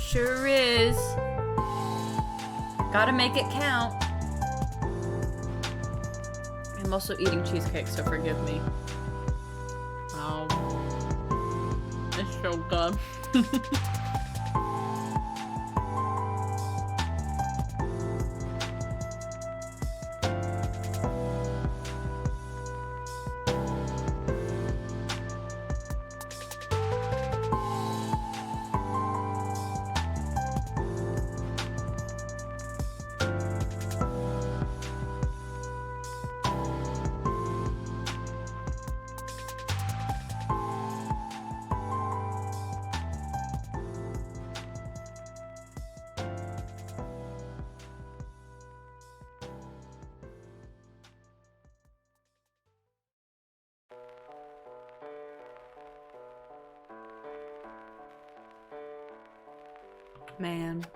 Sure is. Gotta make it count. I'm also eating cheesecake, so forgive me. Oh. It's so good. Man.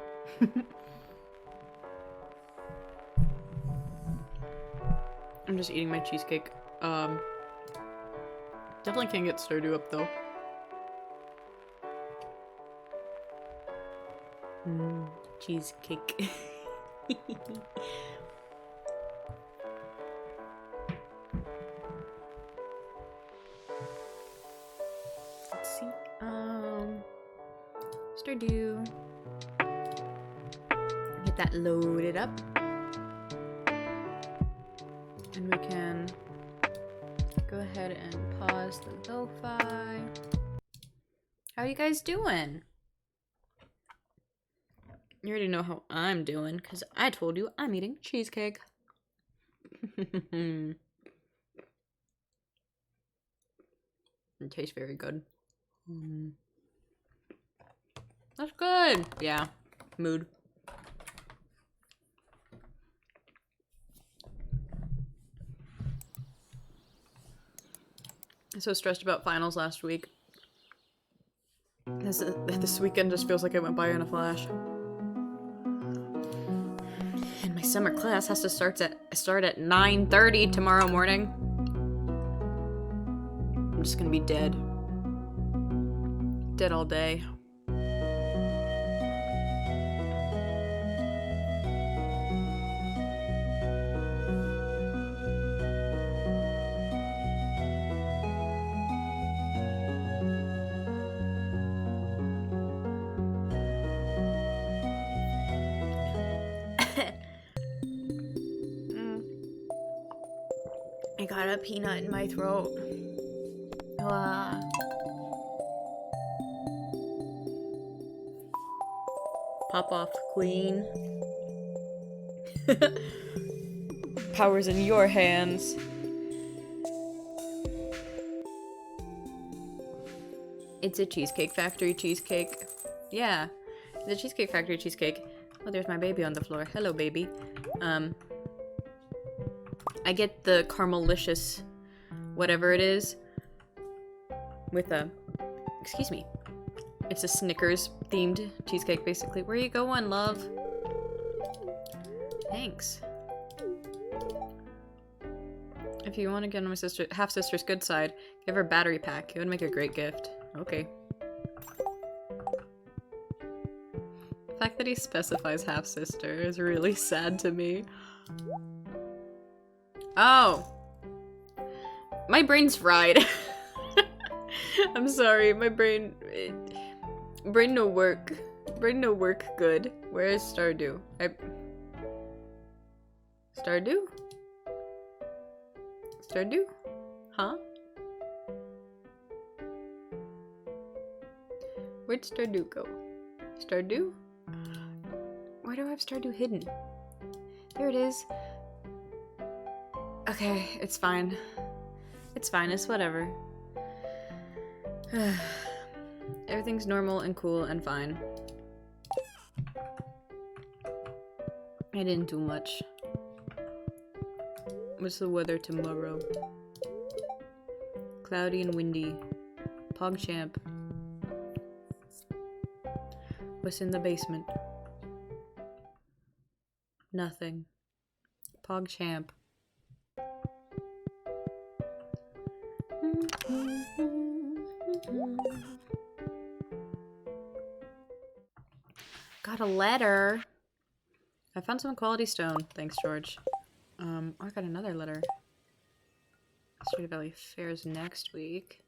I'm just eating my cheesecake. Definitely can't get Stardew up though. Cheesecake. Let's see. Stardew. Get that loaded up. And we can go ahead and pause the lo-fi. How you guys doing? You already know how I'm doing, because I told you I'm eating cheesecake. It tastes very good. That's good. Yeah. Mood. I'm so stressed about finals last week. This weekend just feels like it went by in a flash. And my summer class has to start at 9:30 tomorrow morning. I'm just gonna be dead. Dead all day. I got a peanut in my throat. Pop off, queen. Power's in your hands. It's a Cheesecake Factory cheesecake. Yeah, it's a Cheesecake Factory cheesecake. Oh, there's my baby on the floor. Hello, baby. I get the caramelicious whatever it is with a, excuse me, it's a Snickers themed cheesecake basically. Where you going, love? Thanks. If you want to get on my sister, half-sister's good side, give her a battery pack. It would make a great gift. Okay. The fact that he specifies half-sister is really sad to me. Oh. My brain's fried. I'm sorry, my brain no work. Brain no work good. Where is Stardew? Stardew? Stardew? Huh? Where'd Stardew go? Stardew? Where do I have Stardew hidden? There it is. Okay, it's fine. It's fine, it's whatever. Everything's normal and cool and fine. I didn't do much. What's the weather tomorrow? Cloudy and windy. PogChamp. What's in the basement? Nothing. PogChamp. Got a letter. I found some quality stone. Thanks, George. I got another letter. Stardew Valley Fair is next week.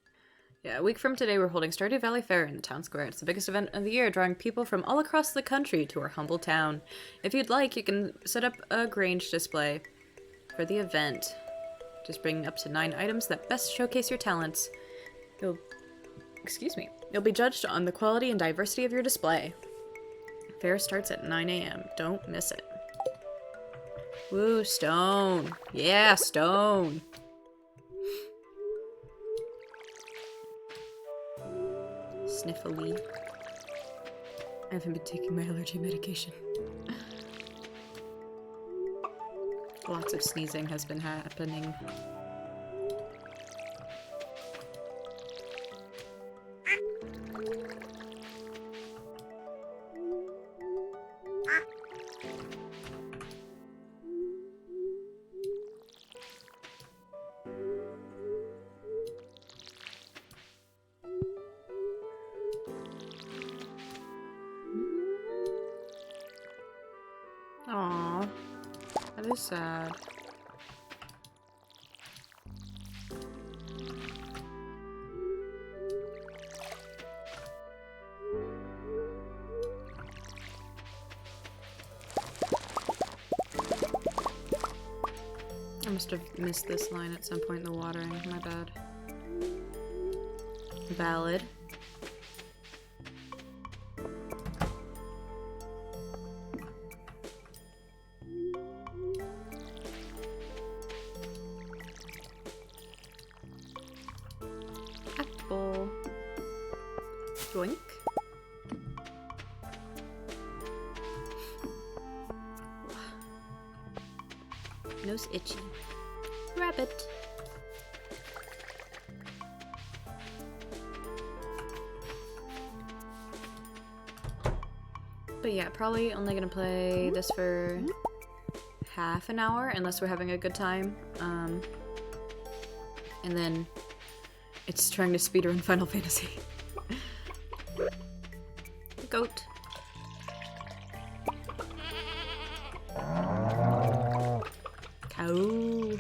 Yeah, a week from today we're holding Stardew Valley Fair in the town square. It's the biggest event of the year, drawing people from all across the country to our humble town. If you'd like, you can set up a Grange display for the event. Just bring up to 9 items that best showcase your talents. You'll be judged on the quality and diversity of your display. Fair starts at 9 a.m. Don't miss it. Woo, stone. Yeah, stone. Sniffly. I haven't been taking my allergy medication. Lots of sneezing has been happening. Aww, that is sad. I must have missed this line at some point in the watering. My bad. Valid. Apple. Doink. Nose itchy. Rabbit. But yeah, probably only gonna play this for half an hour unless we're having a good time. And then it's trying to speedrun Final Fantasy. Goat. Cow.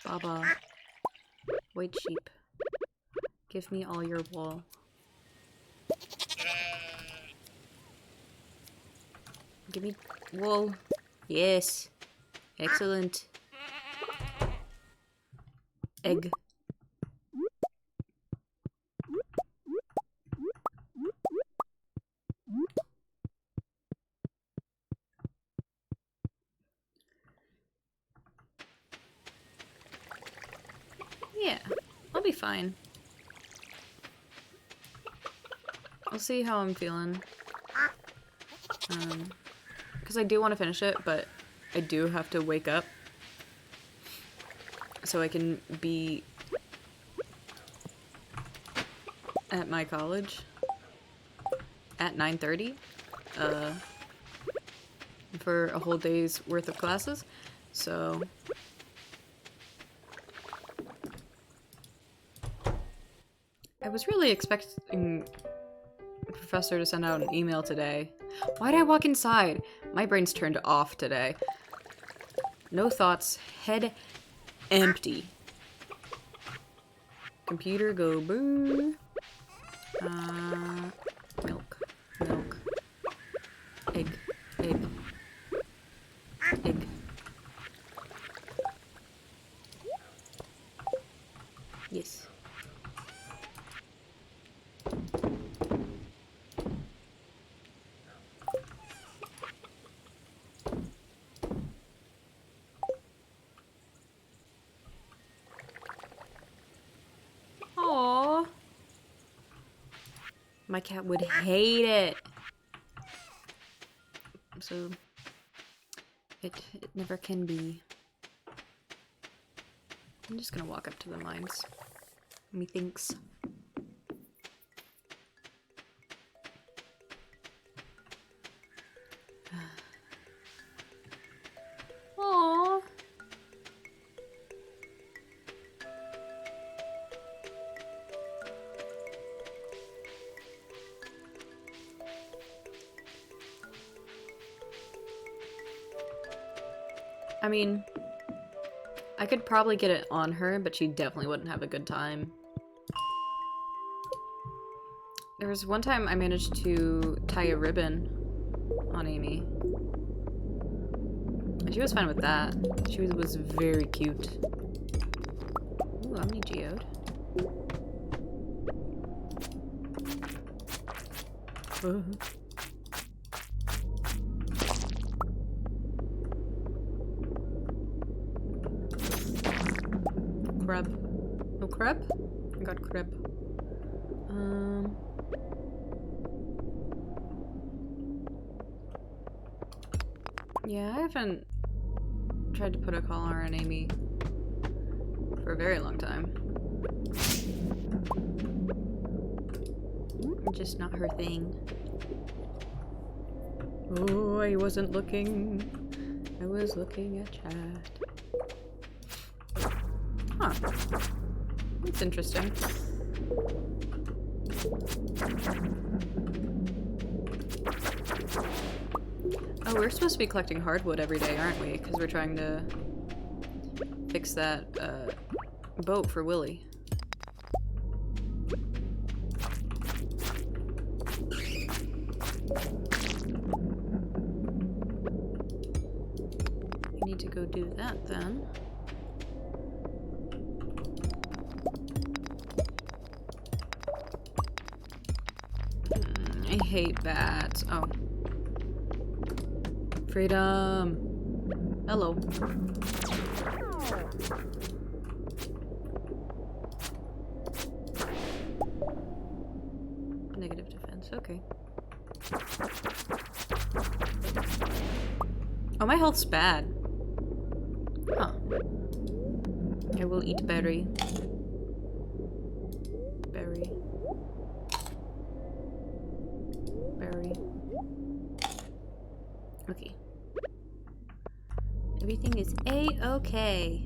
Baba. White sheep. Give me all your wool. Give me wool. Yes. Excellent. Egg. Yeah, I'll be fine. I'll see how I'm feeling. Because I do want to finish it, but I do have to wake up so I can be at my college at 9:30 for a whole day's worth of classes. So I was really expecting the professor to send out an email today. Why did I walk inside? My brain's turned off today. No thoughts. Head empty. Computer go boo. Milk. Milk. Egg. Egg. Egg. Yes. Aww. My cat would hate it. So it never can be. I'm just gonna walk up to the mines. Methinks. Aww. I mean, I could probably get it on her, but she definitely wouldn't have a good time. There was one time I managed to tie a ribbon on Amy. And she was fine with that. She was very cute. Ooh, Omni Geode. Crab. No crab? I got crab. Yeah, I haven't tried to put a collar on Amy for a very long time. Just not her thing. Oh, I wasn't looking. I was looking at chat. Huh. That's interesting. Oh, we're supposed to be collecting hardwood every day, aren't we? Because we're trying to fix that boat for Willy. We need to go do that then. I hate bats. Oh. Freedom. Hello. Negative defense. Okay. Oh, my health's bad. Huh. I will eat berry. Berry. Berry. Okay. Everything is A-okay.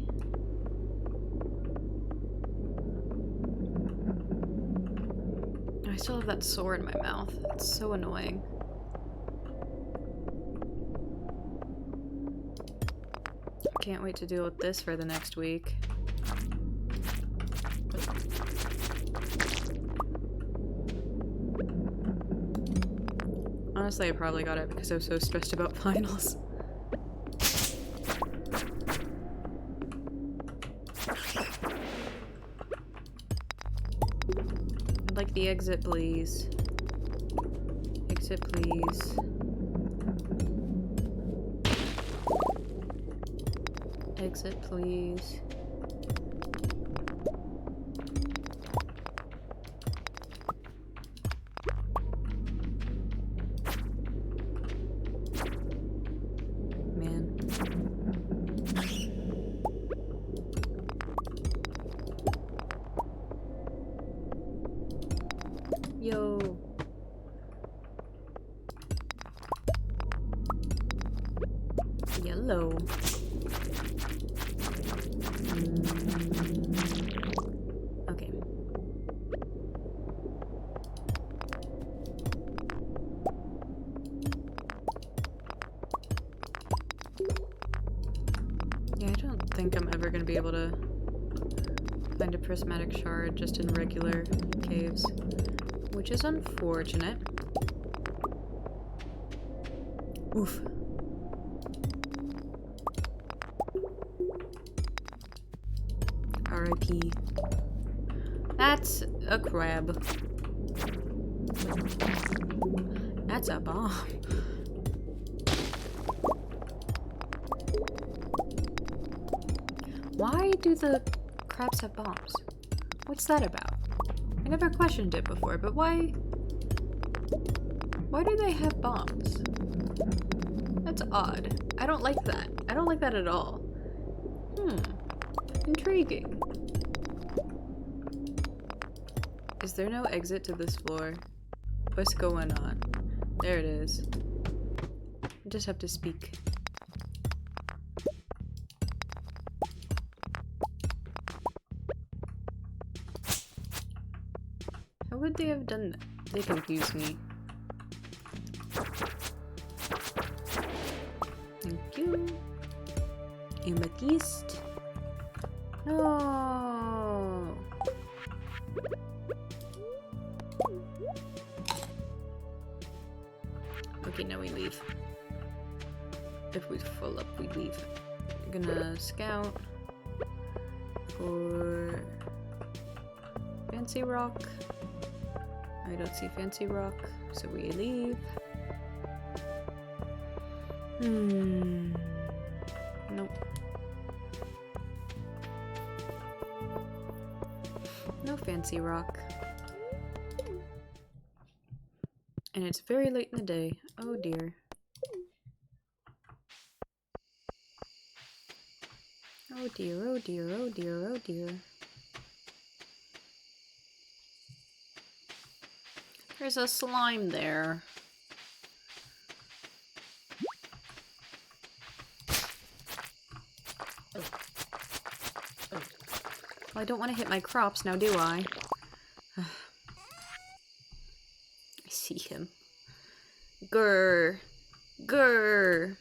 I still have that sore in my mouth. It's so annoying. Can't wait to deal with this for the next week. Honestly, I probably got it because I was so stressed about finals. I'd like the exit, please. Exit, please. Exit, please. Man. Yo. Yellow. Okay. Yeah, I don't think I'm ever gonna be able to find a prismatic shard just in regular caves, which is unfortunate. Oof. R.I.P. That's a crab. That's a bomb. Why do the crabs have bombs? What's that about? I never questioned it before, but why do they have bombs? That's odd. I don't like that. I don't like that at all. Intriguing. Is there no exit to this floor? What's going on? There it is. I just have to speak. How would they have done that? They confused me. Thank you. Amethyst. No. Okay, now we leave. If we fill up, we leave. We're gonna scout for Fancy Rock. I don't see Fancy Rock, so we leave. Nope. No Fancy Rock. And it's very late in the day. Oh dear. Oh dear, oh dear, oh dear, oh dear. There's a slime there. Well, I don't want to hit my crops now, do I? I see him. Grr. Grr.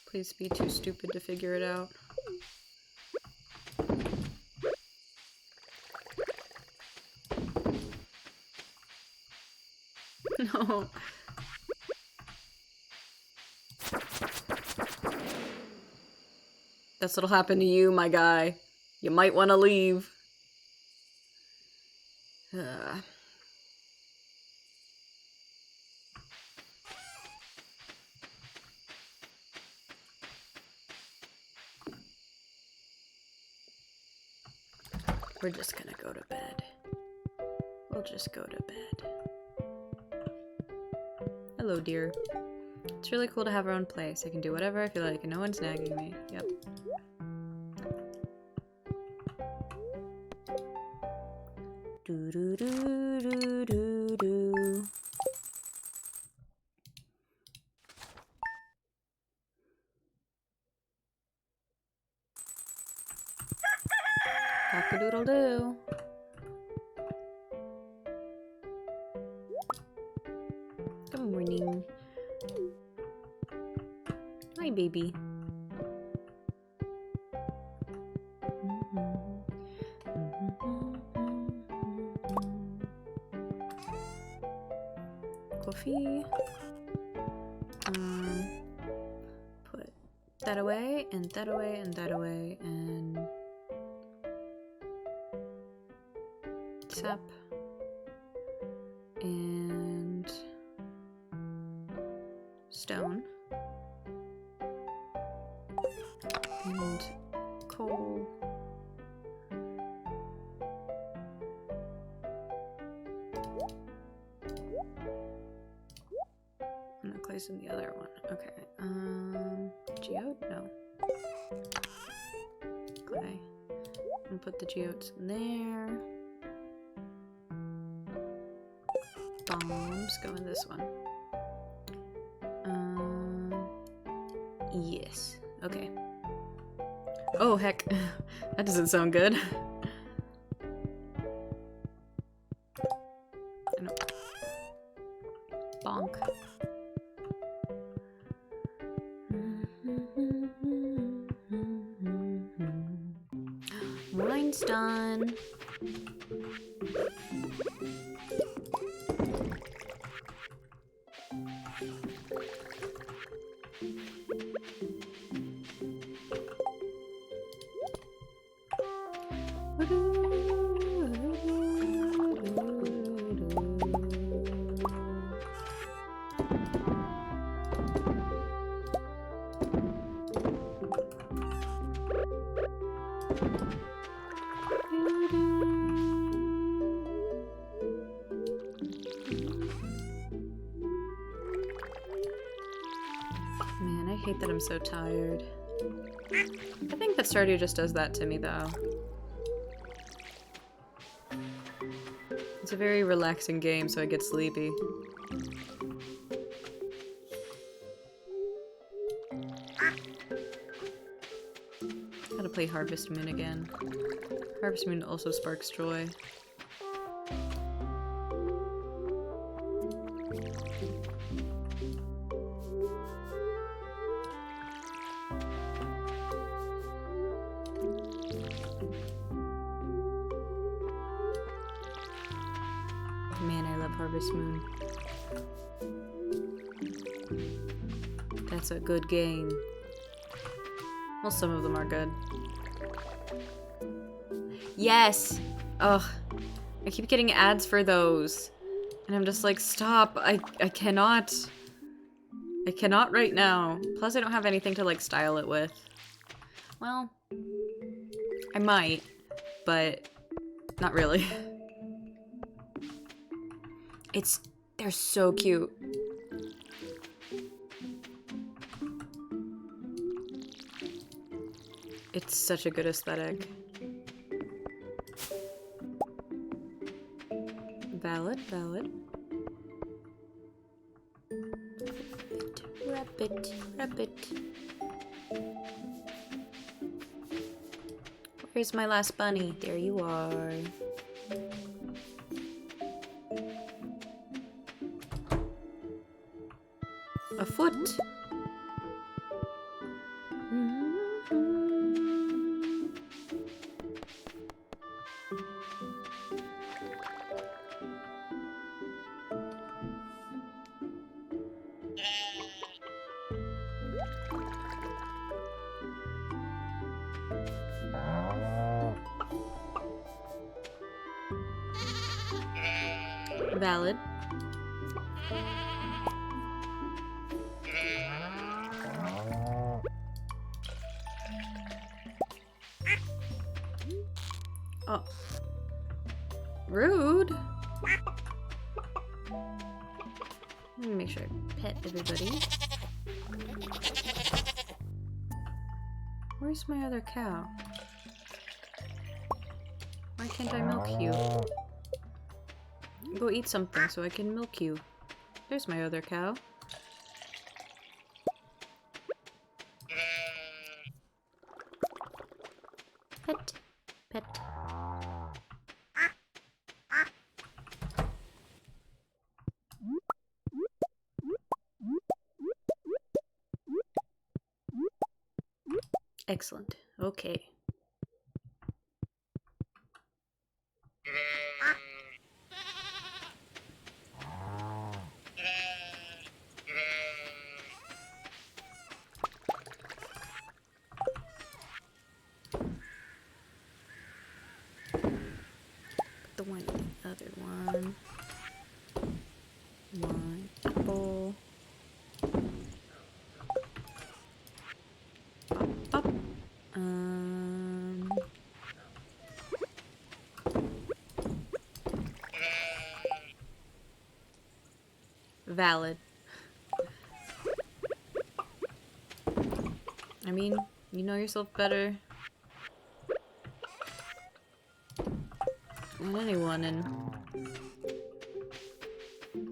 Please be too stupid to figure it out. No. That's what'll happen to you, my guy. You might want to leave. We're just gonna go to bed. We'll just go to bed. Hello, dear. It's really cool to have our own place. I can do whatever I feel like and no one's nagging me. Yep. Do do do do do do. Cock-a-doodle-doo. Good morning. Hi, baby. Coffee. Put that away, and that away, and that away, and sap, and stone, and coal. And the clay's in the other one. Okay. Geode? No. Clay. And put the geodes in there. Bombs go in this one. Yes. Okay. Oh, heck. That doesn't sound good. No. Bonk. Mine's done. Man, I hate that I'm so tired. I think that Stardew just does that to me, though. It's a very relaxing game, so I get sleepy. Gotta play Harvest Moon again. Harvest Moon also sparks joy. Man, I love Harvest Moon. That's a good game. Well, some of them are good. Yes! Ugh. I keep getting ads for those. And I'm just like, stop. I cannot. I cannot right now. Plus, I don't have anything to, like, style it with. Well, I might, but not really. They're so cute. It's such a good aesthetic. Valid, valid. Rabbit, rabbit. Where's my last bunny? There you are. A foot. Valid. Oh. Rude. Let me make sure I pet everybody. Where's my other cow? Why can't I milk you? Go eat something so I can milk you. There's my other cow. Pet. Pet. Excellent. Okay. The one, the other one. One apple. Up, up. Valid. I mean, you know yourself better than anyone, and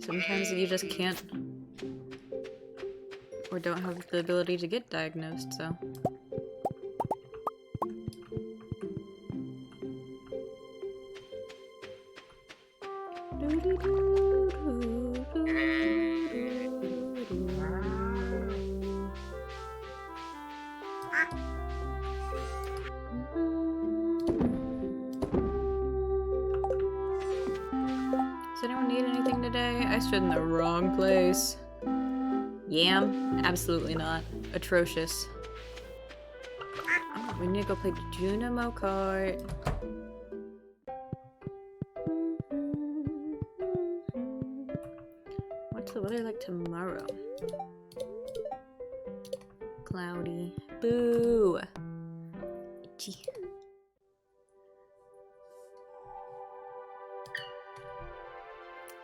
sometimes you just can't or don't have the ability to get diagnosed, so. Does anyone need anything today? I stood in the wrong place. Yam? Absolutely not. Atrocious. Oh, we need to go play Junimo Kart. What's the weather like tomorrow? Cloudy. Boo! Itchy.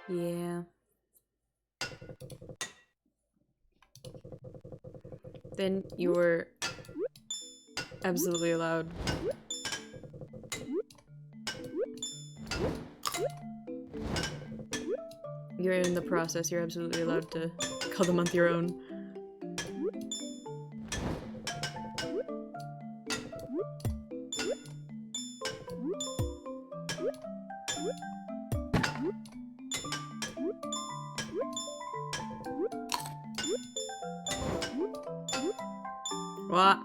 Yeah. Then you were absolutely allowed. You're in the process, you're absolutely allowed to call the month your own. What?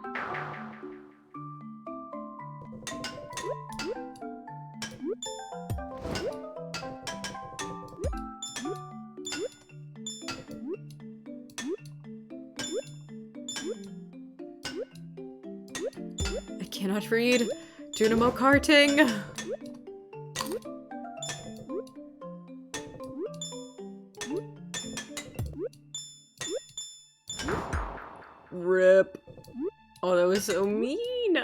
I cannot read. Do no more karting. Rip. Oh, that was so mean.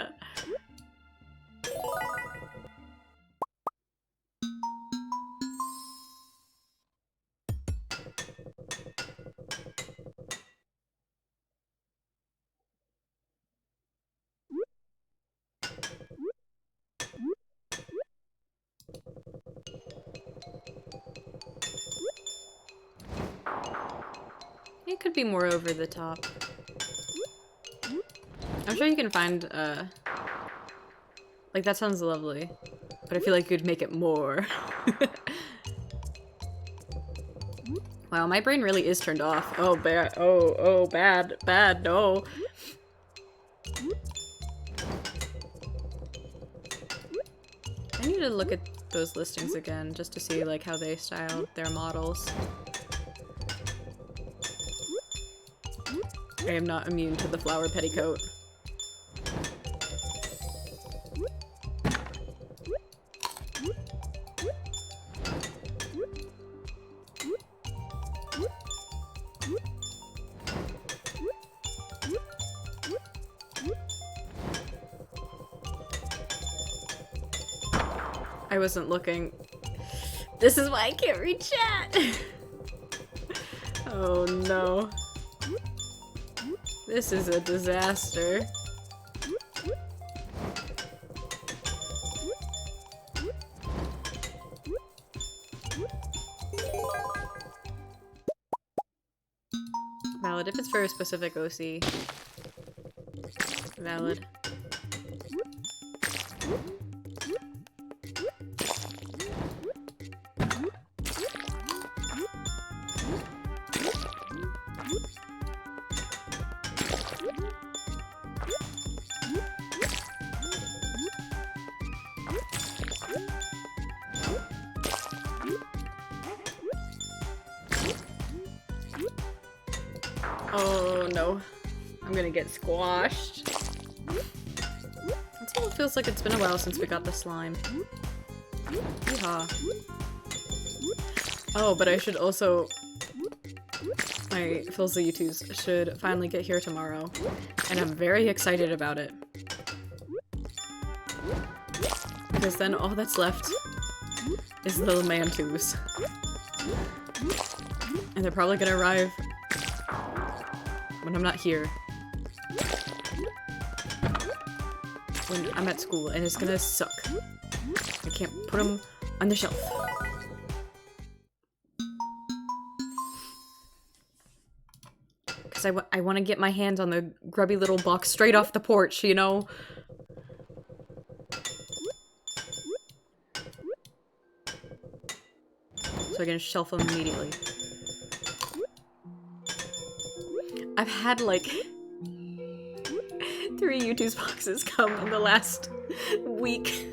It could be more over the top. I'm sure you can find, like, that sounds lovely. But I feel like you'd make it more. Wow, my brain really is turned off. Oh, bad. Oh, bad. Bad, no. I need to look at those listings again, just to see, like, how they styled their models. I am not immune to the flower petticoat. I wasn't looking. This is why I can't read chat! Oh no. This is a disaster. Valid if it's for a specific OC. Valid. Oh no. I'm gonna get squashed. It still feels like it's been a while since we got the slime. Yeehaw. Oh, but I should also... My Filza YouTubes should finally get here tomorrow. And I'm very excited about it. Because then all that's left is the Mantus. And they're probably gonna arrive when I'm not here. When I'm at school, and it's gonna suck. I can't put them on the shelf. Because I want to get my hands on the grubby little box straight off the porch, you know? So I can shelf them immediately. I've had like 3 YouTube's boxes come in the last week.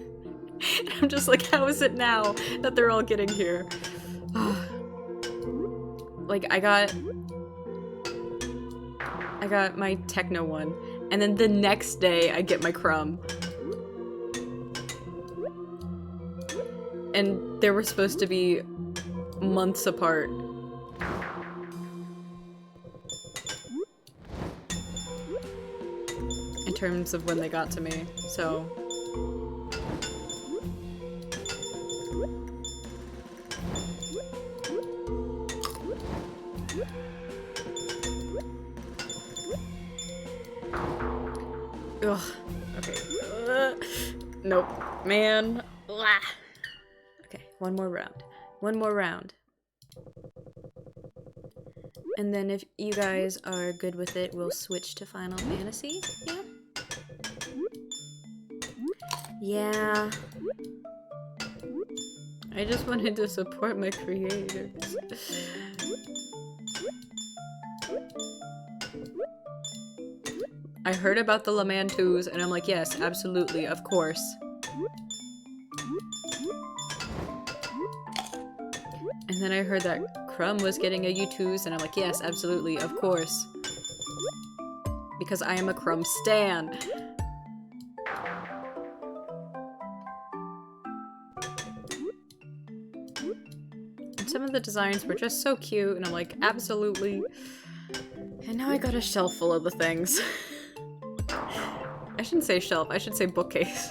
And I'm just like, how is it now that they're all getting here? Like, I got my techno one, and then the next day I get my crumb. And they were supposed to be months apart. In terms of when they got to me, so... Ugh. Okay. Nope. Man. Blah. Okay, one more round. One more round. And then if you guys are good with it, we'll switch to Final Fantasy. Yeah? Yeah. I just wanted to support my creators. I heard about the Lamantus, and I'm like, yes, absolutely, of course. And then I heard that Crumb was getting a U2s, and I'm like, yes, absolutely, of course. Because I am a Crumb stan. And some of the designs were just so cute, and I'm like, absolutely. And now I got a shelf full of the things. I shouldn't say shelf, I should say bookcase.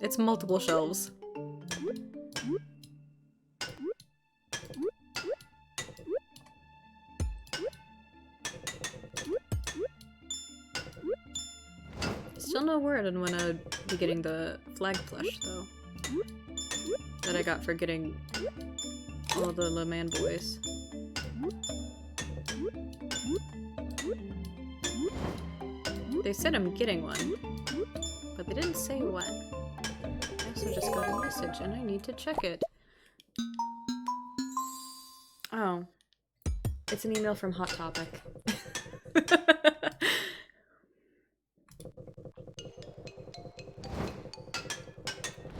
It's multiple shelves. Still no word on when I'd be getting the flag plush, though. That I got for getting all the LeMan boys. They said I'm getting one, but they didn't say when. I also just got a message and I need to check it. Oh. It's an email from Hot Topic.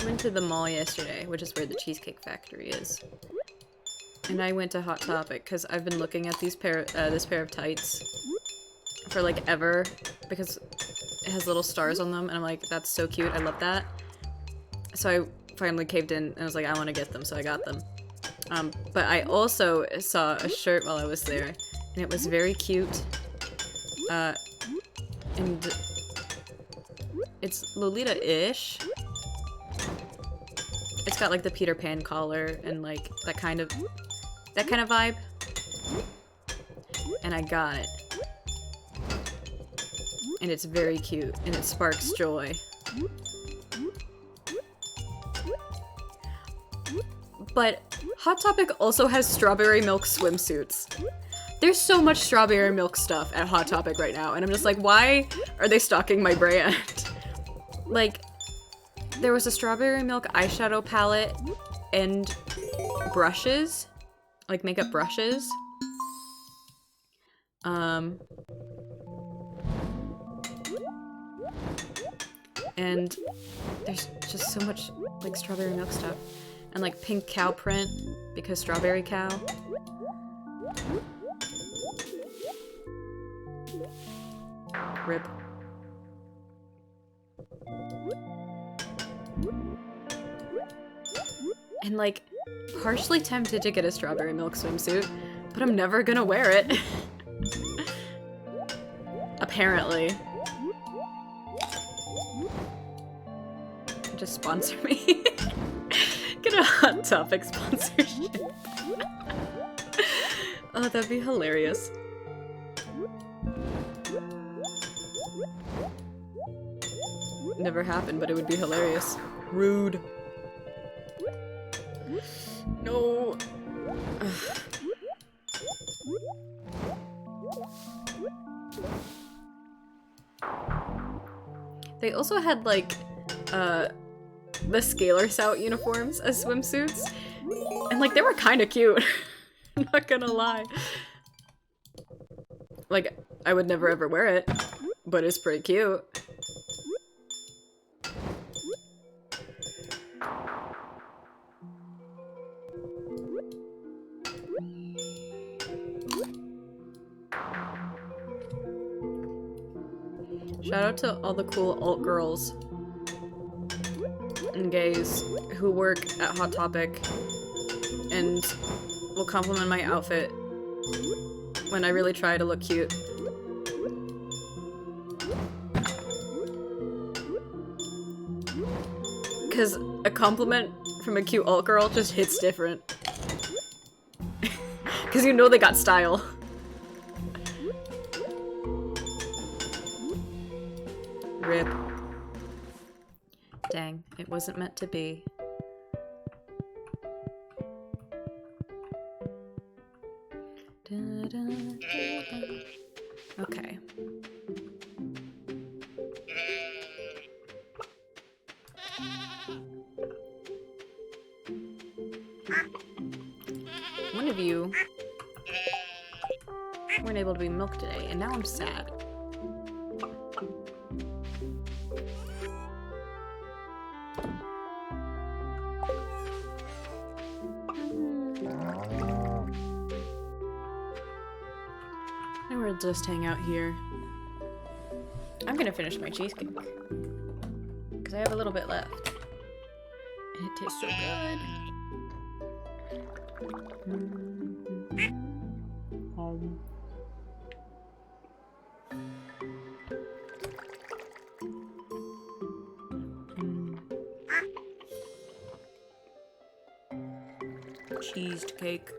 I went to the mall yesterday, which is where the Cheesecake Factory is. And I went to Hot Topic because I've been looking at this pair of tights for like ever because it has little stars on them and I'm like, that's so cute, I love that. So I finally caved in and I was like, I want to get them, so I got them. But I also saw a shirt while I was there and it was very cute. And it's Lolita-ish. It's got like the Peter Pan collar and like that kind of vibe. And I got it. And it's very cute and it sparks joy. But Hot Topic also has strawberry milk swimsuits. There's so much strawberry milk stuff at Hot Topic right now and I'm just like, why are they stocking my brand? Like, there was a strawberry milk eyeshadow palette and brushes, like makeup brushes. And there's just so much like strawberry milk stuff. And like pink cow print because strawberry cow. Rip. And like, partially tempted to get a strawberry milk swimsuit, but I'm never gonna wear it. Apparently. Just sponsor me. Get a Hot Topic sponsorship. Oh, that'd be hilarious. Never happened, but it would be hilarious. Rude. No. Ugh. They also had like the Scalar Sout uniforms as swimsuits, and like they were kind of cute. I'm not gonna lie. Like, I would never ever wear it, but it's pretty cute. Shout out to all the cool alt girls and gays who work at Hot Topic and will compliment my outfit when I really try to look cute. Because a compliment from a cute alt girl just hits different. Because you know they got style. Rip. Dang, it wasn't meant to be. Okay. One of you weren't able to be milked today, and now I'm sad. And we'll just hang out here. I'm gonna finish my cheesecake. Because I have a little bit left. And it tastes so good. Cheesecake.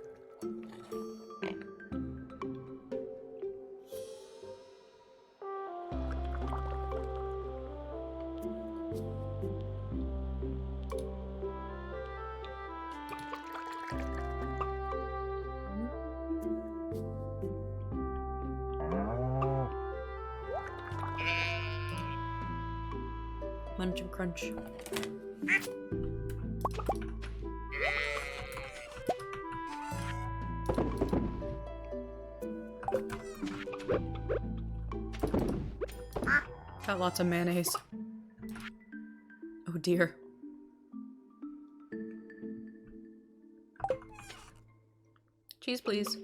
Munch and crunch. Got lots of mayonnaise. Oh dear. Cheese, please.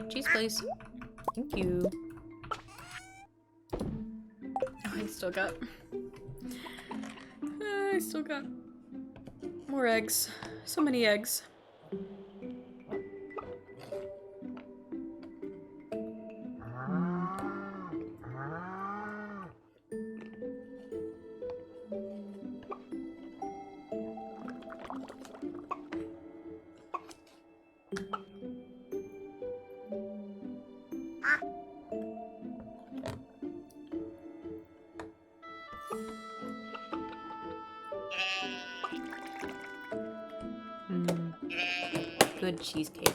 Cheese, please. Thank you. Oh, I still got more eggs. So many eggs. Good cheesecake.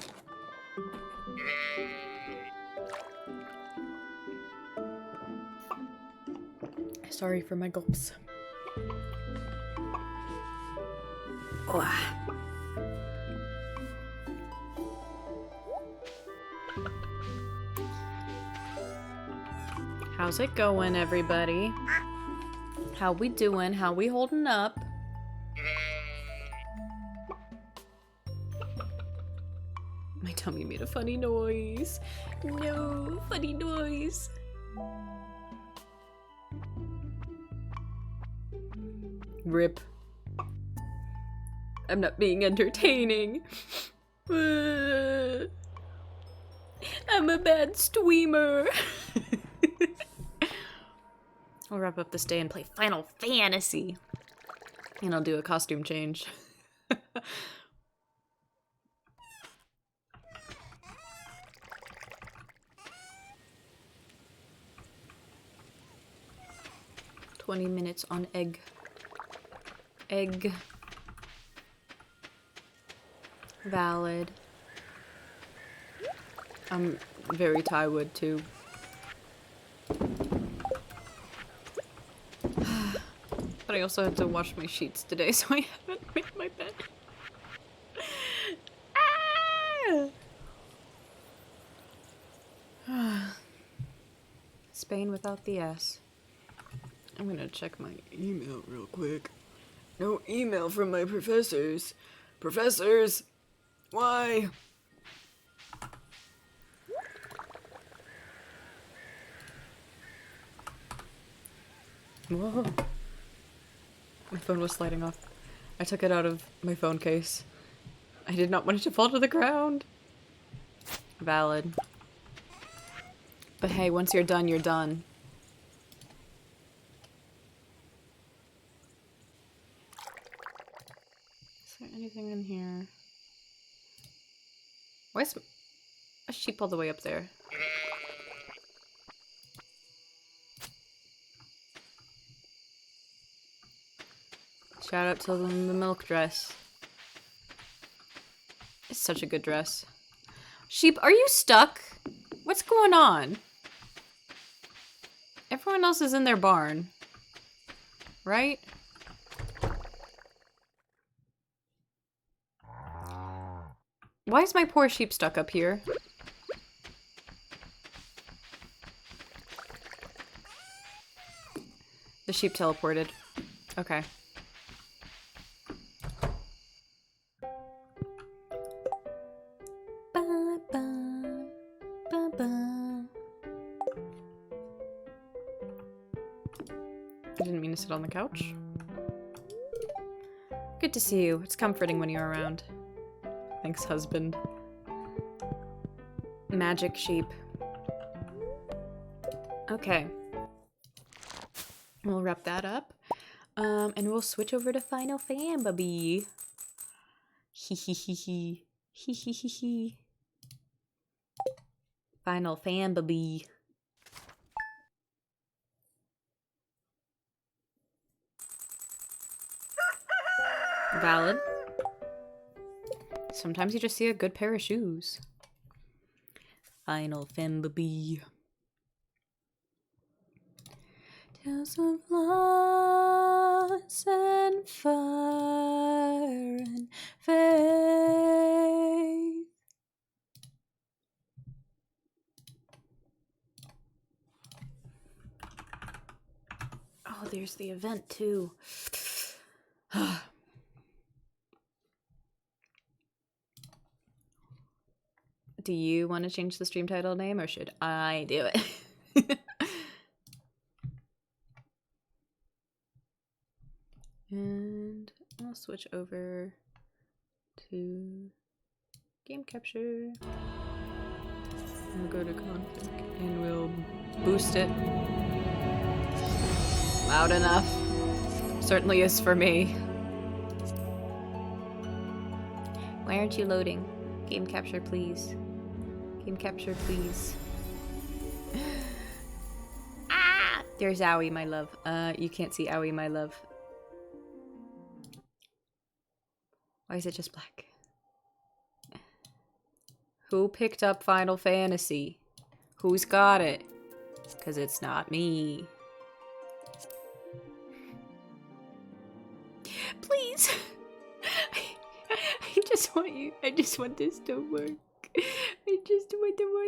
Sorry for my gulps. Oh. How's it going, everybody? How we doing? How we holding up? My tummy made a funny noise. No, funny noise. Rip. I'm not being entertaining. I'm a bad streamer. I'll wrap up this day and play Final Fantasy. And I'll do a costume change. 20 minutes on egg. Egg. Valid. I'm very Thaiwood too. But I also had to wash my sheets today, so I haven't made my bed. Spain without the S. I'm gonna check my email real quick. No email from my professors. Professors! Why? Whoa. My phone was sliding off. I took it out of my phone case. I did not want it to fall to the ground. Valid. But hey, once you're done, you're done. Is there anything in here? Why is a sheep all the way up there? Shout out to the milk dress. It's such a good dress. Sheep, are you stuck? What's going on? Everyone else is in their barn. Right? Why is my poor sheep stuck up here? The sheep teleported. Okay. I didn't mean to sit on the couch. Good to see you. It's comforting when you're around. Thanks, husband. Magic sheep. Okay. We'll wrap that up. And we'll switch over to Final Fantasy. Hee hee hee hee. Hee hee hee hee. Final Fantasy. Valid. Sometimes you just see a good pair of shoes. Final Fantasy. Tales of loss and fire and faith. Oh, there's the event too. Do you want to change the stream title name, or should I do it? And I'll switch over to game capture. We'll go to config and we'll boost it. Loud enough. Certainly is for me. Why aren't you loading? Game capture, please. Game capture, please. Ah! There's Owie, my love. You can't see Owie, my love. Why is it just black? Who picked up Final Fantasy? Who's got it? Because it's not me. Please! I just want you. I just want this to work. I just want to work.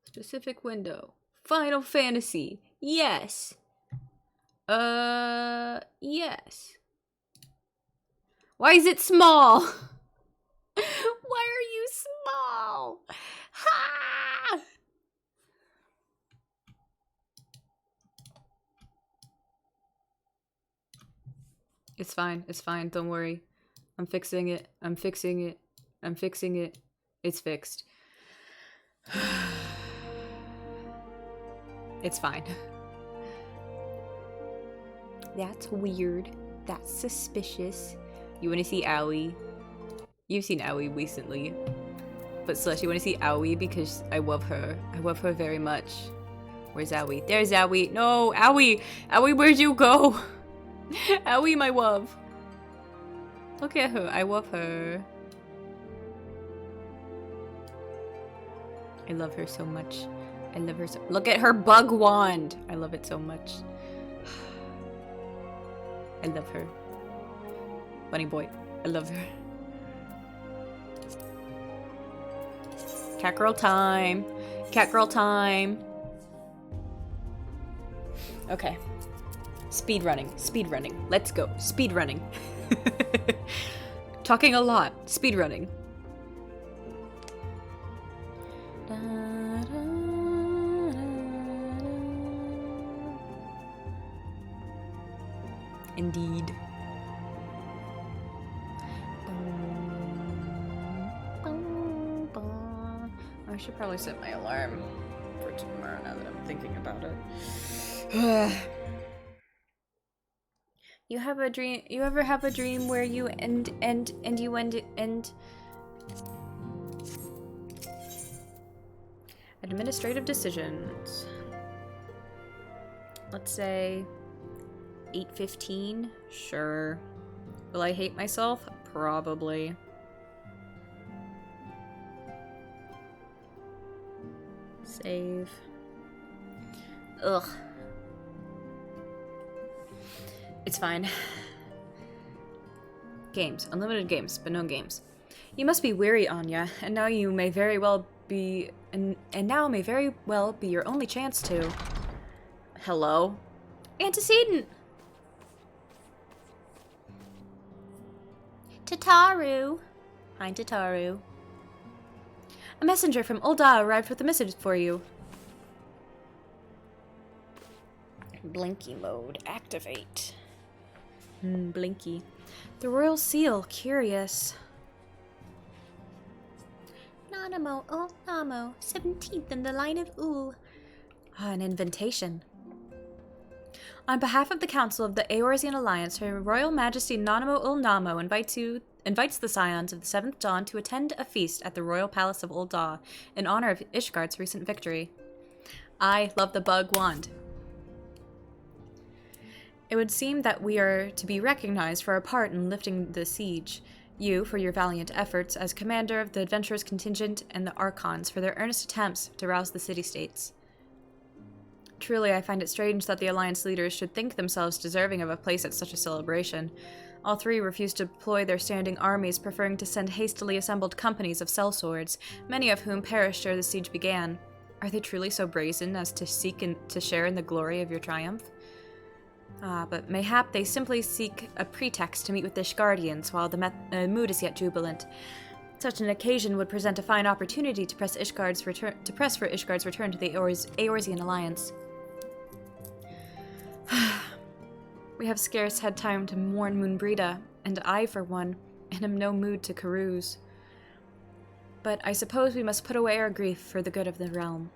Specific window. Final Fantasy. Yes. Yes. Why is it small? Why are you small? Ha! It's fine. It's fine. Don't worry. I'm fixing it. I'm fixing it. I'm fixing it. It's fixed. It's fine. That's weird. That's suspicious. You want to see Owie? You've seen Owie recently. But Slush, you want to see Owie because I love her. I love her very much. Where's Owie? There's Owie. No, Owie! Owie, where'd you go? Owie, my love. Look at her. I love her. I love her so much. I love her so— look at her bug wand! I love it so much. I love her. Bunny boy. I love her. Cat girl time. Cat girl time. Okay. Speed running. Speed running. Let's go. Speed running. Talking a lot. Speed running. Indeed. I should probably set my alarm for tomorrow now that I'm thinking about it. You have a dream— you ever have a dream where you end administrative decisions. Let's say 8:15? Sure. Will I hate myself? Probably. Save. Ugh. It's fine. Games. Unlimited games, but no games. You must be weary, Anya, and now you may very well be— and now may very well be your only chance to— hello? Antecedent! Tataru. Hi, Tataru. A messenger from Ul'dah arrived with a message for you. Blinky mode, activate. Blinky. The royal seal, curious. Nanamo Ul'Namo, 17th in the line of Ul. An invitation. On behalf of the Council of the Eorzean Alliance, Her Royal Majesty Nanamo Ul'Namo invites the Scions of the Seventh Dawn to attend a feast at the Royal Palace of Ul'dah in honor of Ishgard's recent victory. I love the bug wand. It would seem that we are to be recognized for our part in lifting the siege. You, for your valiant efforts as commander of the adventurers contingent, and the Archons for their earnest attempts to rouse the city-states. Truly, I find it strange that the Alliance leaders should think themselves deserving of a place at such a celebration. All three refused to deploy their standing armies, preferring to send hastily assembled companies of sellswords, many of whom perished ere the siege began. Are they truly so brazen as to seek to share in the glory of your triumph? But mayhap they simply seek a pretext to meet with the Ishgardians while the mood is yet jubilant. Such an occasion would present a fine opportunity to press for Ishgard's return to the Eorzean Alliance. We have scarce had time to mourn Moonbrita, and I, for one, am no mood to carouse. But I suppose we must put away our grief for the good of the realm.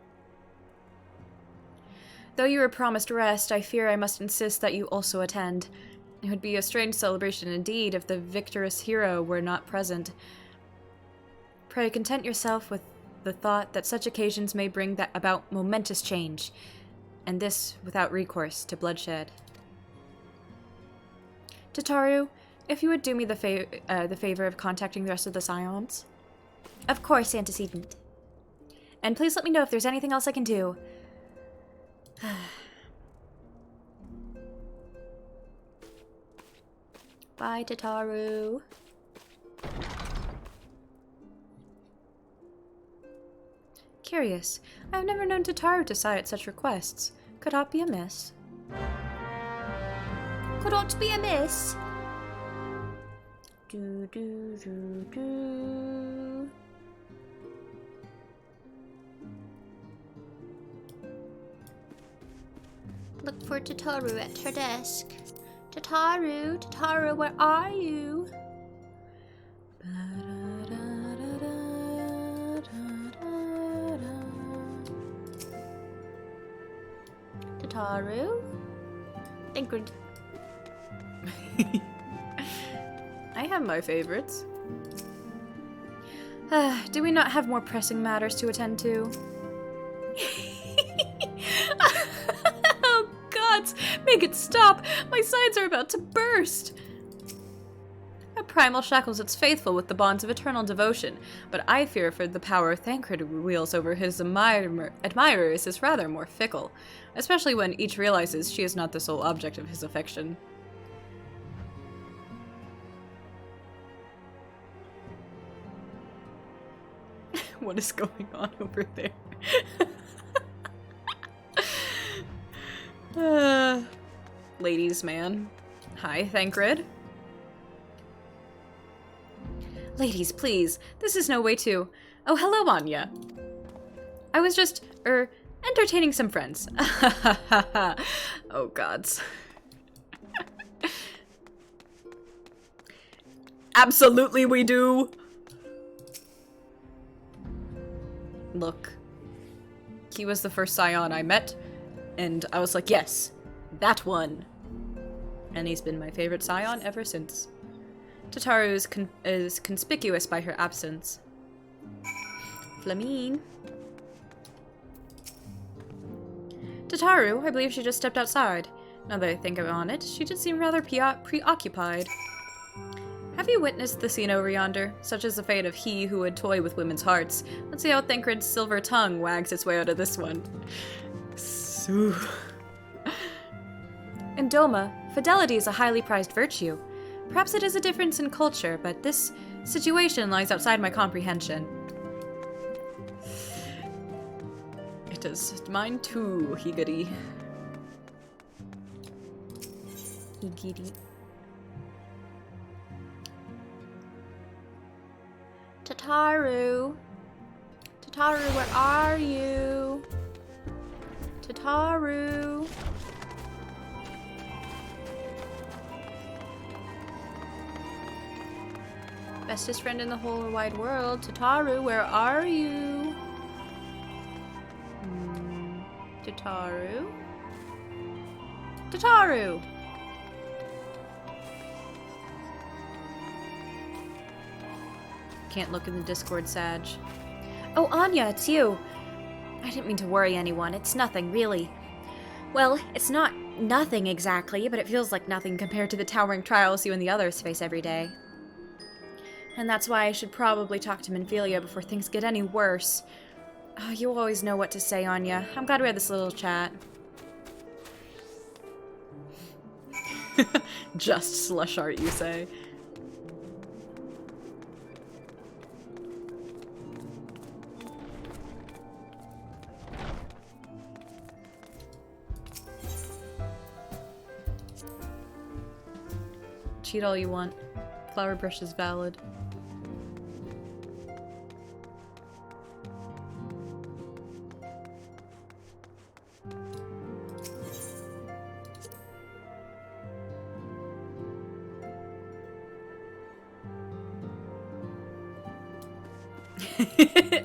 Though you were promised rest, I fear I must insist that you also attend. It would be a strange celebration indeed if the victorious hero were not present. Pray content yourself with the thought that such occasions may bring about momentous change, and this without recourse to bloodshed. Tataru, if you would do me the favor of contacting the rest of the Scions. Of course, Antecedent. And please let me know if there's anything else I can do. Bye, Tataru. Curious. I have never known Tataru to sigh at such requests. Could aught be amiss? Could aught be amiss? Do do do do. Look for Tataru at her desk. Tataru, Tataru, where are you? Tataru? I think we're... I have my favorites. Do we not have more pressing matters to attend to? Oh, gods! Make it stop! My sides are about to burst! A primal shackles its faithful with the bonds of eternal devotion, but I fear for the power Thancred wields over his admirers is rather more fickle, especially when each realizes she is not the sole object of his affection. What is going on over there? Ladies, man. Hi, Thancred. Ladies, please. This is no way to... Oh, hello, Anya. I was just, entertaining some friends. Oh, gods. Absolutely we do! Look. He was the first Scion I met, and I was like, yes, that one. And he's been my favorite Scion ever since. Tataru is conspicuous by her absence. Flamine. Tataru, I believe she just stepped outside. Now that I think on it, she did seem rather preoccupied. Have you witnessed the scene over yonder? Such is the fate of he who would toy with women's hearts. Let's see how Thancred's silver tongue wags its way out of this one. Sue. In Doma, fidelity is a highly prized virtue. Perhaps it is a difference in culture, but this situation lies outside my comprehension. It is mine too, Higari. Higiri. Tataru! Tataru, where are you? Tataru! Bestest friend in the whole wide world. Tataru, where are you? Tataru? Tataru! Can't look in the Discord, Sag. Oh, Anya, it's you! I didn't mean to worry anyone. It's nothing, really. Well, it's not nothing exactly, but it feels like nothing compared to the towering trials you and the others face every day. And that's why I should probably talk to Minfilia before things get any worse. Oh, you always know what to say, Anya. I'm glad we had this little chat. Just slush art, you say? Cheat all you want. Flower brush is valid.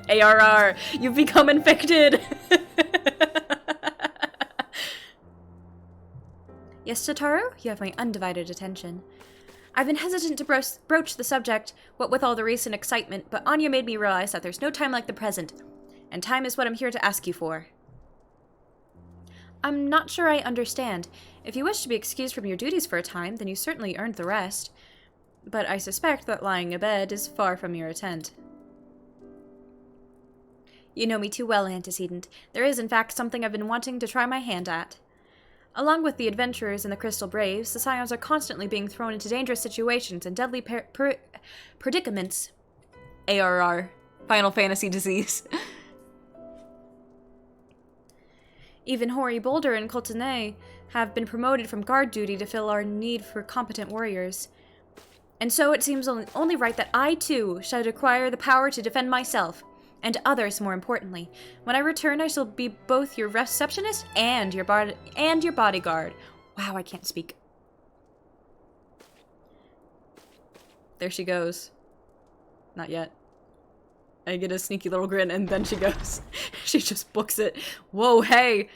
ARR, you've become infected! Yes, Tataru? You have my undivided attention. I've been hesitant to broach the subject, what with all the recent excitement, but Anya made me realize that there's no time like the present, and time is what I'm here to ask you for. I'm not sure I understand. If you wish to be excused from your duties for a time, then you certainly earned the rest. But I suspect that lying abed is far from your intent. You know me too well, Antecedent. There is, in fact, something I've been wanting to try my hand at. Along with the adventurers and the Crystal Braves, the Scions are constantly being thrown into dangerous situations and deadly predicaments. ARR. Final Fantasy disease. Even Hori Boulder and Coultonay have been promoted from guard duty to fill our need for competent warriors. And so it seems only right that I, too, should acquire the power to defend myself. And others, more importantly. When I return, I shall be both your receptionist and your bodyguard. Wow, I can't speak. There she goes. Not yet. I get a sneaky little grin, and then she goes. She just books it. Whoa, hey!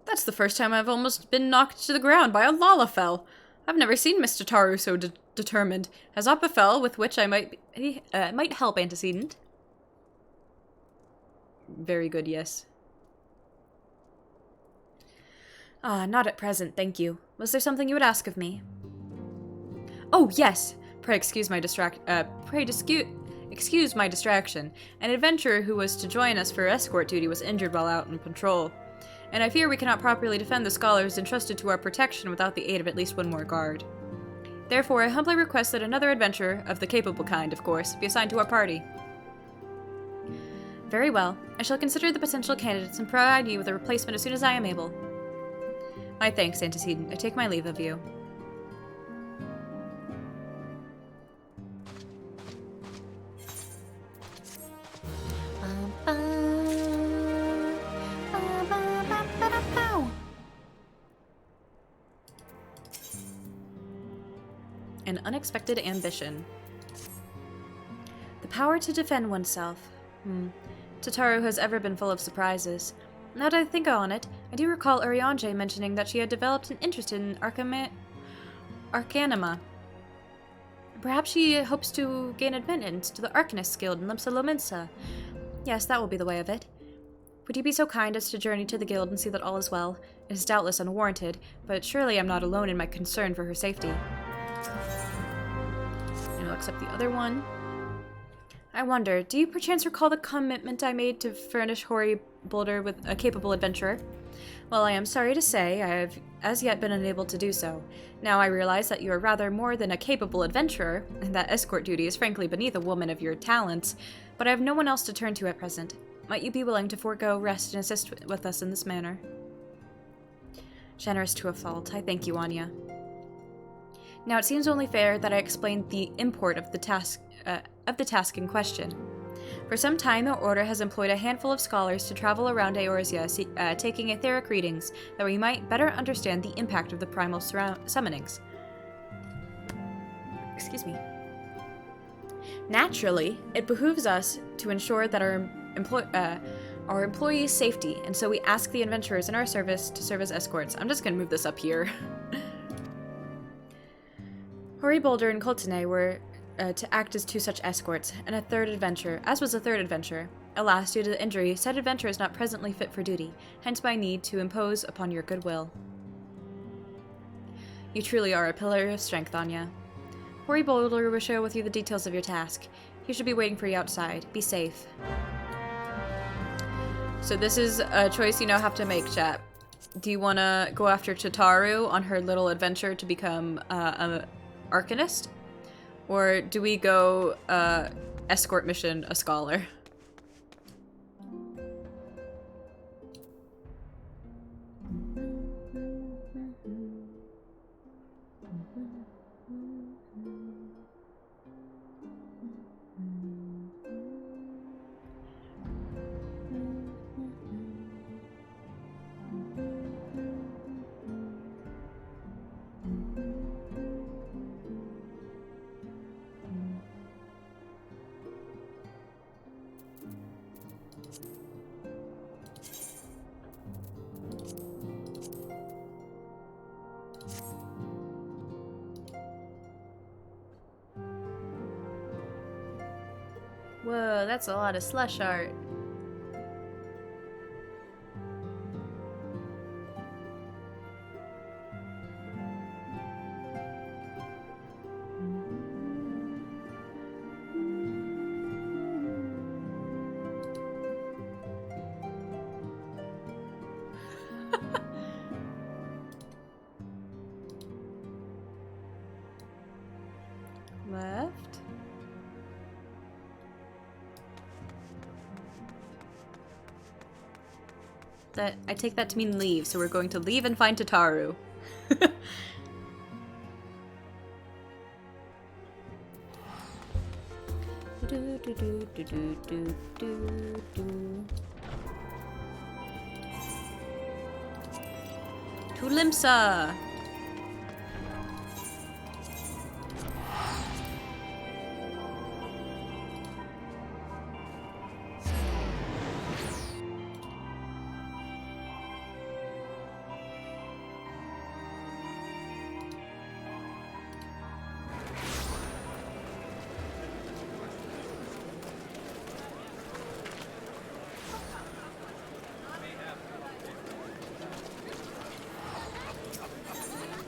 That's the first time I've almost been knocked to the ground by a Lalafell. I've never seen Mr. Taru so determined. Has aught befell with which I might help, Antecedent? Very good, yes. Ah, not at present, thank you. Was there something you would ask of me? Oh, yes! Pray excuse my excuse my distraction. An adventurer who was to join us for escort duty was injured while out on patrol. And I fear we cannot properly defend the scholars entrusted to our protection without the aid of at least one more guard. Therefore, I humbly request that another adventurer, of the capable kind, of course, be assigned to our party. Very well. I shall consider the potential candidates and provide you with a replacement as soon as I am able. My thanks, Antecedent. I take my leave of you. An unexpected ambition. The power to defend oneself. Tataru has ever been full of surprises. Now that I think on it, I do recall Urianger mentioning that she had developed an interest in Arcanima. Perhaps she hopes to gain admittance to the Arcanist Guild in Limsa Lominsa. Yes, that will be the way of it. Would you be so kind as to journey to the guild and see that all is well? It is doubtless unwarranted, but surely I'm not alone in my concern for her safety. And I'll accept the other one. I wonder, do you perchance recall the commitment I made to furnish Hori Boulder with a capable adventurer? Well, I am sorry to say I have as yet been unable to do so. Now I realize that you are rather more than a capable adventurer, and that escort duty is frankly beneath a woman of your talents, but I have no one else to turn to at present. Might you be willing to forego rest and assist with us in this manner? Generous to a fault. I thank you, Anya. Now it seems only fair that I explain the import of the task in question. For some time, the Order has employed a handful of scholars to travel around Eorzea, taking etheric readings, that we might better understand the impact of the primal summonings. Excuse me. Naturally, it behooves us to ensure that our employees' safety, and so we ask the adventurers in our service to serve as escorts. I'm just gonna move this up here. Hori Boulder and Coltene were to act as two such escorts, and a third adventurer. Alas, due to the injury, said adventurer is not presently fit for duty, hence my need to impose upon your goodwill. You truly are a pillar of strength, Anya. Hori Boulder will share with you the details of your task. He should be waiting for you outside. Be safe. So this is a choice you now have to make, chat. Do you want to go after Chitaru on her little adventure to become an Arcanist? Or do we go escort mission a scholar? Whoa, that's a lot of slush art. Left. I take that to mean leave, so we're going to leave and find Tataru. To Limsa!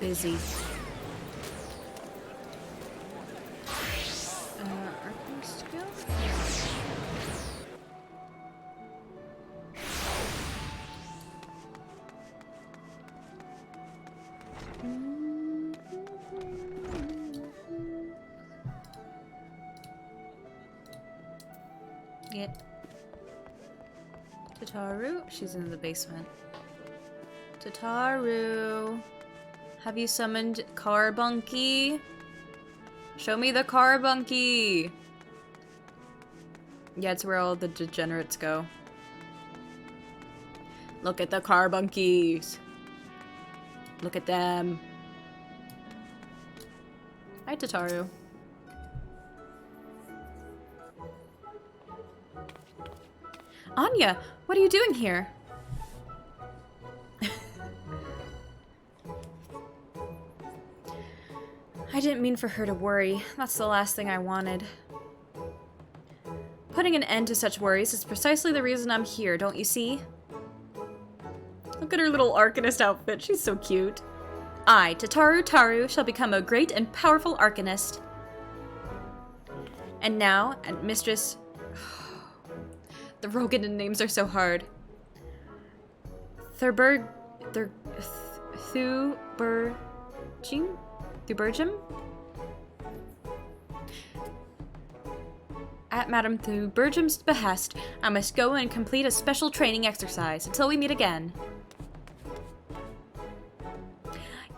Busy. Arcane skill? Yeah. Tataru? She's in the basement. Tataru. Have you summoned Carbunky? Show me the Carbunky! Yeah, it's where all the degenerates go. Look at the Carbunkies! Look at them. Hi, Tataru. Anya, what are you doing here? I didn't mean for her to worry. That's the last thing I wanted. Putting an end to such worries is precisely the reason I'm here, don't you see? Look at her little Arcanist outfit. She's so cute. I, Taru, shall become a great and powerful Arcanist. And now, and Mistress... The Rogan names are so hard. Thubergim? At Madam through Bertram's behest, I must go and complete a special training exercise until we meet again.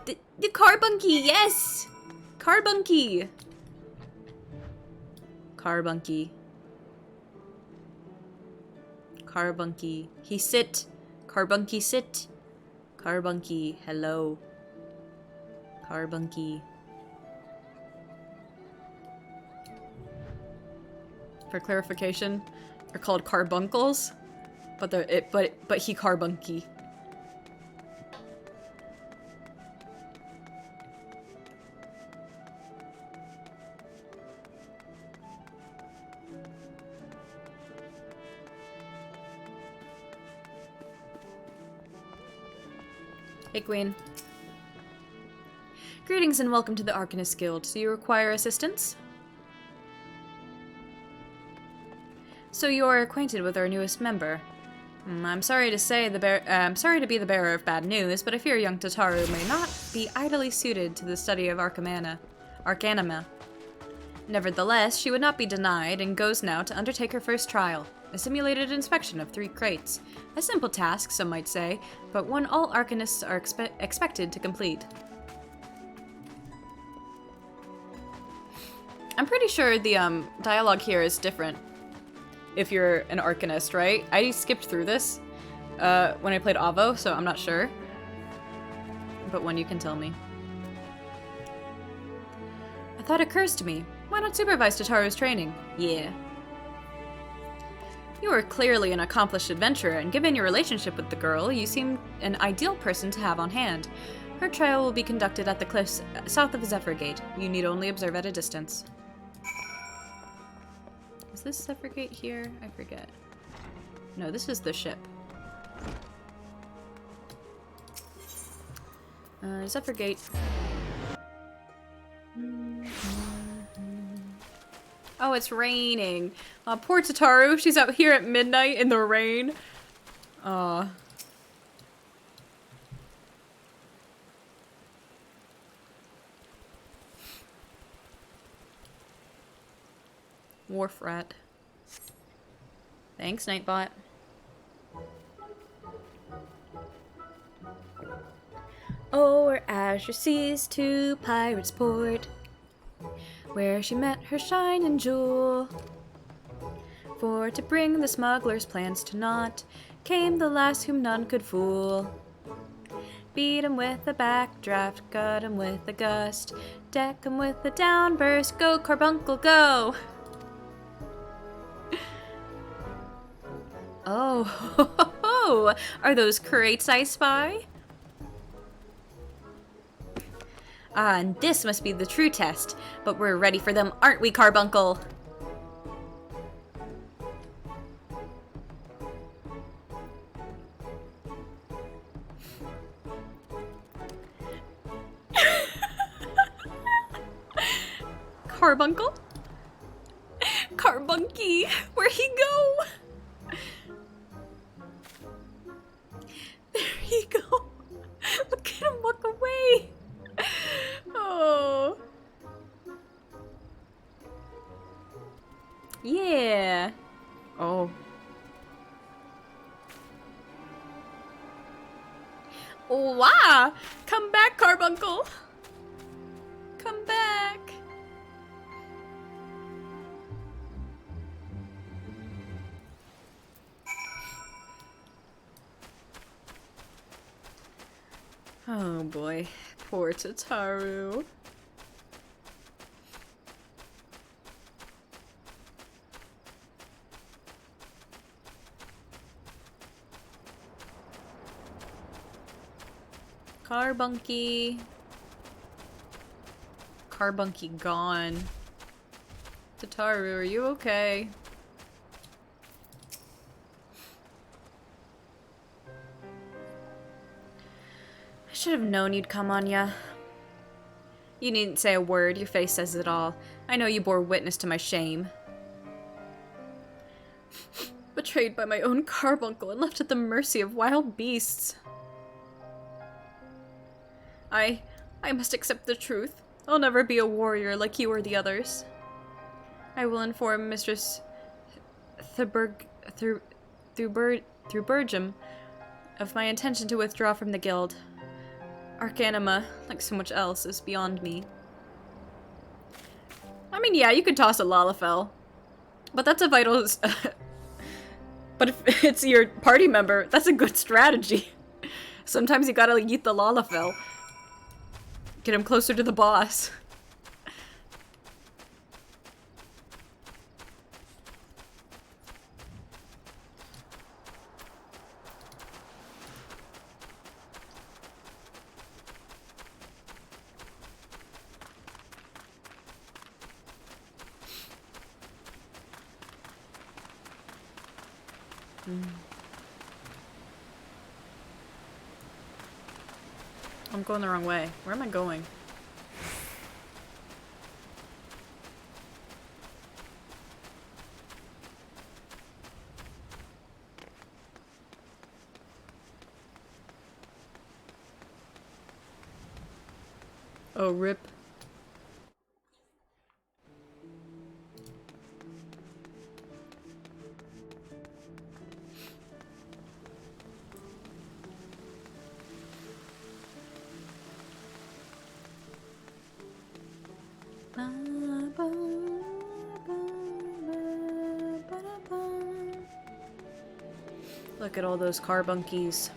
The carbunky, yes! Carbunky! Carbunky. Carbunky. He sit. Carbunky sit. Carbunky, hello. Carbunky. For clarification, they're called carbuncles, but he carbunky. Hey, Queen. Greetings and welcome to the Arcanist Guild. Do you require assistance? So you are acquainted with our newest member. I'm sorry to say I'm sorry to be the bearer of bad news, but I fear young Tataru may not be idly suited to the study of Arcanima. Nevertheless, she would not be denied and goes now to undertake her first trial, a simulated inspection of 3 crates. A simple task, some might say, but one all Arcanists are expected to complete. I'm pretty sure the dialogue here is different if you're an Arcanist, right? I skipped through this when I played Avo, so I'm not sure. But one you can tell me. A thought occurs to me. Why not supervise Tataru's training? Yeah. You are clearly an accomplished adventurer, and given your relationship with the girl, you seem an ideal person to have on hand. Her trial will be conducted at the cliffs south of Zephyr Gate. You need only observe at a distance. Is this Zephyr Gate here? I forget. No, this is the ship. Zephyr Gate. Oh, it's raining. Poor Tataru. She's out here at midnight in the rain. Aw. Wharf rat. Thanks, Nightbot. O'er azure seas to Pirate's Port, where she met her shining jewel. For to bring the smuggler's plans to naught, came the lass whom none could fool. Beat 'em with a backdraft, gut 'em with a gust, deck 'em with a downburst, go carbuncle, go! Oh, ho, ho, ho. Are those crates I spy? Ah, and this must be the true test. But we're ready for them, aren't we, Carbuncle? Carbuncle? Carbunky, where'd he go? There you go. Look at him walk away. Oh. Yeah. Oh. Oh, wow. Come back, Carbuncle. Come back. Oh boy, poor Tataru. Carbunky. Carbunky gone. Tataru, are you okay? I should have known you'd come, Anya. You needn't say a word, your face says it all. I know you bore witness to my shame. Betrayed by my own carbuncle and left at the mercy of wild beasts. I must accept the truth. I'll never be a warrior like you or the others. I will inform Mistress through Bergem of my intention to withdraw from the guild. Arcanima, like so much else, is beyond me. I mean, yeah, you could toss a Lalafell, but that's a vital... but if it's your party member, that's a good strategy. Sometimes you gotta eat the Lalafell. Get him closer to the boss. I'm going the wrong way. Where am I going? Oh, rip. Look at all those carbunkies.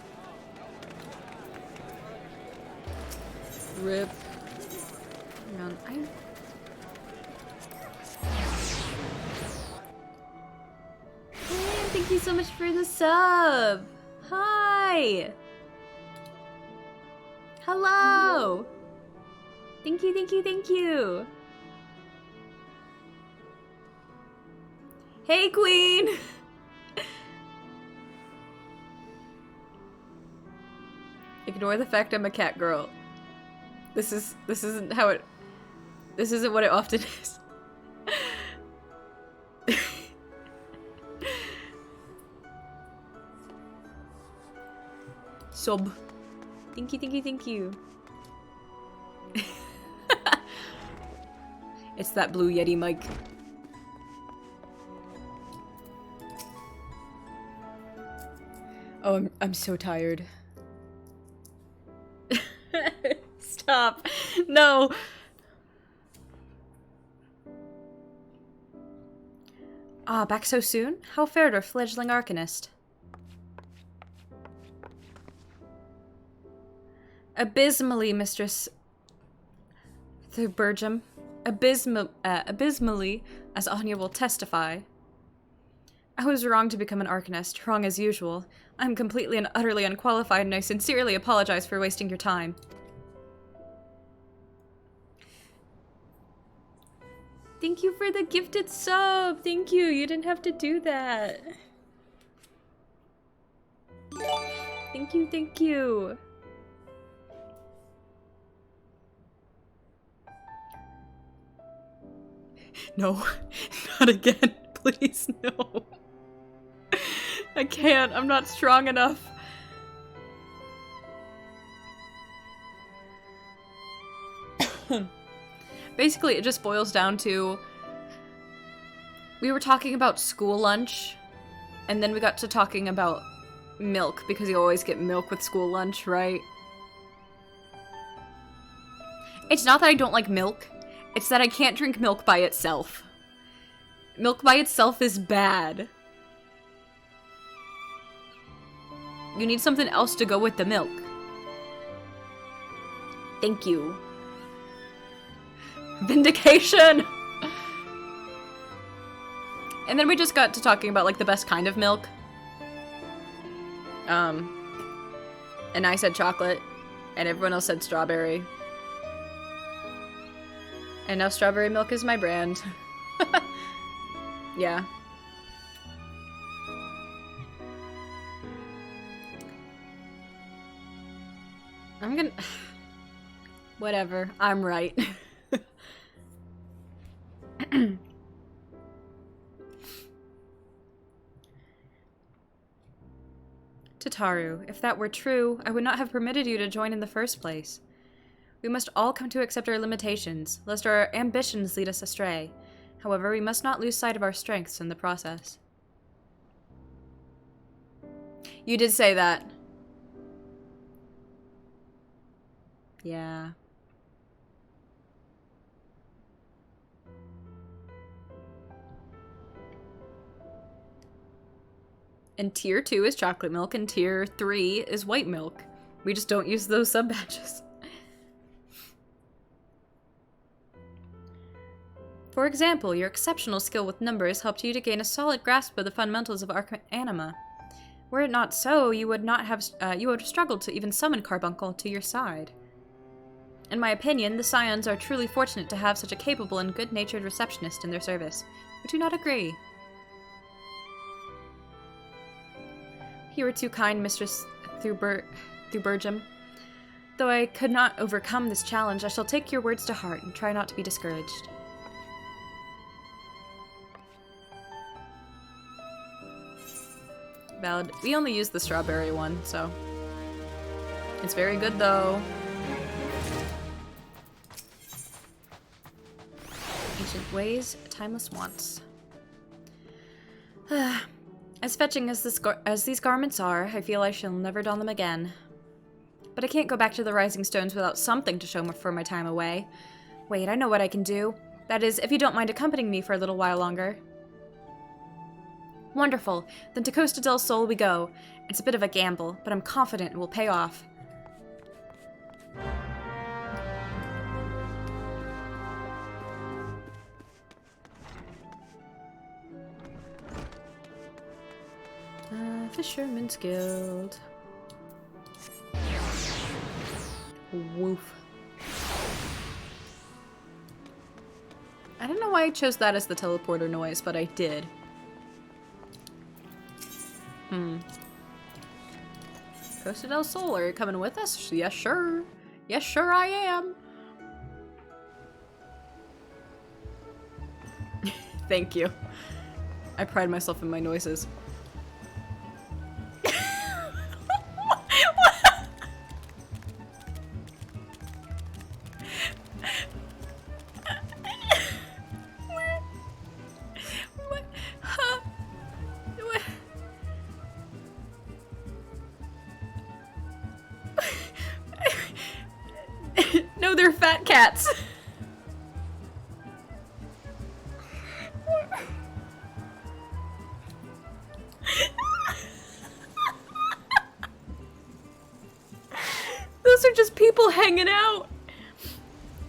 Rip. Hang on, Hey, thank you so much for the sub! Hi! Hello! Thank you, thank you, thank you! Hey, Queen! Ignore the fact I'm a cat girl. This isn't how it... This isn't what it often is. Sub. Thank you, thank you, thank you. It's that blue Yeti mic. Oh, I'm so tired. Stop. No. Ah, back so soon? How fared our fledgling arcanist? Abysmally, Mistress Thurbergem. Abysmally, as Anya will testify. I was wrong to become an arcanist, wrong as usual. I'm completely and utterly unqualified, and I sincerely apologize for wasting your time. Thank you for the gifted sub! Thank you! You didn't have to do that. Thank you, thank you! No. Not again. Please, no. I can't. I'm not strong enough. Basically, it just boils down to... We were talking about school lunch, and then we got to talking about milk, because you always get milk with school lunch, right? It's not that I don't like milk, it's that I can't drink milk by itself. Milk by itself is bad. You need something else to go with the milk. Thank you. Vindication! And then we just got to talking about, like, the best kind of milk. And I said chocolate, and everyone else said strawberry. And now strawberry milk is my brand. Yeah. I'm gonna... Whatever, I'm right. Tataru, if that were true, I would not have permitted you to join in the first place. We must all come to accept our limitations, lest our ambitions lead us astray. However, we must not lose sight of our strengths in the process. You did say that. Yeah. And tier 2 is chocolate milk, and tier 3 is white milk. We just don't use those sub-batches. For example, your exceptional skill with numbers helped you to gain a solid grasp of the fundamentals of Arcanima. Were it not so, you would have struggled to even summon Carbuncle to your side. In my opinion, the Scions are truly fortunate to have such a capable and good-natured receptionist in their service. Would you not agree? You were too kind, Mistress Thubergem. Though I could not overcome this challenge, I shall take your words to heart and try not to be discouraged. Valid. We only use the strawberry one, so... It's very good, though. Ancient ways, timeless wants. As fetching as these garments are, I feel I shall never don them again. But I can't go back to the Rising Stones without something to show for my time away. Wait, I know what I can do. That is, if you don't mind accompanying me for a little while longer. Wonderful. Then to Costa del Sol we go. It's a bit of a gamble, but I'm confident it will pay off. Fisherman's Guild. Woof. I don't know why I chose that as the teleporter noise, but I did. Costa del Sol, are you coming with us? Yes, sure. Yes, sure I am. Thank you. I pride myself in my noises. No, they're fat cats. Those are just people hanging out.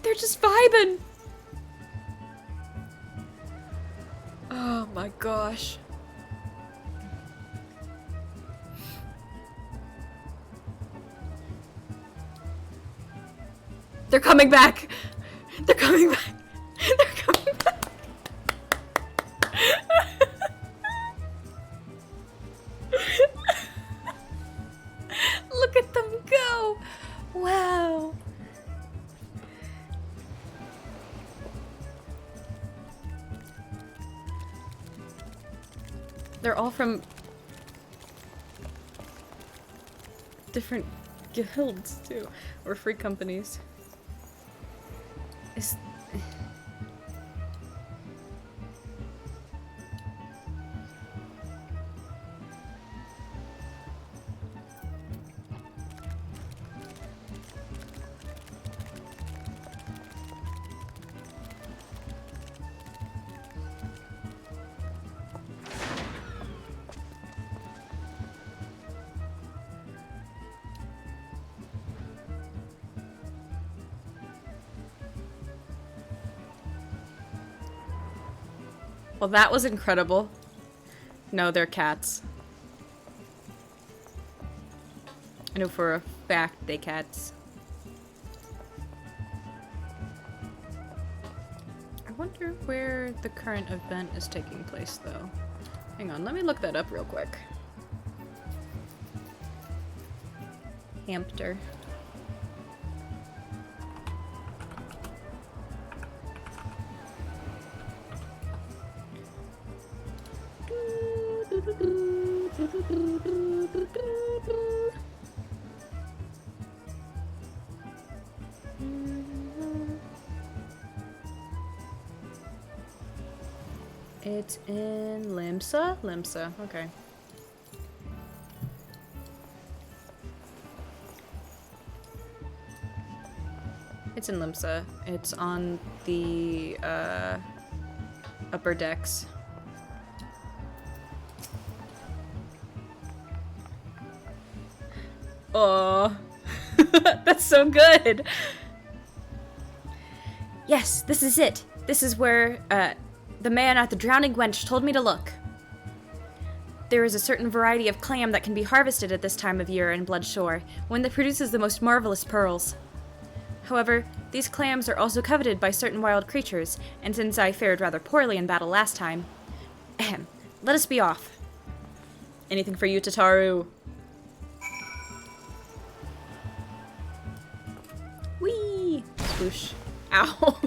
They're just vibing. Oh my gosh. They're coming back. They're coming back. They're coming back. Look at them go. Wow. They're all from different guilds too, or free companies. Is well, that was incredible. No, they're cats. I know for a fact they cats. I wonder where the current event is taking place, though. Hang on, let me look that up real quick. Hamster. It's in Limsa? Limsa, okay. It's in Limsa. It's on the upper decks. Oh, that's so good. Yes, this is it. This is where the man at the Drowning Wench told me to look. There is a certain variety of clam that can be harvested at this time of year in Bloodshore, one that produces the most marvelous pearls. However, these clams are also coveted by certain wild creatures, and since I fared rather poorly in battle last time, let us be off. Anything for you, Tataru? Whee! Swoosh. Ow.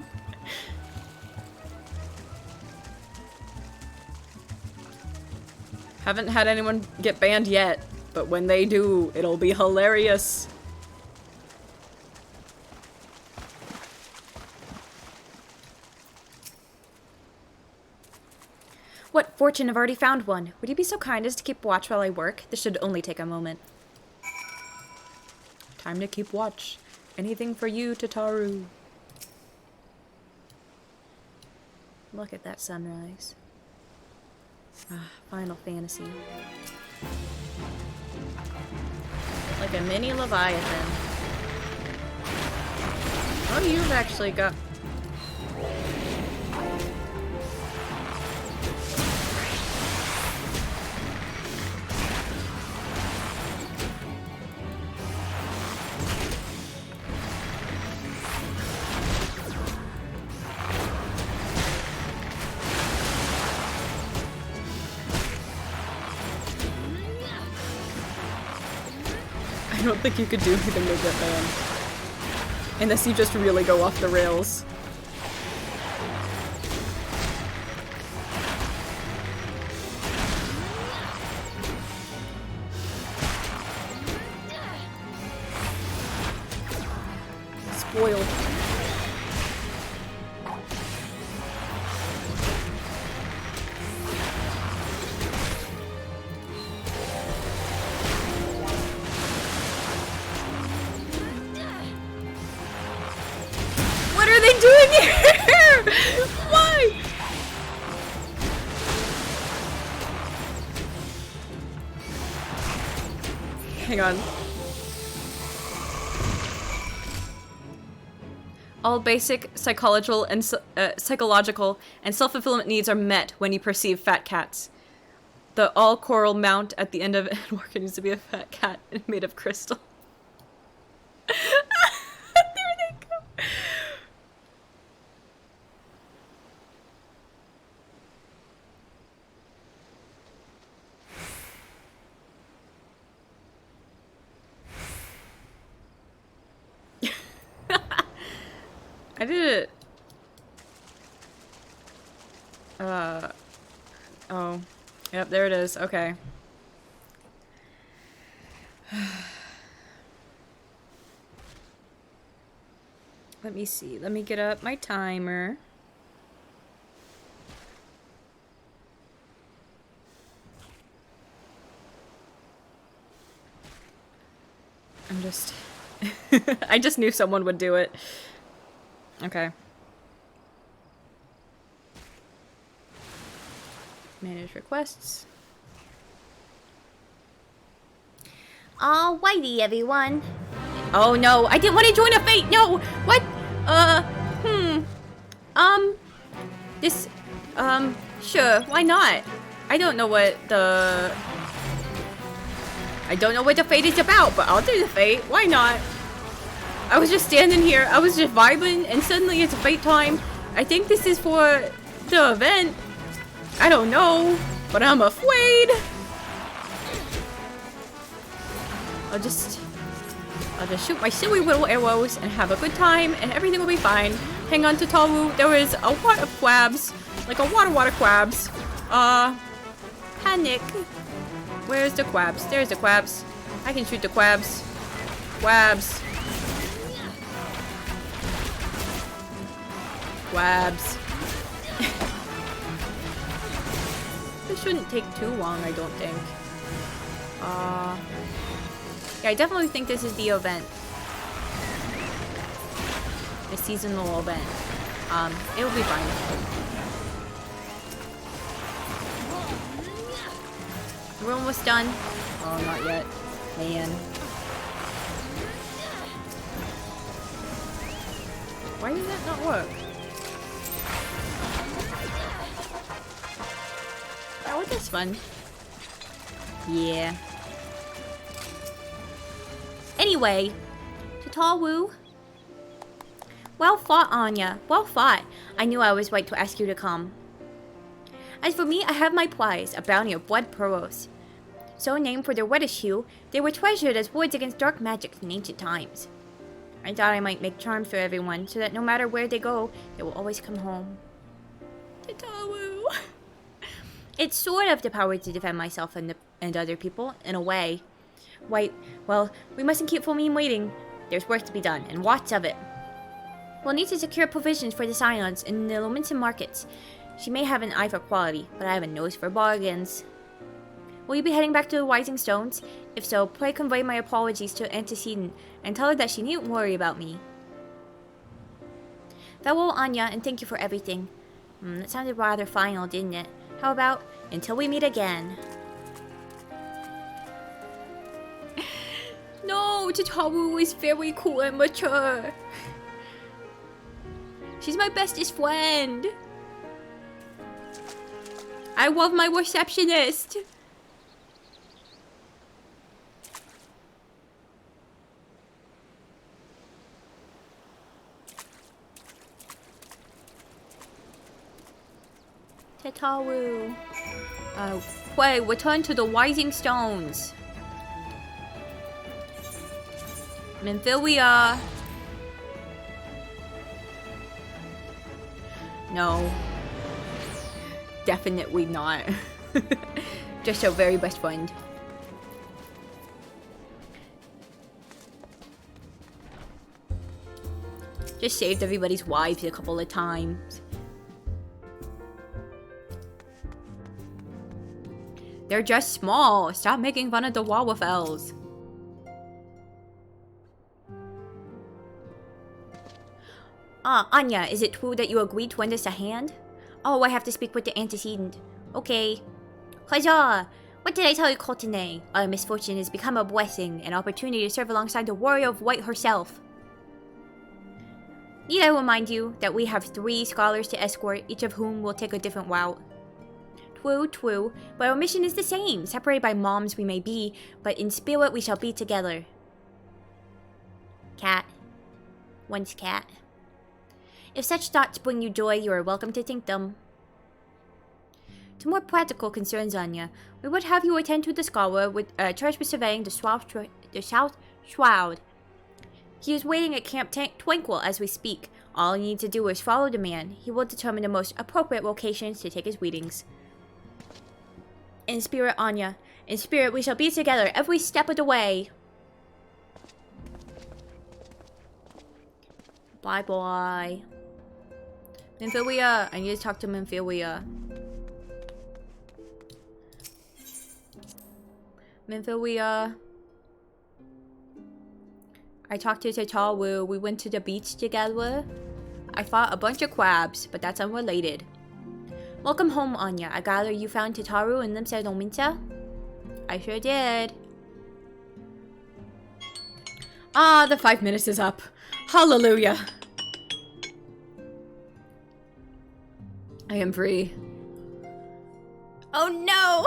Haven't had anyone get banned yet, but when they do, it'll be hilarious. What fortune, I've already found one. Would you be so kind as to keep watch while I work? This should only take a moment. Time to keep watch. Anything for you, Tataru. Look at that sunrise. Ah, Final Fantasy. Like a mini Leviathan. Oh, you've actually got... I don't think you could do anything to get banned. Unless you just really go off the rails. Spoiled. What are they doing here? Why? Hang on. All basic psychological and self-fulfillment needs are met when you perceive fat cats. The all-coral mount at the end of Edward needs to be a fat cat made of crystal. There they go. I did it. Oh. Yep, there it is. Okay. Let me see. Let me get up my timer. I'm just... I just knew someone would do it. Okay. Manage requests. Alrighty, everyone. Oh no, I didn't want to join a fate! No! What? This, sure, why not? I don't know what the fate is about, but I'll do the fate. Why not? I was just standing here, I was just vibing, and suddenly it's fate time. I think this is for the event. I don't know, but I'm afraid. I'll just shoot my silly little arrows and have a good time, and everything will be fine. Hang on to Taru. There is a lot of crabs, like a lot of crabs. Panic. Where's the crabs? There's the crabs. I can shoot the crabs. Crabs. Crabs. This shouldn't take too long, I don't think. Yeah, I definitely think this is the event. a seasonal event. It'll be fine. We're almost done. Oh, not yet. Man. Why did that not work? Oh, it is fun. Yeah. Anyway, Tatawu. Well fought, Anya. Well fought. I knew I was right to ask you to come. As for me, I have my prize, a bounty of blood pearls. So named for their reddish hue, they were treasured as wards against dark magic in ancient times. I thought I might make charms for everyone, so that no matter where they go, they will always come home. Tatawu. It's sort of the power to defend myself and other people, in a way. Wait, well, we mustn't keep Fomine waiting. There's work to be done, and lots of it. We'll need to secure provisions for the Scions in the Lumenton markets. She may have an eye for quality, but I have a nose for bargains. Will you be heading back to the Rising Stones? If so, pray convey my apologies to Antecedent, and tell her that she needn't worry about me. Farewell, Anya, and thank you for everything. That sounded rather final, didn't it? How about, until we meet again? No, Tatawu is very cool and mature. She's my bestest friend. I love my receptionist. Tatawu. Wait, return to the Rising Stones. Memphilia. No. Definitely not. Just your very best friend. Just saved everybody's wives a couple of times. They're just small. Stop making fun of the Wawafels. Anya, is it true that you agreed to lend us a hand? Oh, I have to speak with the antecedent. Okay. Huzzah! What did I tell you, Coltene? Our misfortune has become a blessing, an opportunity to serve alongside the warrior of White herself. Need I remind you that we have 3 scholars to escort, each of whom will take a different route? True, but our mission is the same. Separated by moms we may be, but in spirit we shall be together. Cat. Once cat. If such thoughts bring you joy, you are welcome to think them. To more practical concerns, Anya, we would have you attend to the scholar charged with surveying the South Shroud. He is waiting at Camp Twinkle as we speak. All you need to do is follow the man. He will determine the most appropriate locations to take his readings. In spirit, Anya. In spirit, we shall be together every step of the way. Bye-bye. Memphilia. I need to talk to Memphilia. Memphilia. I talked to Tatawu. We went to the beach together. I fought a bunch of crabs, but that's unrelated. Welcome home, Anya. I gather you found Tataru and Limsa Dominta? I sure did. Ah, the 5 minutes is up. Hallelujah. I am free. Oh no!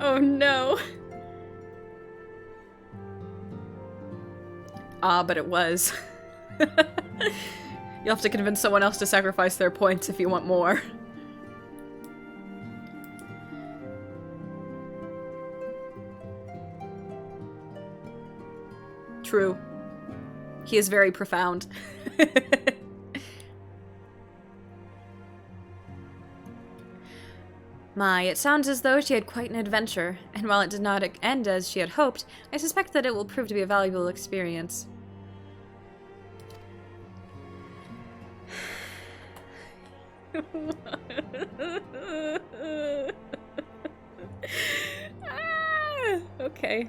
Oh no. Ah, but it was. You'll have to convince someone else to sacrifice their points if you want more. True. He is very profound. My, it sounds as though she had quite an adventure, and while it did not end as she had hoped, I suspect that it will prove to be a valuable experience. Okay.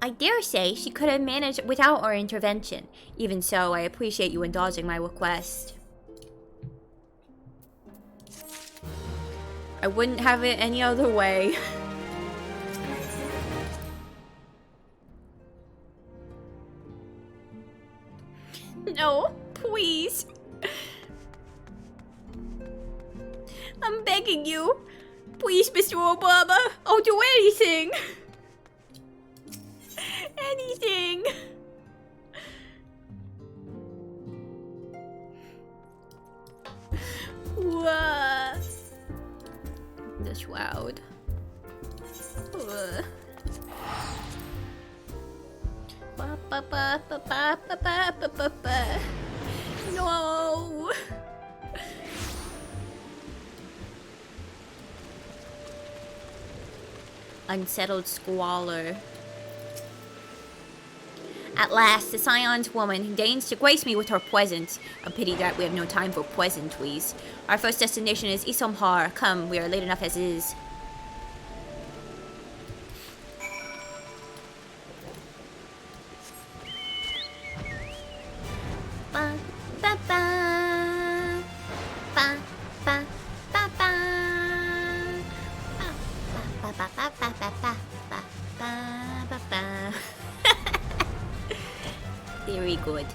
I dare say she could have managed without our intervention. Even so, I appreciate you indulging my request. I wouldn't have it any other way. No, please. I'm begging you. Please, Mr. Obama. I'll do anything. Anything. Whoa. The shroud. No. Unsettled squalor. At last, the Scion's woman deigns to grace me with her presence. A pity that we have no time for pleasantries. Our first destination is Isomhar. Come, we are late enough as is. Ba, ba, ba. Ba, ba, ba, ba. Ba, ba, ba, ba, ba, ba, ba, ba, ba, ba. Very good.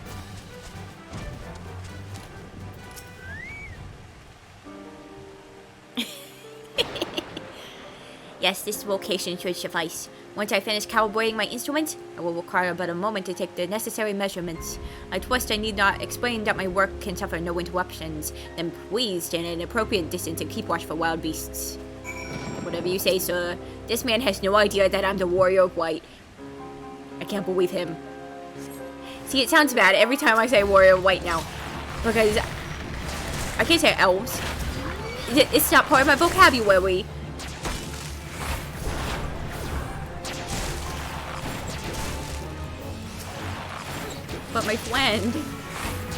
Yes, this location should suffice. Once I finish calibrating my instruments, I will require but a moment to take the necessary measurements. I trust I need not explain that my work can suffer no interruptions. Then please stand at an appropriate distance and keep watch for wild beasts. Whatever you say, sir. This man has no idea that I'm the warrior of white. I can't believe him. See, it sounds bad every time I say warrior of white now. Because I can't say elves. It's not part of my vocabulary. But my friend.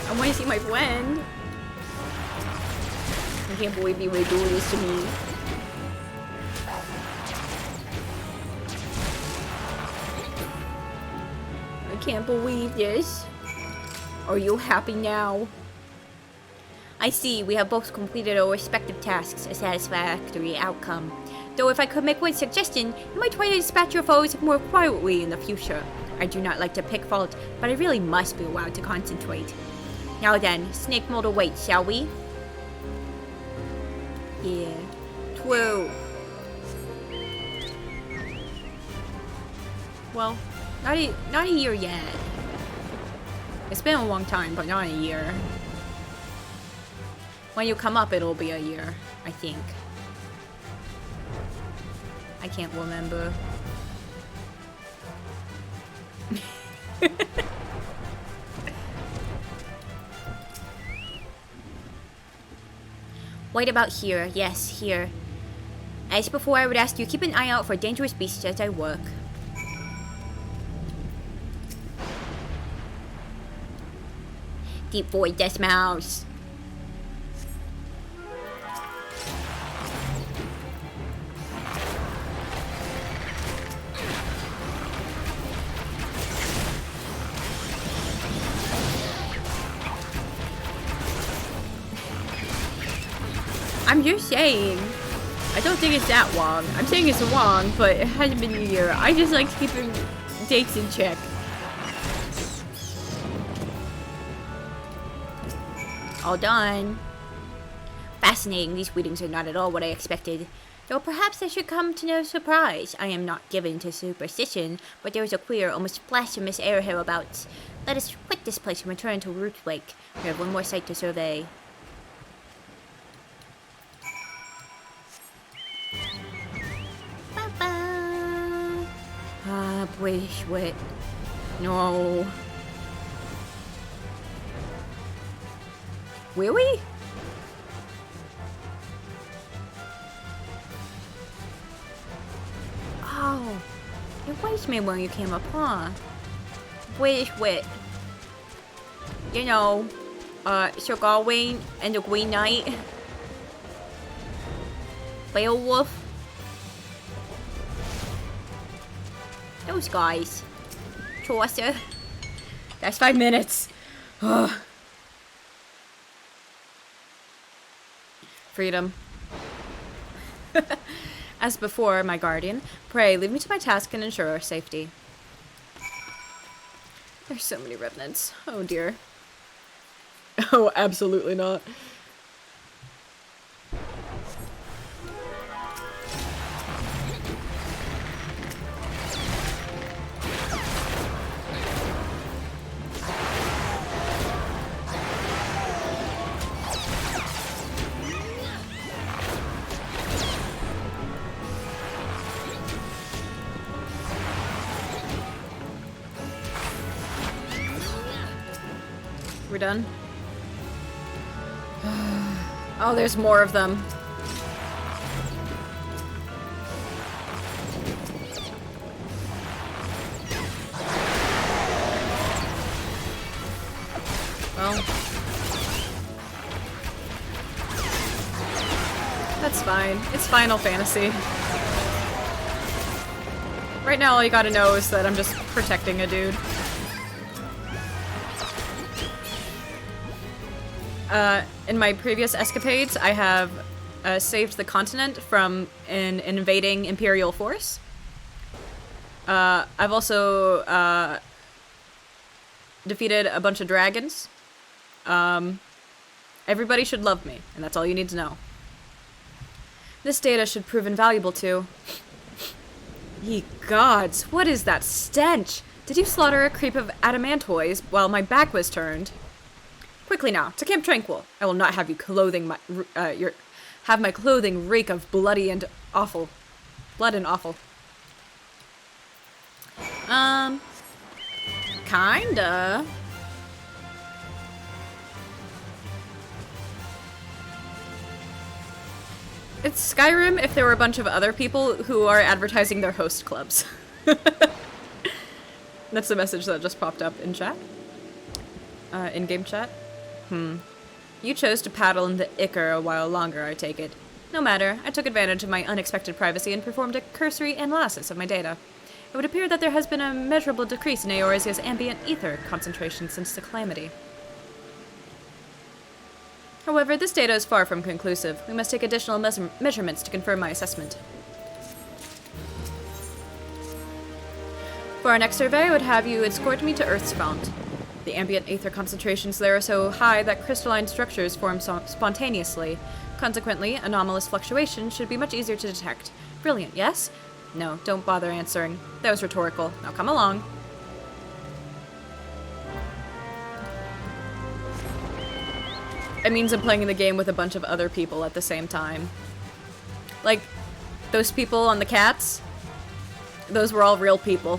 I want to see my friend. I can't believe you would do this to me. I can't believe this. Are you happy now? I see, we have both completed our respective tasks, a satisfactory outcome. Though if I could make one suggestion, you might try to dispatch your foes more quietly in the future. I do not like to pick fault, but I really must be allowed to concentrate. Now then, snake mold await, shall we? Yeah. True. Well, not a year yet. It's been a long time, but not a year. When you come up, it'll be a year, I think. I can't remember. Right about here, yes, here. As before, I would ask you keep an eye out for dangerous beasts as I work. Deep void death mouse. I'm just saying. I don't think it's that long. I'm saying it's long, but it hasn't been a year. I just like keeping dates in check. All done. Fascinating, these readings are not at all what I expected. Though perhaps I should come to no surprise. I am not given to superstition, but there is a queer, almost blasphemous air hereabouts. Let us quit this place and return to Root Lake. We have one more site to survey. Ba-ba. Ah, British wit. No. Really? Oh, it was me when you came up, huh? British wit. you know, Sir Gawain and the Green Knight. Beowulf. Those guys. Chaucer. That's 5 minutes. Freedom. As before, my guardian, pray leave me to my task and ensure our safety. There's so many revenants. Oh dear. Oh, absolutely not. We're done. Oh, there's more of them. Well, that's fine. It's Final Fantasy. Right now, all you gotta know is that I'm just protecting a dude. In my previous escapades, I have saved the continent from an invading Imperial force. I've also defeated a bunch of dragons. Everybody should love me, and that's all you need to know. This data should prove invaluable to... Ye gods, what is that stench? Did you slaughter a creep of adamantoids while my back was turned? Quickly now, to Camp Tranquil. I will not have you clothing my have my clothing reek of bloody and awful. Blood and awful. Kinda. It's Skyrim if there were a bunch of other people who are advertising their host clubs. That's the message that just popped up in chat. In-game chat. You chose to paddle in the Ichor a while longer, I take it. No matter, I took advantage of my unexpected privacy and performed a cursory analysis of my data. It would appear that there has been a measurable decrease in Eorzea's ambient ether concentration since the calamity. However, this data is far from conclusive. We must take additional measurements to confirm my assessment. For our next survey, I would have you escort me to Earth's fount. The ambient ether concentrations there are so high that crystalline structures form spontaneously. Consequently, anomalous fluctuations should be much easier to detect. Brilliant, yes? No, don't bother answering. That was rhetorical. Now come along. It means I'm playing the game with a bunch of other people at the same time. Like, those people on the cats? Those were all real people.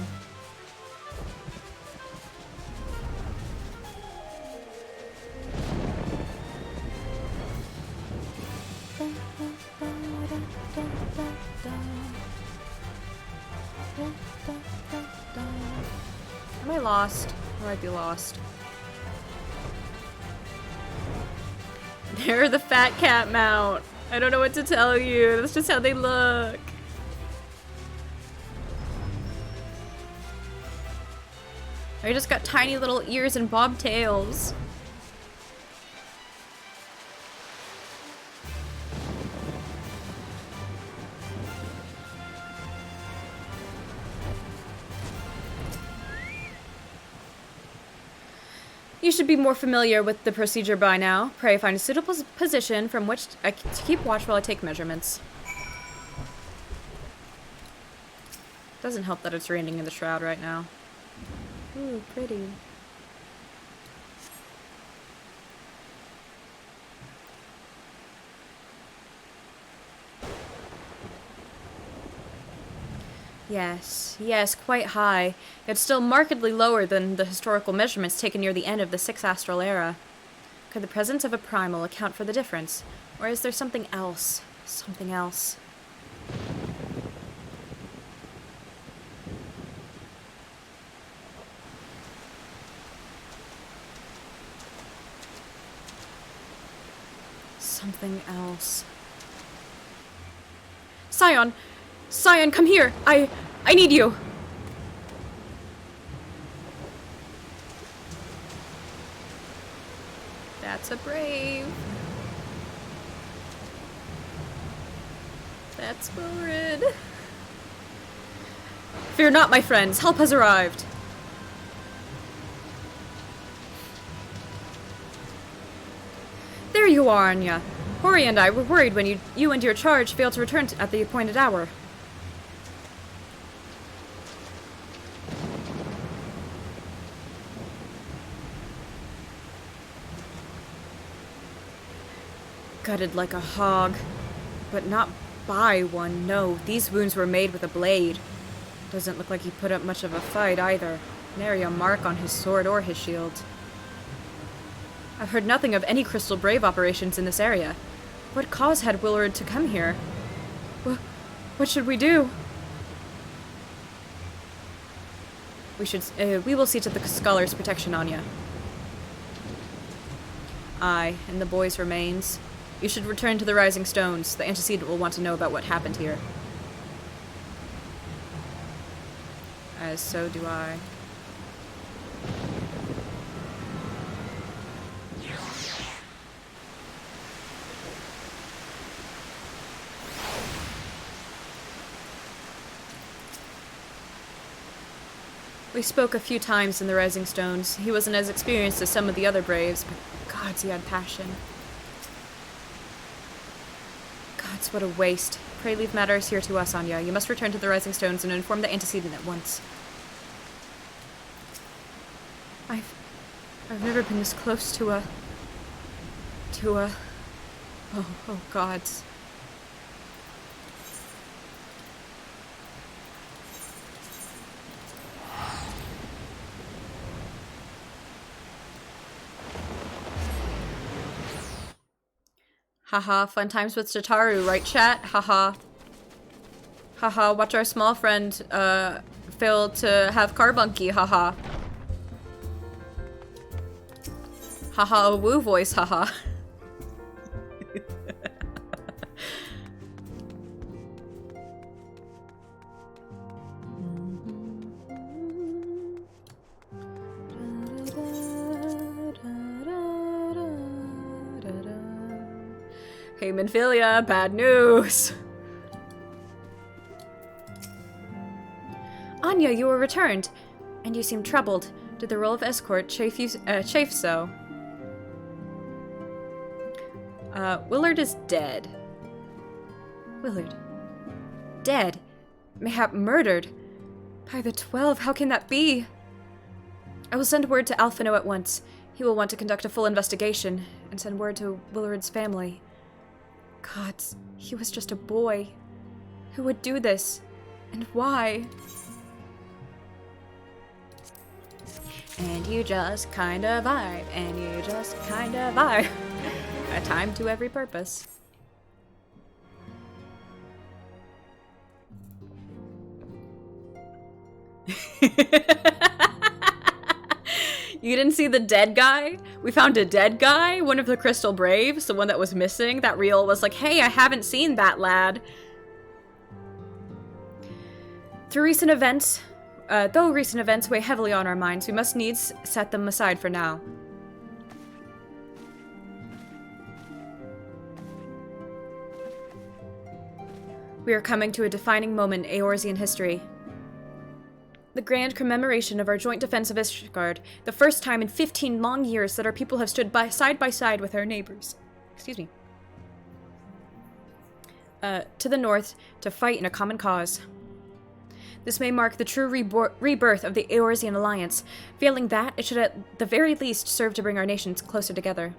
Am I lost? I might be lost. They're the fat cat mount. I don't know what to tell you. That's just how they look. They just got tiny little ears and bobtails. You should be more familiar with the procedure by now. Pray find a suitable position from which to keep watch while I take measurements. Doesn't help that it's raining in the shroud right now. Ooh, pretty. Yes, quite high. It's still markedly lower than the historical measurements taken near the end of the Sixth Astral Era. Could the presence of a primal account for the difference? Or is there something else? Something else. something else. Scion! Scion, come here! I need you! That's a brave. That's Wilrid. Fear not, my friends. Help has arrived. There you are, Anya. Hori and I were worried when you and your charge failed to return at the appointed hour. Gutted like a hog. But not by one, no. These wounds were made with a blade. Doesn't look like he put up much of a fight either. Nary a mark on his sword or his shield. I've heard nothing of any Crystal Brave operations in this area. What cause had Willard to come here? What should we do? We will see to the scholar's protection, Anya. Aye, and the boy's remains. You should return to the Rising Stones. The antecedent will want to know about what happened here. As so do I. We spoke a few times in the Rising Stones. He wasn't as experienced as some of the other Braves, but gods, he had passion. Gods, what a waste. Pray leave matters here to us, Anya. You must return to the Rising Stones and inform the antecedent at once. I've never been this close to a... Oh, gods. Haha, fun times with Jataru, right chat? Haha. Haha, watch our small friend, fail to have carbunky, haha. Haha, a woo voice, haha. Hey, Minfilia, bad news! Anya, you were returned, and you seem troubled. Did the role of escort chafe so? Willard is dead. Willard. Dead? Mayhap murdered? By the 12, how can that be? I will send word to Alphino at once. He will want to conduct a full investigation, and send word to Willard's family. Gods, he was just a boy. Who would do this? And why? And you just kinda vibe, and you just kinda vibe. A time to every purpose. You didn't see the dead guy? We found a dead guy, one of the Crystal Braves, the one that was missing. That reel was like, hey, I haven't seen that lad. Though recent events weigh heavily on our minds, we must needs set them aside for now. We are coming to a defining moment in Eorzean history. The grand commemoration of our joint defense of Ishgard, the first time in 15 long years that our people have stood side by side with our neighbors. Excuse me. To the north, to fight in a common cause. This may mark the true rebirth of the Eorzean alliance. Failing that, it should at the very least serve to bring our nations closer together.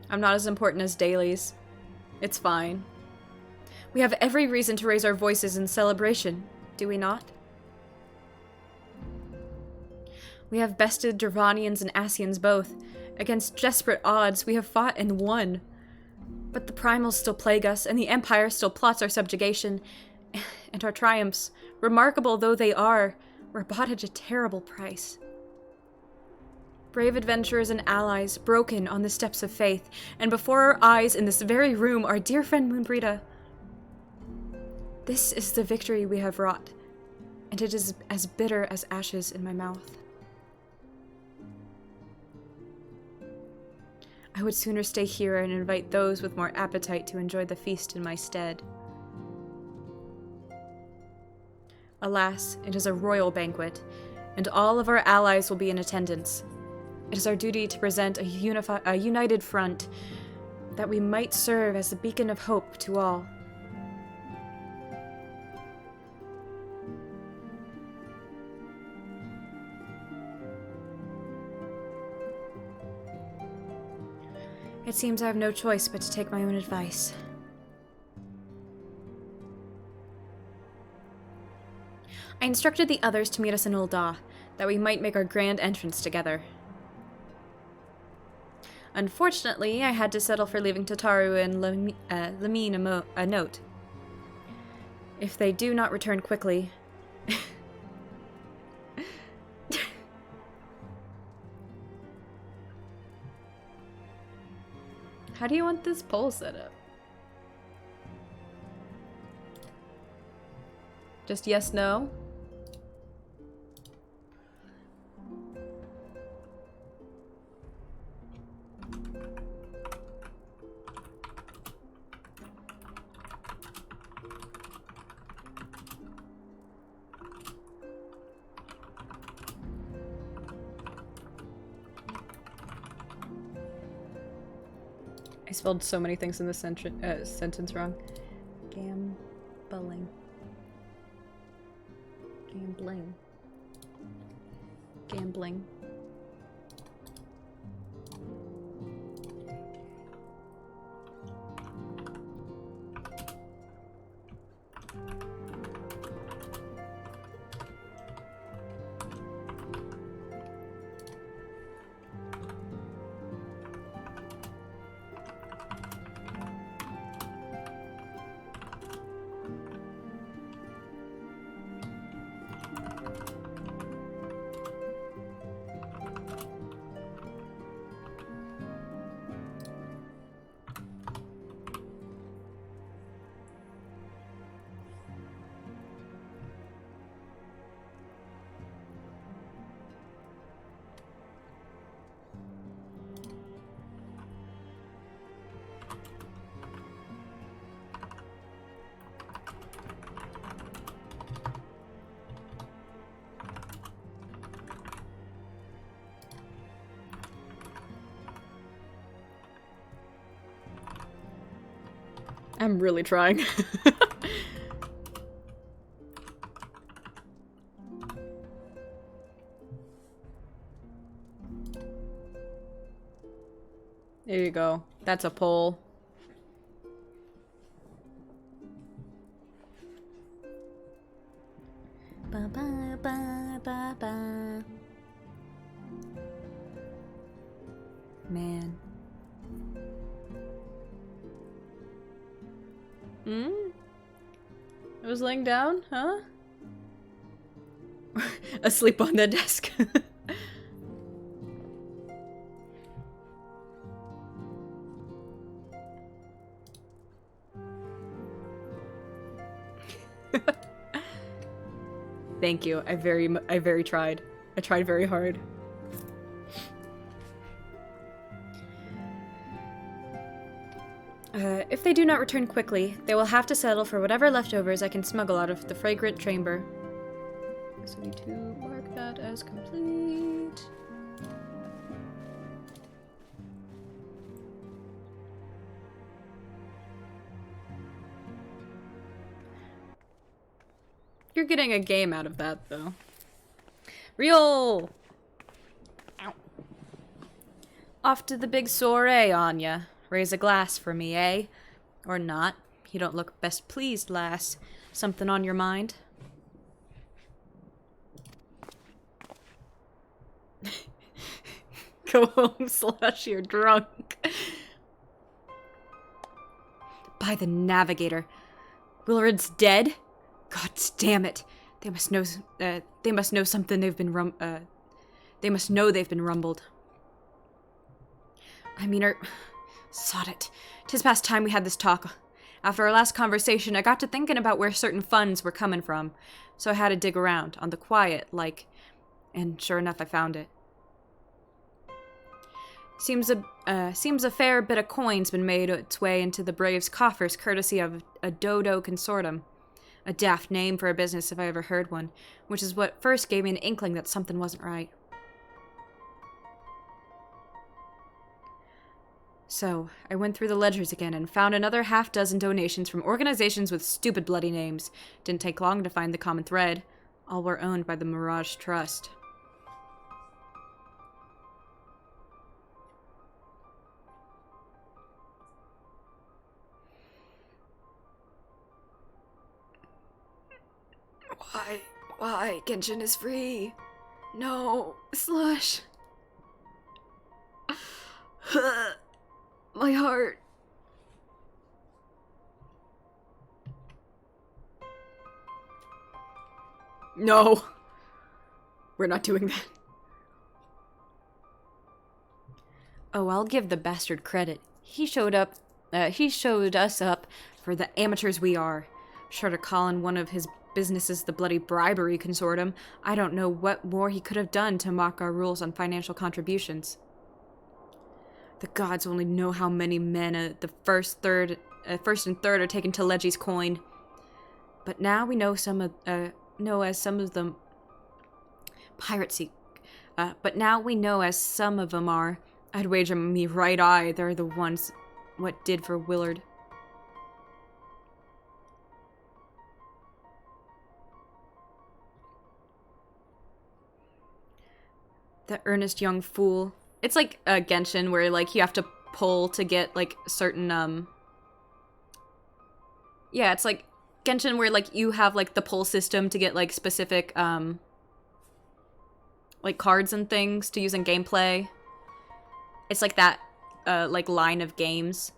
I'm not as important as dailies. It's fine. We have every reason to raise our voices in celebration, do we not? We have bested Dravanians and Asians both. Against desperate odds, we have fought and won. But the primals still plague us, and the Empire still plots our subjugation. And our triumphs, remarkable though they are, were bought at a terrible price. Brave adventurers and allies, broken on the steps of faith, and before our eyes in this very room, our dear friend Moonbrita. This is the victory we have wrought, and it is as bitter as ashes in my mouth. I would sooner stay here and invite those with more appetite to enjoy the feast in my stead. Alas, it is a royal banquet, and all of our allies will be in attendance. It is our duty to present a united front, that we might serve as a beacon of hope to all. It seems I have no choice but to take my own advice. I instructed the others to meet us in Ul'dah, that we might make our grand entrance together. Unfortunately, I had to settle for leaving Tataru and Lamine a note. If they do not return quickly... How do you want this poll set up? Just yes, no? I spelled so many things in this sentence wrong. Gambling. Gambling. Gambling. I'm really trying. There you go. That's a poll. Ba ba ba ba ba. Man. I was laying down, huh? Asleep on the desk. Thank you. I very tried. I tried very hard. If they do not return quickly, they will have to settle for whatever leftovers I can smuggle out of the fragrant chamber. So I need to mark that as complete. You're getting a game out of that, though. Real! Ow. Off to the big soiree, Anya. Raise a glass for me, eh? Or not. You don't look best pleased, lass. Something on your mind? Go home / you're drunk. By the Navigator. Willard's dead? God damn it. They must know something they've been they must know they've been rumbled. I mean, sod it. 'Tis past time we had this talk. After our last conversation, I got to thinking about where certain funds were coming from, so I had to dig around, on the quiet, and sure enough, I found it. Seems a fair bit of coin's been made its way into the Braves' coffers, courtesy of a Dodo Consortium. A daft name for a business if I ever heard one, which is what first gave me an inkling that something wasn't right. So, I went through the ledgers again and found another half-dozen donations from organizations with stupid bloody names. Didn't take long to find the common thread. All were owned by the Mirage Trust. Why? Genshin is free. No, slush. My heart. No. We're not doing that. Oh, I'll give the bastard credit. He showed us up for the amateurs we are. Sure to call in one of his businesses the bloody bribery consortium. I don't know what more he could have done to mock our rules on financial contributions. The gods only know how many men the first and third are taken to Legi's coin. But now we know some of them piracy. But now we know as some of them are. I'd wager me right eye they're the ones what did for Willard. The earnest young fool. It's like Genshin, where you have to pull to get certain yeah, it's like Genshin, where you have the pull system to get specific cards and things to use in gameplay. It's like that line of games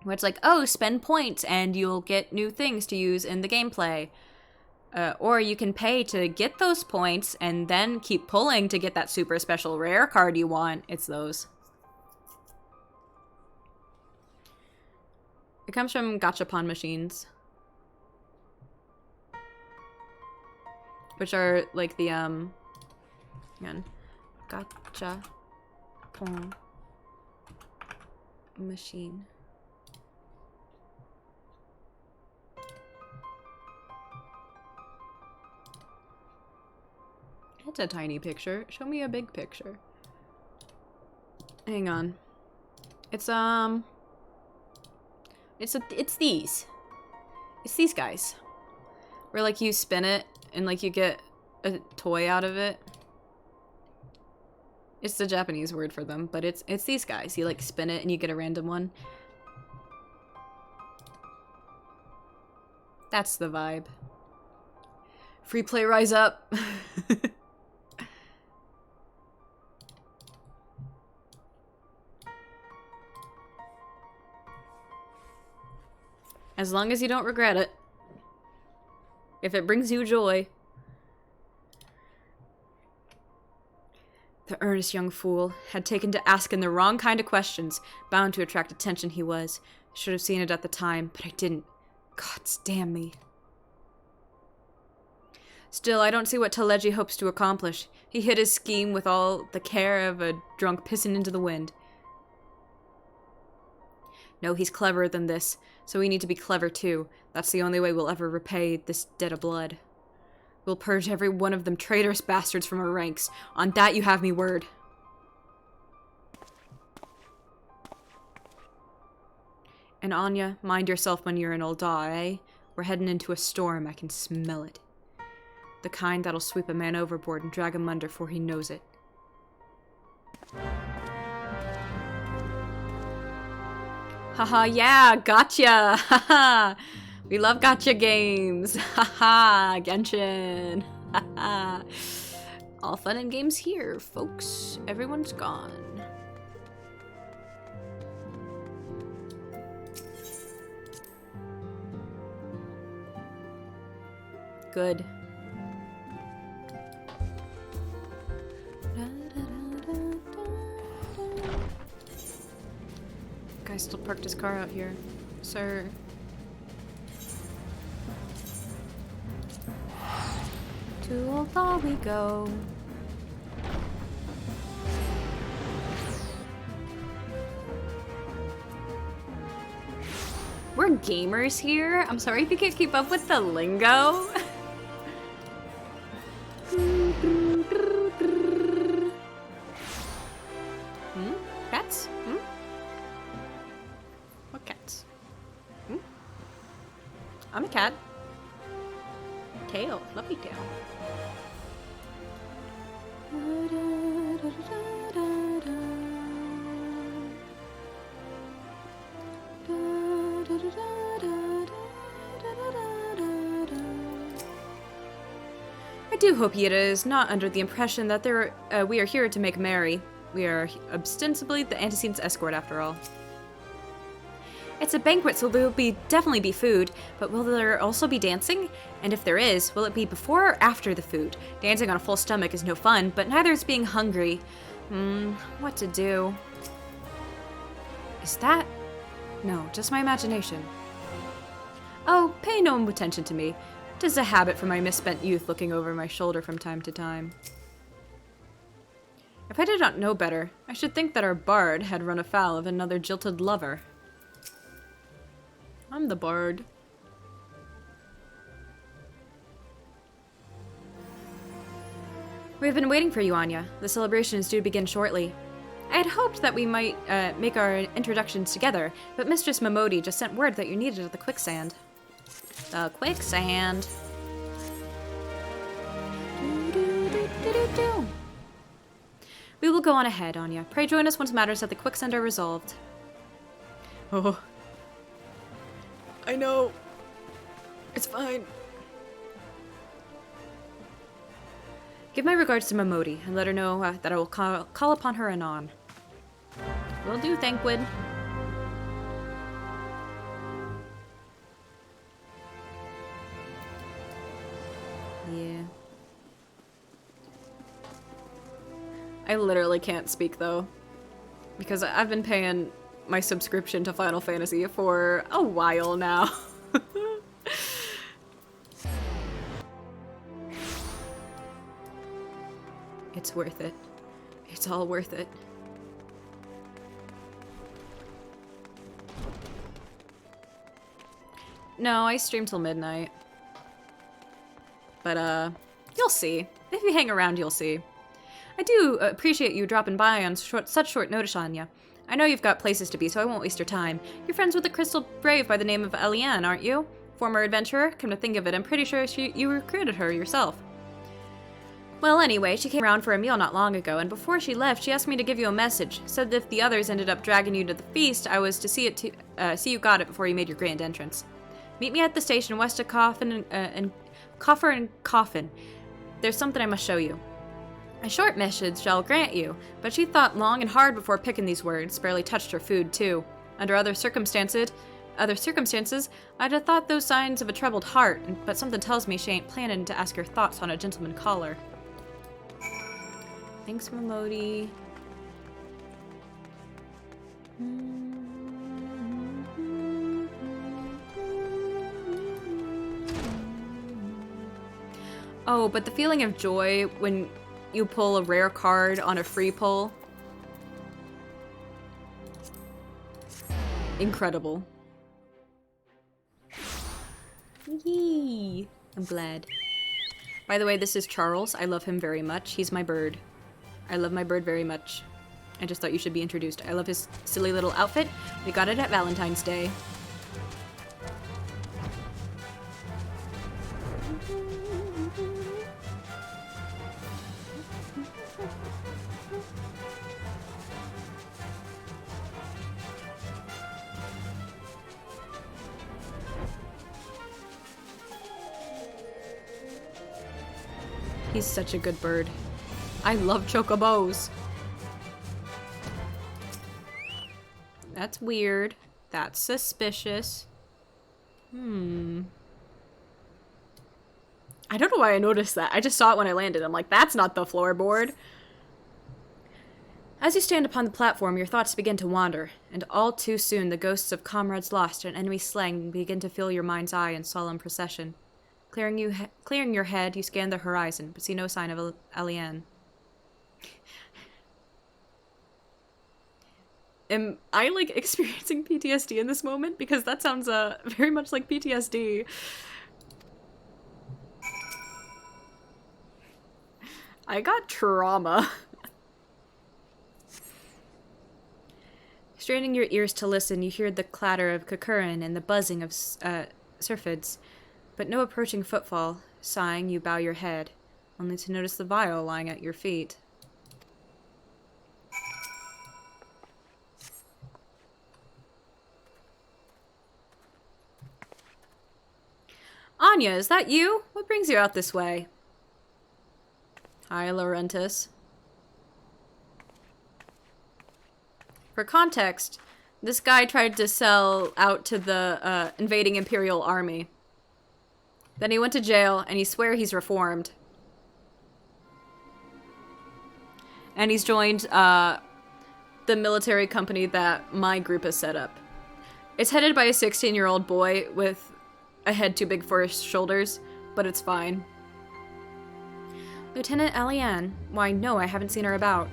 where it's oh, spend points and you'll get new things to use in the gameplay. Or you can pay to get those points and then keep pulling to get that super special rare card you want. It's those. It comes from gachapon machines. Which are the, hang on. Gachapon machine. It's a tiny picture. Show me a big picture. Hang on. It's these. It's these guys. Where you spin it and you get a toy out of it. It's the Japanese word for them, but it's these guys. You spin it and you get a random one. That's the vibe. Free play, rise up. As long as you don't regret it. If it brings you joy. The earnest young fool had taken to asking the wrong kind of questions, bound to attract attention he was. Should have seen it at the time, but I didn't. Gods damn me. Still, I don't see what Teleji hopes to accomplish. He hid his scheme with all the care of a drunk pissing into the wind. No, he's cleverer than this, so we need to be clever too. That's the only way we'll ever repay this debt of blood. We'll purge every one of them traitorous bastards from our ranks. On that you have me word. And Anya, mind yourself when you're in Ul'dah, eh? We're heading into a storm, I can smell it. The kind that'll sweep a man overboard and drag him under before he knows it. Haha, yeah, gotcha! Haha! We love gotcha games! Haha, Genshin! Haha! All fun and games here, folks. Everyone's gone. Good. Guy still parked his car out here. Sir. To Old Law we go. We're gamers here. I'm sorry if you can't keep up with the lingo. Cats? What cats? I'm a cat. Tail, fluffy tail. I do hope Yida is not under the impression that we are here to make merry. We are ostensibly the Antecedents escort, after all. It's a banquet, so there will definitely be food, but will there also be dancing? And if there is, will it be before or after the food? Dancing on a full stomach is no fun, but neither is being hungry. What to do? Is that... No, just my imagination. Oh, pay no attention to me. 'Tis a habit from my misspent youth looking over my shoulder from time to time. If I did not know better, I should think that our bard had run afoul of another jilted lover. I'm the bard. We have been waiting for you, Anya. The celebration is due to begin shortly. I had hoped that we might make our introductions together, but Mistress Momodi just sent word that you're needed at the quicksand. The quicksand. We will go on ahead, Anya. Pray join us once matters at the quicksand are resolved. Oh. I know. It's fine. Give my regards to Momodi, and let her know that I will call upon her anon. Will do, Thankwid. Yeah. I literally can't speak, though. Because I've been paying my subscription to Final Fantasy for a while now. It's worth it. It's all worth it. No, I stream till midnight. But, you'll see. If you hang around, you'll see. I do appreciate you dropping by on such short notice, Anya. I know you've got places to be, so I won't waste your time. You're friends with the Crystal Brave by the name of Eliane, aren't you? Former adventurer? Come to think of it, I'm pretty sure you recruited her yourself. Well, anyway, she came around for a meal not long ago, and before she left, she asked me to give you a message. Said that if the others ended up dragging you to the feast, I was to see you got it before you made your grand entrance. Meet me at the station west of Coffer and Coffin. There's something I must show you. A short message, I'll grant you, but she thought long and hard before picking these words, barely touched her food, too. Under other circumstances, I'd have thought those signs of a troubled heart, but something tells me she ain't planning to ask her thoughts on a gentleman caller. Thanks, Momodi. Oh, but the feeling of joy when you pull a rare card on a free pull. Incredible. Yee. I'm glad. By the way, this is Charles. I love him very much. He's my bird. I love my bird very much. I just thought you should be introduced. I love his silly little outfit. We got it at Valentine's Day. He's such a good bird. I love chocobos. That's weird. That's suspicious. I don't know why I noticed that. I just saw it when I landed. I'm like, that's not the floorboard. As you stand upon the platform, your thoughts begin to wander, and all too soon the ghosts of comrades lost and enemies slain begin to fill your mind's eye in solemn procession. Clearing your head, you scan the horizon, but see no sign of Aliane. Am I, like, experiencing PTSD in this moment? Because that sounds, very much like PTSD. I got trauma. Straining your ears to listen, you hear the clatter of Kukurin and the buzzing of syrphids, but no approaching footfall. Sighing, you bow your head, only to notice the vial lying at your feet. Anya, is that you? What brings you out this way? Hi, Laurentis. For context, this guy tried to sell out to the invading Imperial army. Then he went to jail, and he swears he's reformed. And he's joined the military company that my group has set up. It's headed by a 16-year-old boy with a head too big for his shoulders, but it's fine. Lieutenant Aliane. Why, no, I haven't seen her about.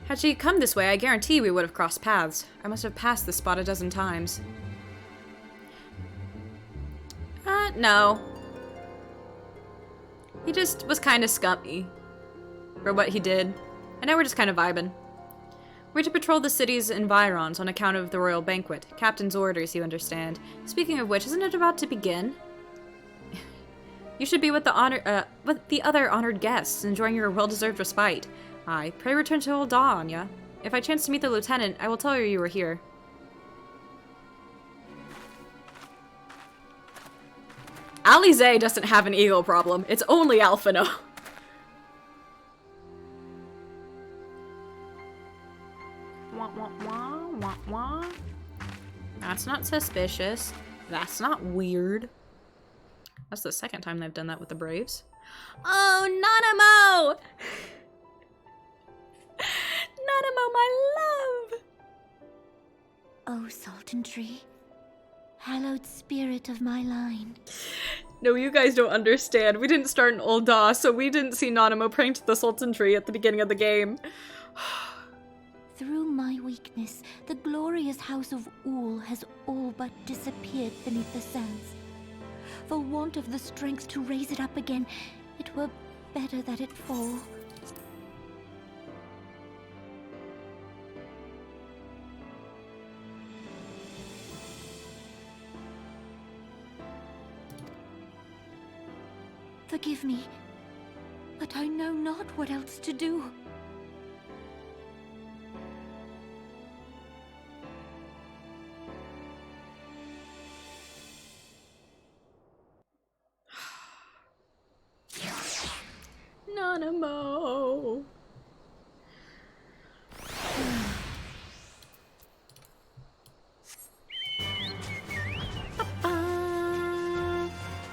Had she come this way, I guarantee we would have crossed paths. I must have passed this spot a dozen times. No. He just was kind of scummy for what he did, and now we're just kind of vibing. We're to patrol the city's environs on account of the royal banquet. Captain's orders, you understand. Speaking of which, isn't it about to begin? You should be with the other honored guests, enjoying your well-deserved respite. Aye, pray return to Old Daw, Anya. If I chance to meet the lieutenant, I will tell her you were here. Alize doesn't have an ego problem. It's only Alphino. Wah, wah, wah, wah, wah. That's not suspicious. That's not weird. That's the second time they've done that with the Braves. Oh, Nanamo! Nanamo, my love! Oh, Sultan Tree, hallowed spirit of my line. No, you guys don't understand. We didn't start in Old Daw, so we didn't see Nanamo praying to the Sultan Tree at the beginning of the game. Through my weakness, the glorious house of Ul has all but disappeared beneath the sands. For want of the strength to raise it up again, it were better that it fall. Forgive me, but I know not what else to do. Nanamo.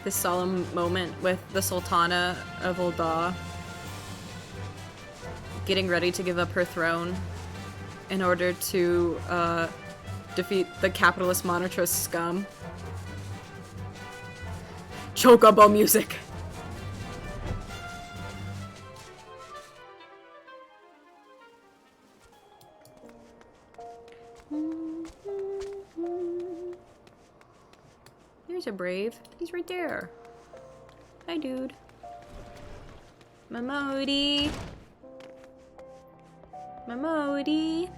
This solemn moment with the Sultana of Old Daw getting ready to give up her throne in order to defeat the capitalist monetarist scum. Chocobo music! Here's a brave. He's right there. Hi, dude. Mamodi. Mamodi.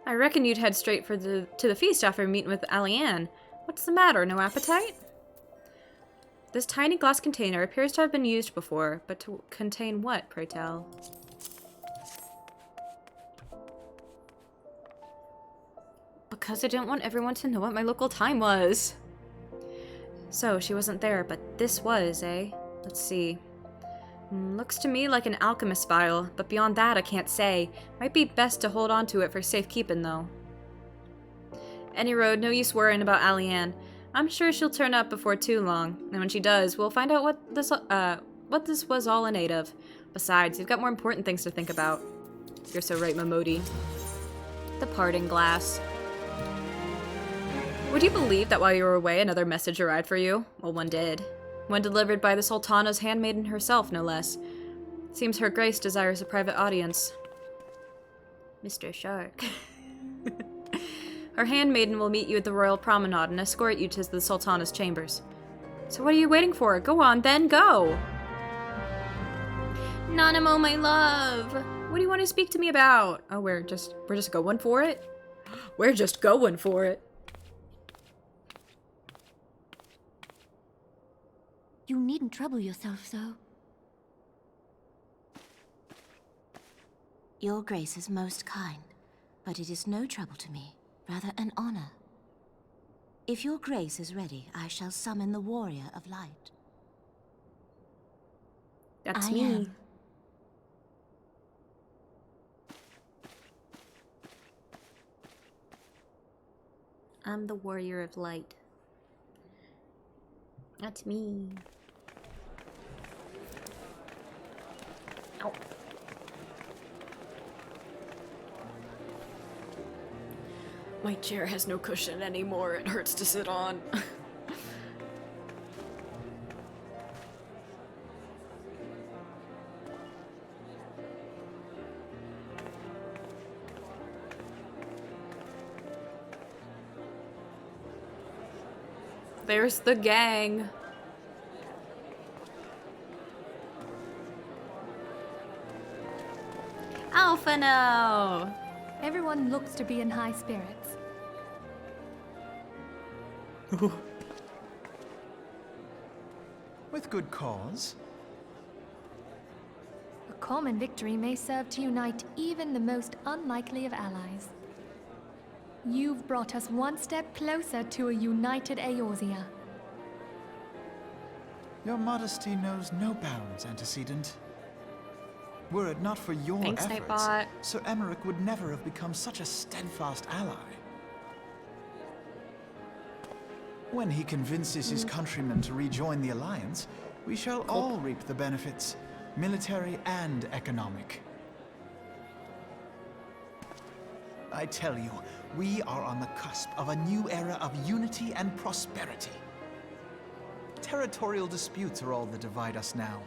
I reckon you'd head straight to the feast after meeting with Aliane. What's the matter? No appetite? This tiny glass container appears to have been used before, but to contain what, pray tell? Because I didn't want everyone to know what my local time was. So, she wasn't there, but this was, eh? Let's see. Looks to me like an alchemist vial, but beyond that I can't say. Might be best to hold on to it for safekeeping, though. Any road, no use worrying about Aliane. I'm sure she'll turn up before too long, and when she does, we'll find out what this was all in aid of. Besides, you've got more important things to think about. You're so right, Momodi. The parting glass. Would you believe that while you were away, another message arrived for you? Well, one did. One delivered by the Sultana's handmaiden herself, no less. Seems Her Grace desires a private audience. Mr. Shark. Her handmaiden will meet you at the royal promenade and escort you to the Sultana's chambers. So what are you waiting for? Go on, then, go! Nanamo, my love! What do you want to speak to me about? Oh, we're just going for it? We're just going for it. You needn't trouble yourself so. Your Grace is most kind, but it is no trouble to me, rather an honor. If your Grace is ready, I shall summon the Warrior of Light. That's I me. am. I'm the Warrior of Light. That's me. Ow. My chair has no cushion anymore. It hurts to sit on. There's the gang. Alpha no. Everyone looks to be in high spirits. With good cause. A common victory may serve to unite even the most unlikely of allies. You've brought us one step closer to a united Eorzea. Your modesty knows no bounds, Antecedent. Were it not for your Thanks, efforts, Nightbot. Sir Emmerich would never have become such a steadfast ally. When he convinces his countrymen to rejoin the Alliance, we shall all reap the benefits, military and economic. I tell you, we are on the cusp of a new era of unity and prosperity. Territorial disputes are all that divide us now.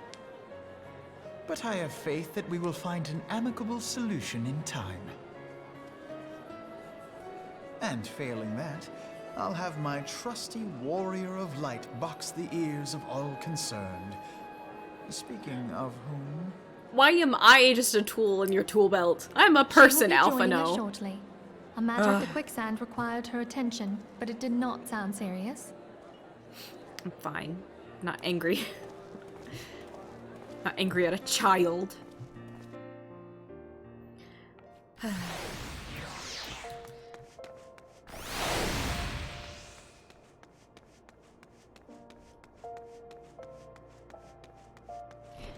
But I have faith that we will find an amicable solution in time. And failing that, I'll have my trusty Warrior of Light box the ears of all concerned. Speaking of whom... Why am I just a tool in your tool belt? I'm a She will person, be Alpha joining us no. shortly. A matter of the quicksand required her attention, but it did not sound serious. I'm fine. Not angry. Not angry at a child.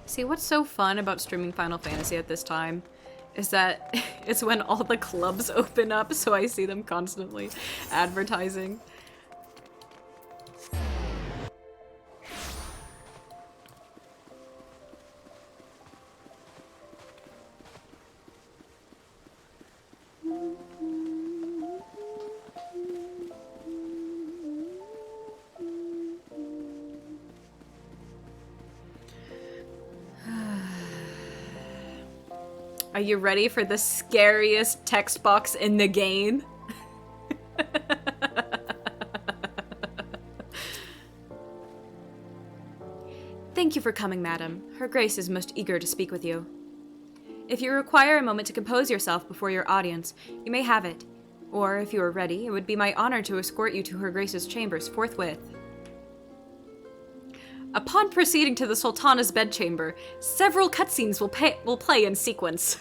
See, what's so fun about streaming Final Fantasy at this time is that it's when all the clubs open up, so I see them constantly advertising. Are you ready for the scariest text box in the game? Thank you for coming, madam. Her Grace is most eager to speak with you. If you require a moment to compose yourself before your audience, you may have it. Or, if you are ready, it would be my honor to escort you to Her Grace's chambers forthwith. Upon proceeding to the Sultana's bedchamber, several cutscenes will play in sequence.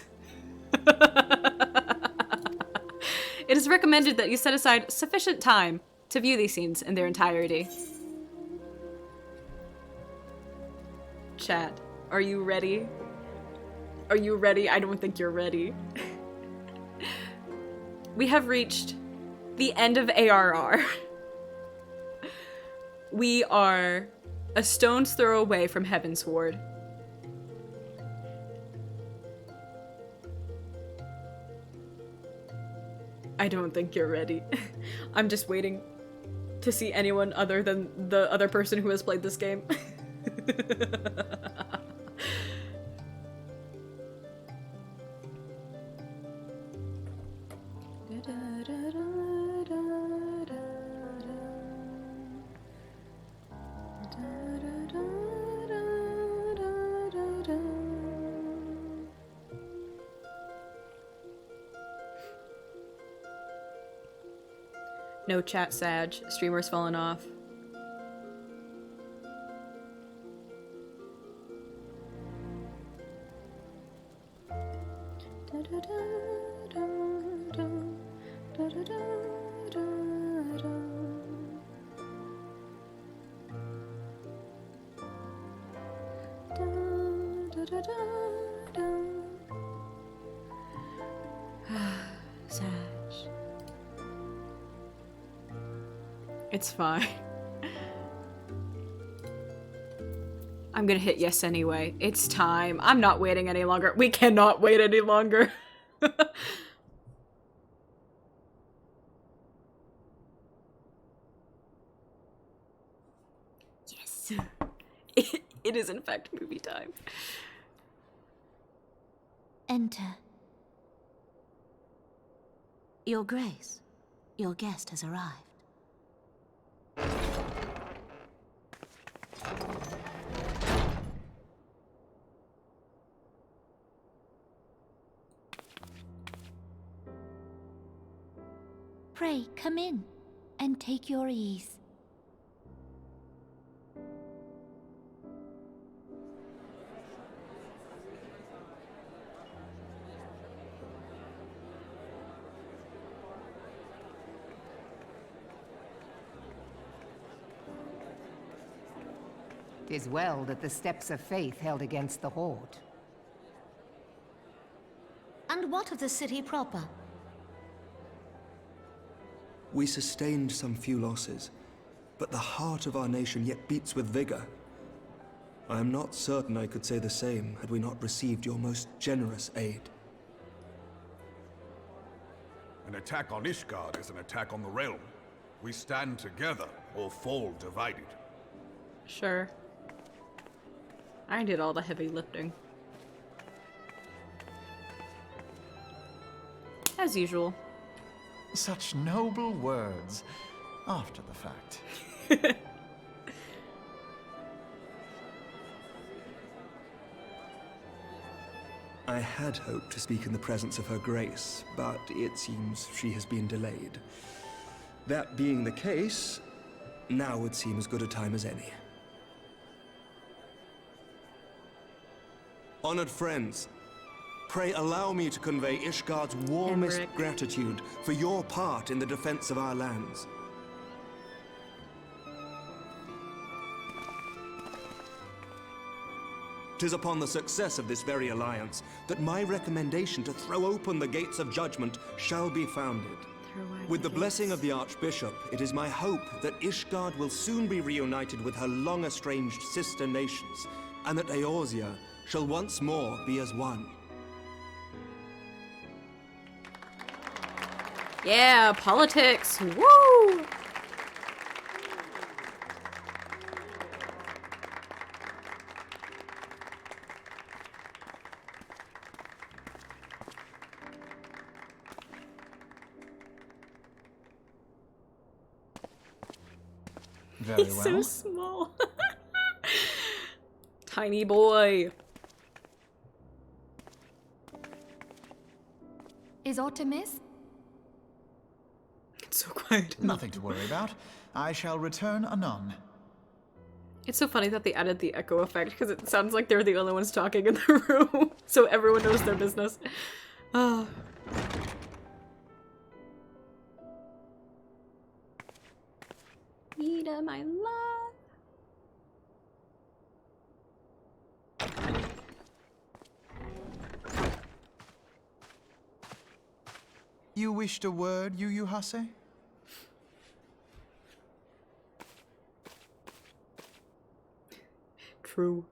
It is recommended that you set aside sufficient time to view these scenes in their entirety. Chat, are you ready? Are you ready? I don't think you're ready. We have reached the end of ARR. We are a stone's throw away from Heavensward. I don't think you're ready. I'm just waiting to see anyone other than the other person who has played this game. No chat, Sag. Streamer's fallen off. Sag. It's fine. I'm gonna hit yes anyway. It's time. I'm not waiting any longer. We cannot wait any longer. Yes. It is in fact movie time. Enter. Your Grace, your guest has arrived. Pray, come in and take your ease. "'Tis well that the steps of faith held against the Horde." And what of the city proper? We sustained some few losses, but the heart of our nation yet beats with vigor. I am not certain I could say the same had we not received your most generous aid. An attack on Ishgard is an attack on the realm. We stand together or fall divided. Sure. I did all the heavy lifting. As usual. Such noble words after the fact. I had hoped to speak in the presence of her grace, but it seems she has been delayed. That being the case, now would seem as good a time as any. Honored friends, pray allow me to convey Ishgard's warmest Henrik. gratitude for your part in the defense of our lands. Tis upon the success of this very alliance that my recommendation to throw open the gates of judgment shall be founded. With the blessing of the Archbishop, it is my hope that Ishgard will soon be reunited with her long-estranged sister nations, and that Eorzea shall once more be as one. Yeah, politics. Woo! Very He's so well. small. Tiny boy. Is aught amiss? It's so quiet. Nothing to worry about. I shall return anon. It's so funny that they added the echo effect because it sounds like they're the only ones talking in the room, so everyone knows their business. Ah. Nita, my love. You wished a word, Yu Hase? True.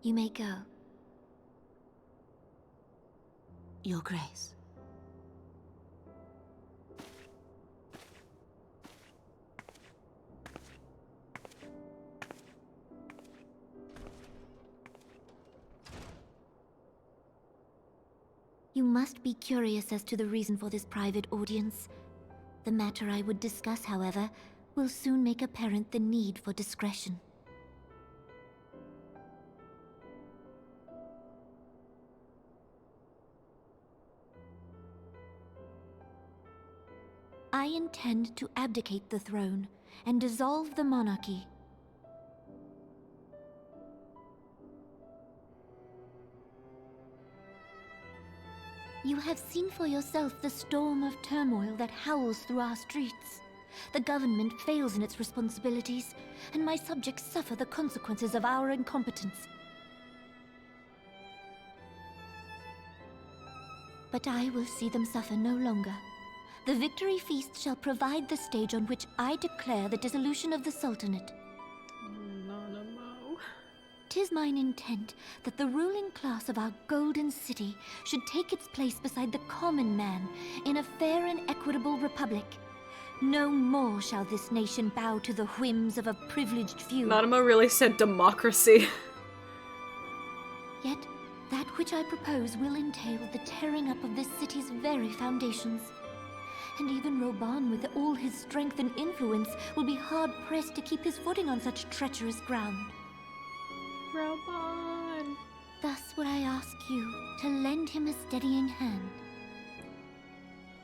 You may go. Your Grace. You must be curious as to the reason for this private audience. The matter I would discuss, however, will soon make apparent the need for discretion. I intend to abdicate the throne and dissolve the monarchy. You have seen for yourself the storm of turmoil that howls through our streets. The government fails in its responsibilities, and my subjects suffer the consequences of our incompetence. But I will see them suffer no longer. The victory feast shall provide the stage on which I declare the dissolution of the Sultanate. Tis mine intent that the ruling class of our golden city should take its place beside the common man in a fair and equitable republic. No more shall this nation bow to the whims of a privileged few. Nanamo really said democracy. Yet, that which I propose will entail the tearing up of this city's very foundations. And even Roban, with all his strength and influence, will be hard-pressed to keep his footing on such treacherous ground. Roban. Thus would I ask you to lend him a steadying hand.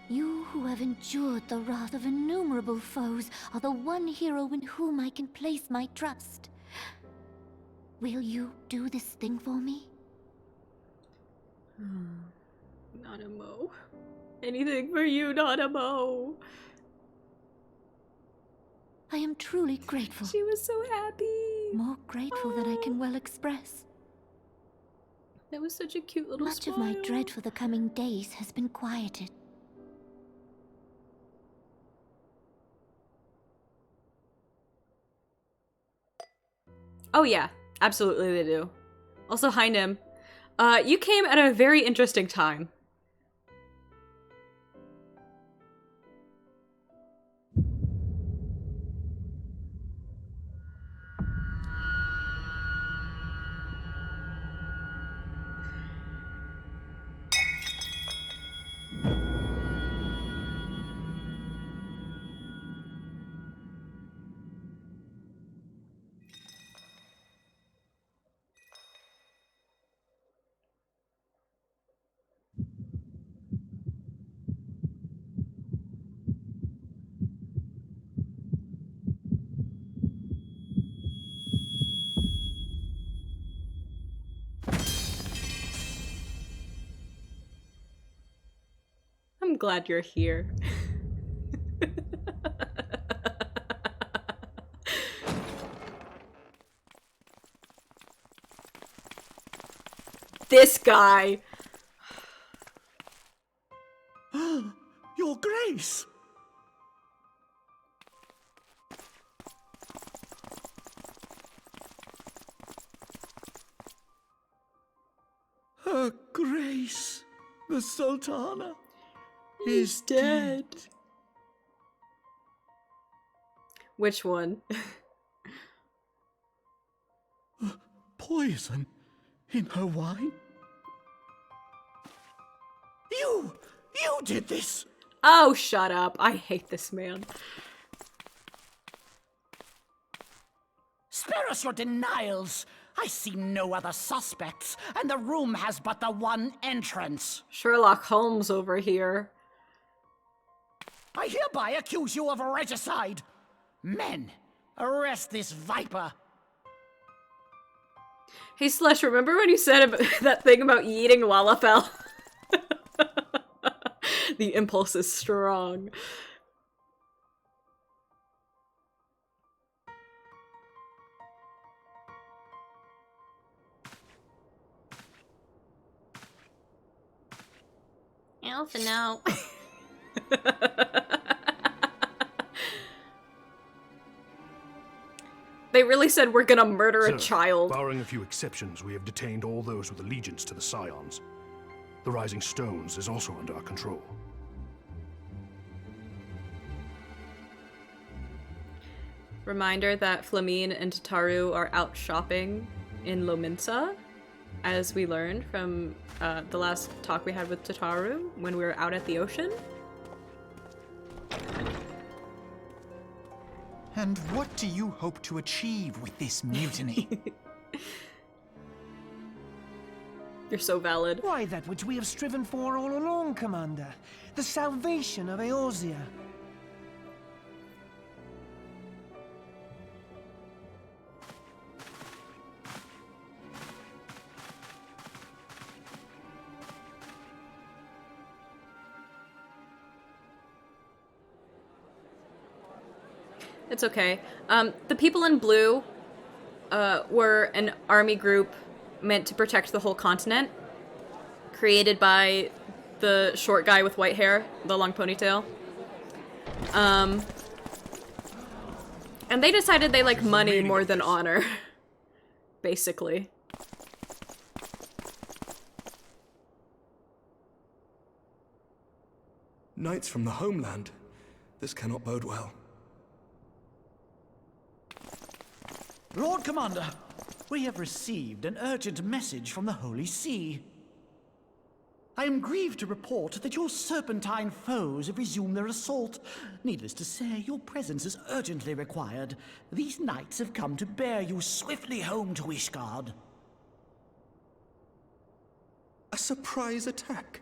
You who have endured the wrath of innumerable foes are the one hero in whom I can place my trust. Will you do this thing for me? Nanamo. Anything for you, Nanamo. I am truly grateful. She was so happy. More grateful than I can well express. That was such a cute little Much smile. of my dread for the coming days has been quieted. Oh yeah, absolutely they do. Also, hi Nim. You came at a very interesting time. I'm glad you're here. This guy. Your Grace! Her Grace, the Sultana, is dead. Which one? Poison in her wine? You did this! Oh, shut up. I hate this man. Spare us your denials. I see no other suspects, and the room has but the one entrance. Sherlock Holmes over here. I hereby accuse you of regicide. Men, arrest this viper. Hey Slush, remember when you said that thing about eating Lalafell? The impulse is strong. Alpha, no. They really said we're gonna murder a Sir, child. barring a few exceptions, we have detained all those with allegiance to the Scions. The Rising Stones is also under our control. Reminder that Flamine and Tataru are out shopping in Lominsa, as we learned from the last talk we had with Tataru when we were out at the ocean. And what do you hope to achieve with this mutiny? You're so valid. Why, that which we have striven for all along, Commander. The salvation of Eorzea. It's okay. The people in blue were an army group meant to protect the whole continent, created by the short guy with white hair, the long ponytail. And they decided they like money more than honor, basically. Knights from the homeland. This cannot bode well. Lord Commander, we have received an urgent message from the Holy See. I am grieved to report that your serpentine foes have resumed their assault. Needless to say, your presence is urgently required. These knights have come to bear you swiftly home to Ishgard. A surprise attack?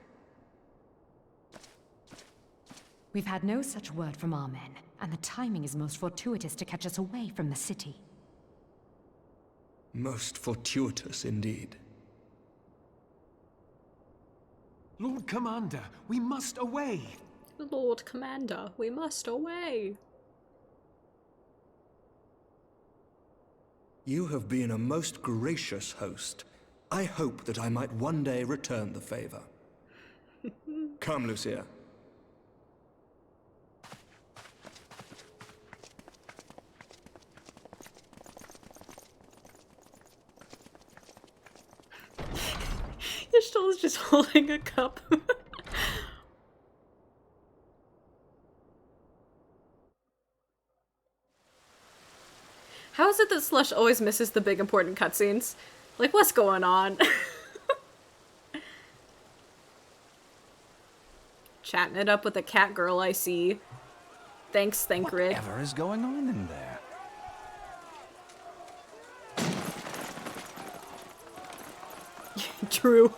We've had no such word from our men, and the timing is most fortuitous to catch us away from the city. Most fortuitous indeed. Lord Commander, we must away. Lord Commander, we must away. You have been a most gracious host. I hope that I might one day return the favor. Come, Lucia. Ishtal's just holding a cup. How is it that Slush always misses the big important cutscenes? Like, what's going on? Chatting it up with the cat girl I see. Thanks, Thancred. Whatever is going on in there? True.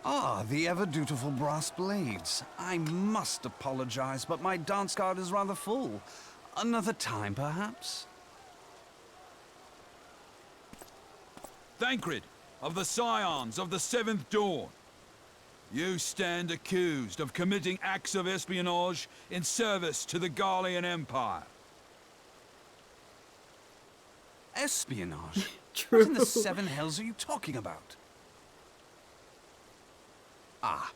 Ah, the ever-dutiful brass blades. I must apologize, but my dance card is rather full. Another time, perhaps? Thancred, of the Scions of the Seventh Dawn. You stand accused of committing acts of espionage in service to the Garlean Empire. Espionage? True. What in the seven hells are you talking about? Ah,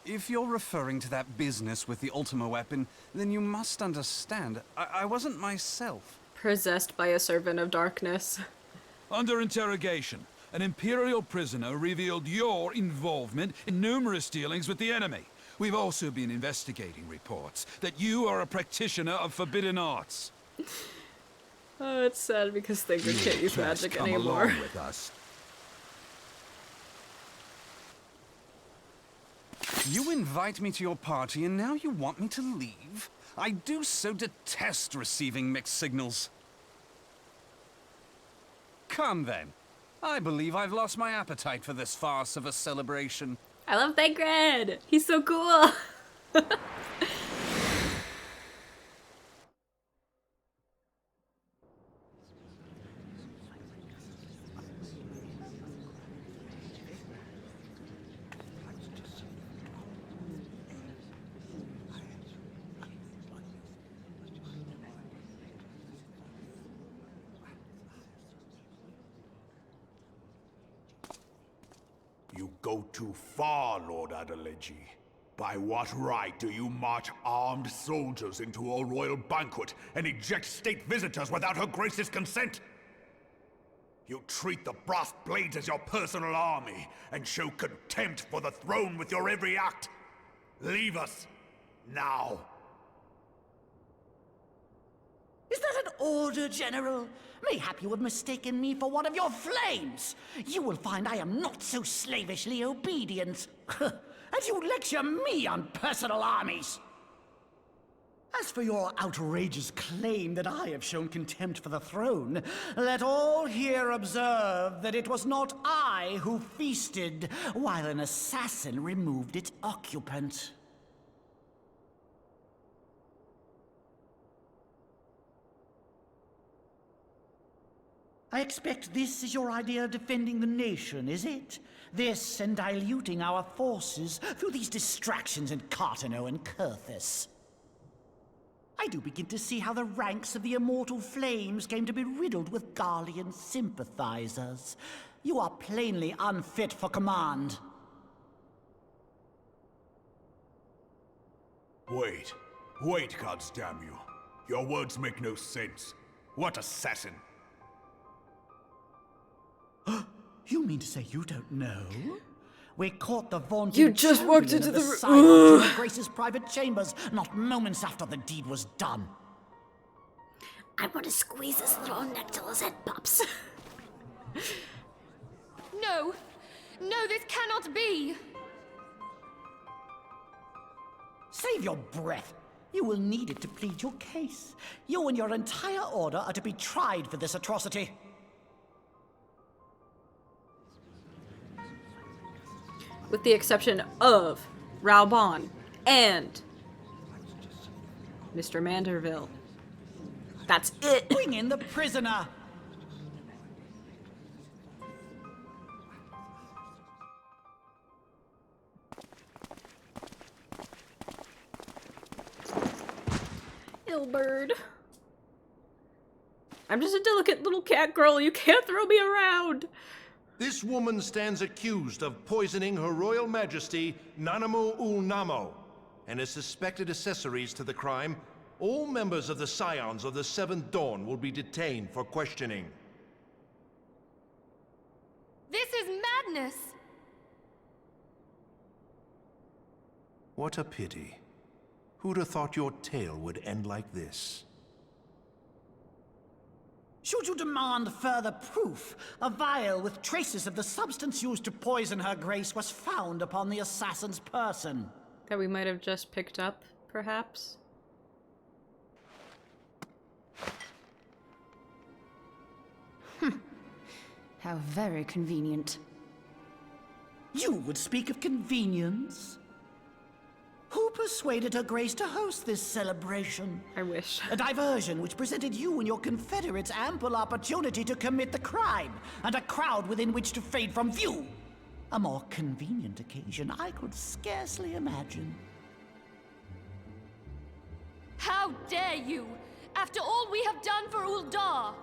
if you're referring to that business with the Ultima weapon, then you must understand, I wasn't myself. Possessed by a servant of darkness. Under interrogation, an Imperial prisoner revealed your involvement in numerous dealings with the enemy. We've also been investigating reports that you are a practitioner of forbidden arts. Oh, it's sad because Thancred can't use magic Come anymore. along with us. You invite me to your party and now you want me to leave? I do so detest receiving mixed signals. Come then. I believe I've lost my appetite for this farce of a celebration. I love Thancred! He's so cool! You go too far, Lord Adeleji. By what right do you march armed soldiers into a royal banquet and eject state visitors without her grace's consent? You treat the brass blades as your personal army and show contempt for the throne with your every act. Leave us, now. Is that an order, General? Mayhap you have mistaken me for one of your flames. You will find I am not so slavishly obedient. And you lecture me on personal armies. As for your outrageous claim that I have shown contempt for the throne, let all here observe that it was not I who feasted while an assassin removed its occupant. I expect this is your idea of defending the nation, is it? This and diluting our forces through these distractions in Cartano and Kurthus. I do begin to see how the ranks of the Immortal Flames came to be riddled with Garlean sympathizers. You are plainly unfit for command. Wait, goddamn you. Your words make no sense. What assassin? You mean to say you don't know? We caught the vaunted You just walked into champion of the Scions in Her Grace's private chambers, not moments after the deed was done. I want to squeeze his throne neck till his head pops. No! No, this cannot be! Save your breath. You will need it to plead your case. You and your entire order are to be tried for this atrocity. With the exception of Raubon and Mr. Manderville. That's it. Bring in the prisoner. Ilbird. I'm just a delicate little cat girl. You can't throw me around. This woman stands accused of poisoning Her Royal Majesty Nanamu ul Namo and is suspected accessories to the crime. All members of the Scions of the Seventh Dawn will be detained for questioning. This is madness! What a pity. Who'd have thought your tale would end like this? Should you demand further proof, a vial with traces of the substance used to poison Her Grace was found upon the assassin's person. That we might have just picked up, perhaps? How very convenient. You would speak of convenience? Who persuaded Her Grace to host this celebration? I wish. A diversion which presented you and your confederates ample opportunity to commit the crime, and a crowd within which to fade from view. A more convenient occasion I could scarcely imagine. How dare you! After all we have done for Uldar!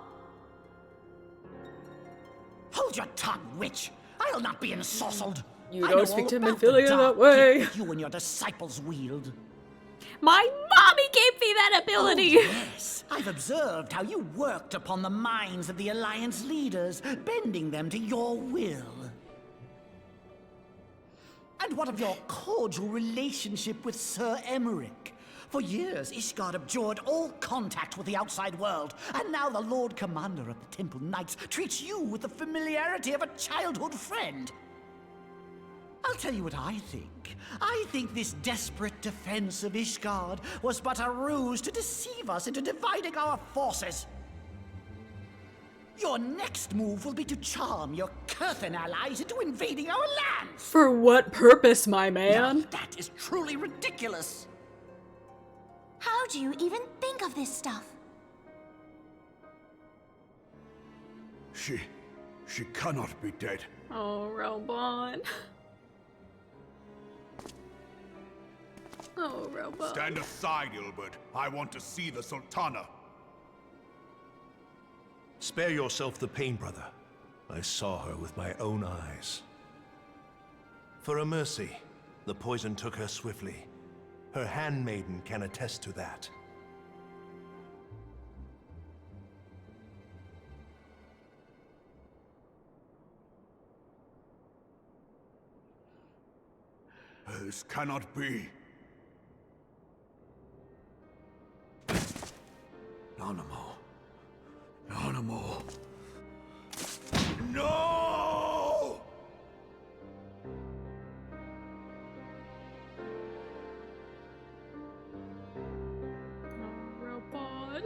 Hold your tongue, witch! I'll not be ensorcelled! You I don't know speak all to about Minfilia the that dark way. gift you and your disciples wield. My mommy gave me that ability! Oh, yes, I've observed how you worked upon the minds of the Alliance leaders, bending them to your will. And what of your cordial relationship with Sir Emmerich? For years, Ishgard abjured all contact with the outside world, and now the Lord Commander of the Temple Knights treats you with the familiarity of a childhood friend. I'll tell you what I think. I think this desperate defense of Ishgard was but a ruse to deceive us into dividing our forces. Your next move will be to charm your Kurthan allies into invading our lands. For what purpose, my man? Now, that is truly ridiculous. How do you even think of this stuff? She cannot be dead. Oh, Raubon. Oh, Raubon. Stand aside, Ilbert. I want to see the Sultana. Spare yourself the pain, brother. I saw her with my own eyes. For a mercy, The poison took her swiftly. Her handmaiden can attest to that. This cannot be. Nanamo. Nanamo. No! Robot.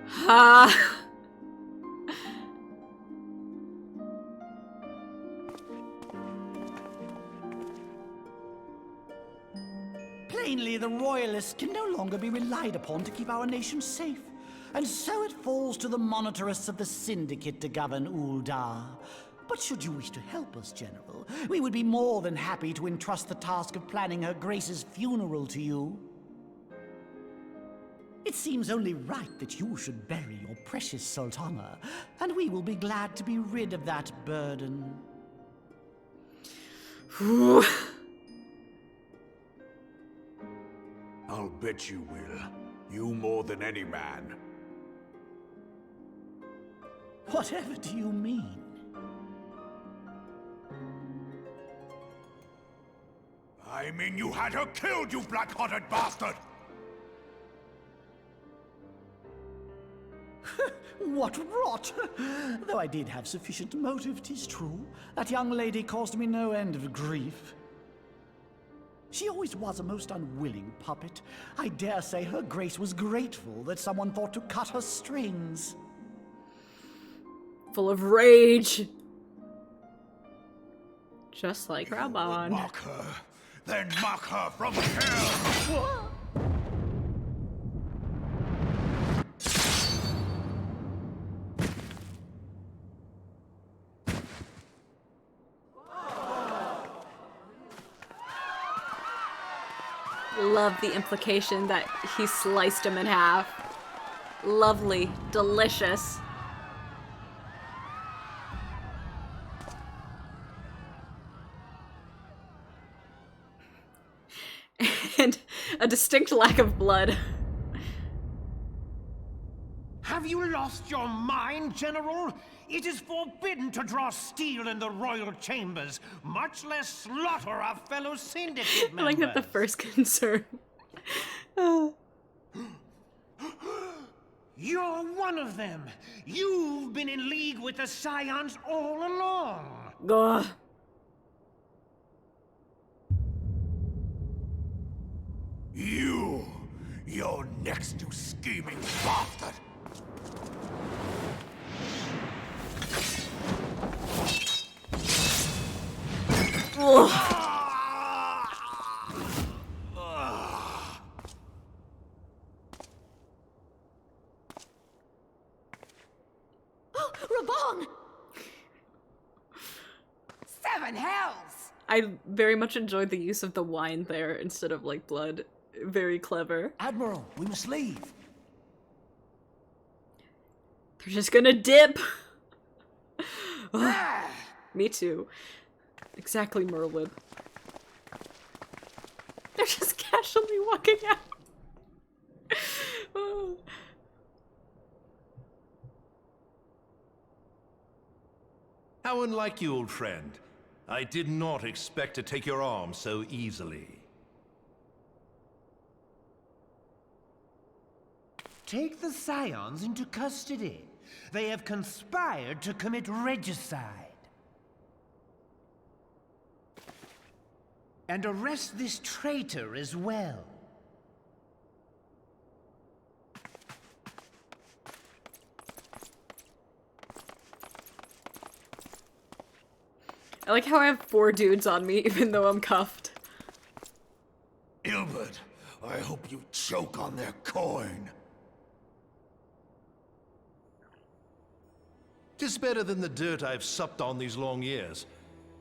Ha! Plainly, the Royalists can no longer be relied upon to keep our nation safe. And so it falls to the monitorists of the Syndicate to govern Uldar. But should you wish to help us, General, we would be more than happy to entrust the task of planning Her Grace's funeral to you. It seems only right that you should bury your precious Sultana, and we will be glad to be rid of that burden. I'll bet you will. You more than any man. Whatever do you mean? I mean you had her killed, you black-hearted bastard! What rot! Though I did have sufficient motive, 'tis true. That young lady caused me no end of grief. She always was a most unwilling puppet. I dare say Her Grace was grateful that someone thought to cut her strings. Full of rage. Just like Raban. Mock her, then mock her from hell! Love the implication that he sliced him in half. Lovely. Delicious. And a distinct lack of blood. Have you lost your mind, General? It is forbidden to draw steel in the royal chambers, much less slaughter our fellow syndicate I members. like that the first concern. You're one of them. You've been in league with the Scions all along. Ugh. You're next, you scheming bastard! Oh, Raban! Seven hells! I very much enjoyed the use of the wine there instead of like blood. Very clever. Admiral, we must leave. They're just gonna dip. Me too. Exactly, Merlin. They're just casually walking out. How unlike you, old friend. I did not expect to take your arm so easily. Take the Scions into custody. They have conspired to commit regicide. And arrest this traitor as well. I like how I have 4 dudes on me even though I'm cuffed. Ilbert, I hope you choke on their coin. 'Tis better than the dirt I've supped on these long years.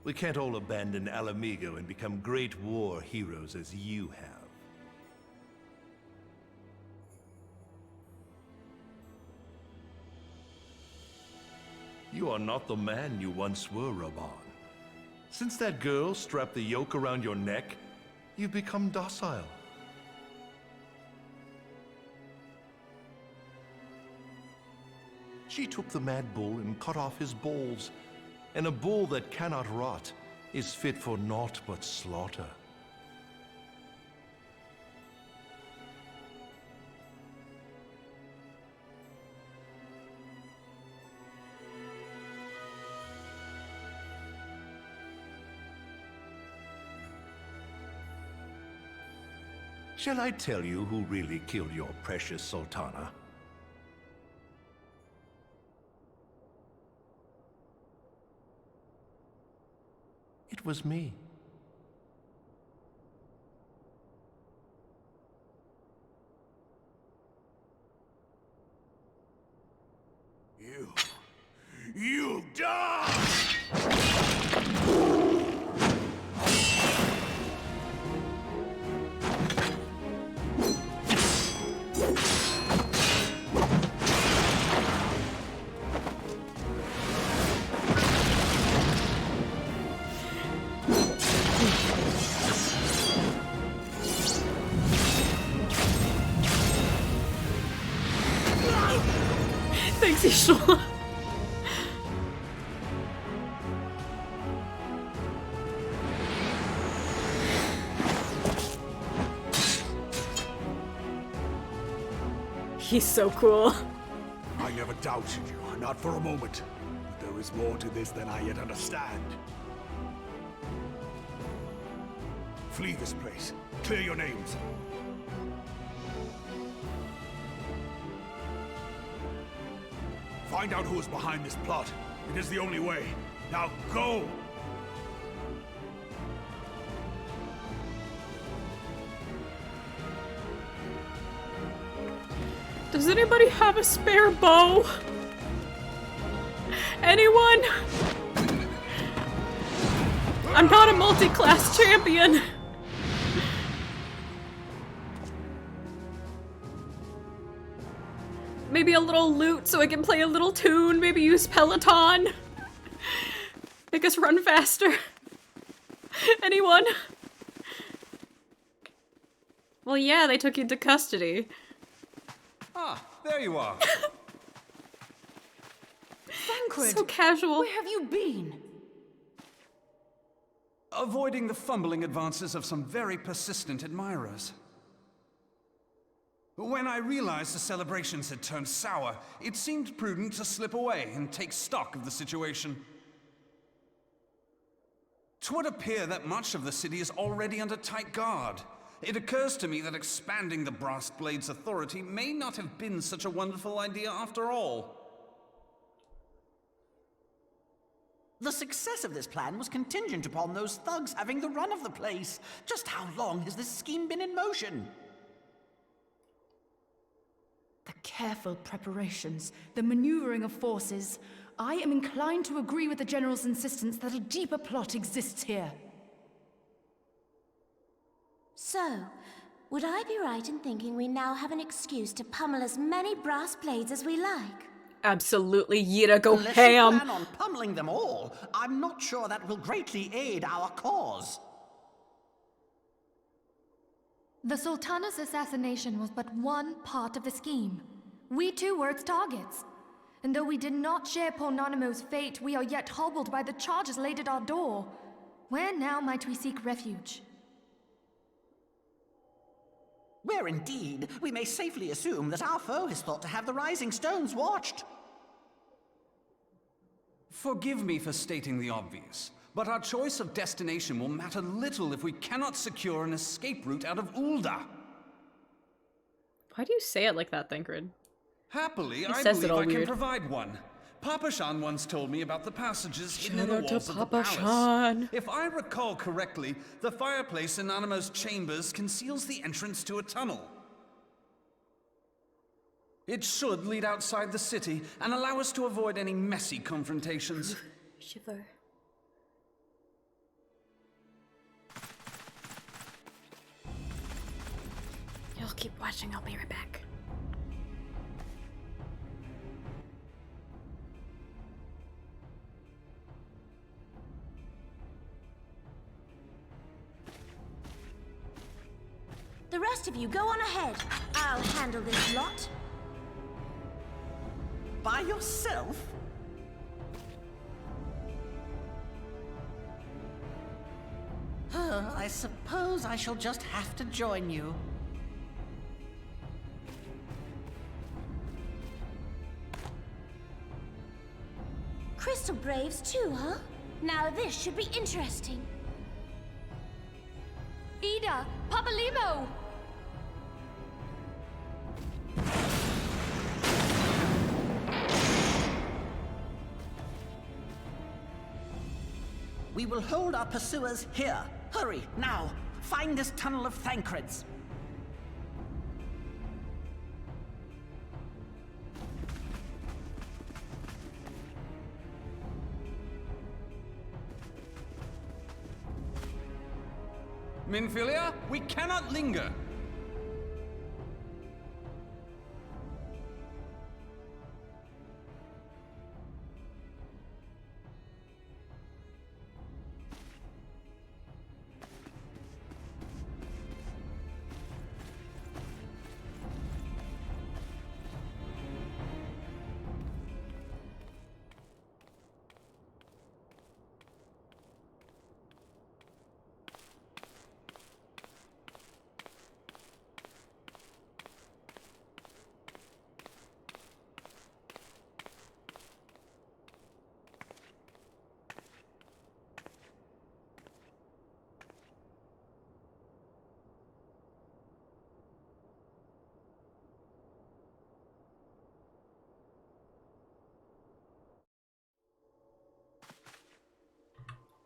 We can't all abandon Alamigo and become great war heroes as you have. You are not the man you once were, Raban. Since that girl strapped the yoke around your neck, you've become docile. She took the mad bull and cut off his balls, and a bull that cannot rot is fit for naught but slaughter. Shall I tell you who really killed your precious Sultana? It was me. You die! Thanks, Ishla. He's so cool. I never doubted you, not for a moment. But there is more to this than I yet understand. Flee this place. Clear your names. Find out who is behind this plot. It is the only way. Now go! Does anybody have a spare bow? Anyone? I'm not a multi-class champion. Maybe a little loot so I can play a little tune. Maybe use Peloton. Make us run faster. Anyone? Well, yeah, they took you into custody. Ah, there you are. Thancred! So casual. Where have you been? Avoiding the fumbling advances of some very persistent admirers. When I realized the celebrations had turned sour, it seemed prudent to slip away and take stock of the situation. 'Twould appear that much of the city is already under tight guard. It occurs to me that expanding the Brass Blade's authority may not have been such a wonderful idea after all. The success of this plan was contingent upon those thugs having the run of the place. Just how long has this scheme been in motion? The careful preparations, the maneuvering of forces. I am inclined to agree with the General's insistence that a deeper plot exists here. So, would I be right in thinking we now have an excuse to pummel as many brass blades as we like? Absolutely, Yira, go Unless ham. you plan on pummeling them all, I'm not sure that will greatly aid our cause. The Sultana's assassination was but one part of the scheme. We too were its targets. And though we did not share poor Nanamo's fate, we are yet hobbled by the charges laid at our door. Where now might we seek refuge? Where indeed, we may safely assume that our foe has thought to have the Rising Stones watched. Forgive me for stating the obvious, but our choice of destination will matter little if we cannot secure an escape route out of Ul'dah. Why do you say it like that, Thancred? Happily, He I says it believe all I can weird. provide one. Papa Shan once told me about the passages hidden in Shout the out to walls of the Papa palace. Shan. If I recall correctly, the fireplace in Anamo's chambers conceals the entrance to a tunnel. It should lead outside the city and allow us to avoid any messy confrontations. Shiver. Y'all keep watching, I'll be right back. The rest of you go on ahead. I'll handle this lot. By yourself? I suppose I shall just have to join you. Crystal Braves too, huh? Now this should be interesting. Ida! Papalimo! We will hold our pursuers here. Hurry, now! Find this tunnel of Thancreds. Minfilia, we cannot linger.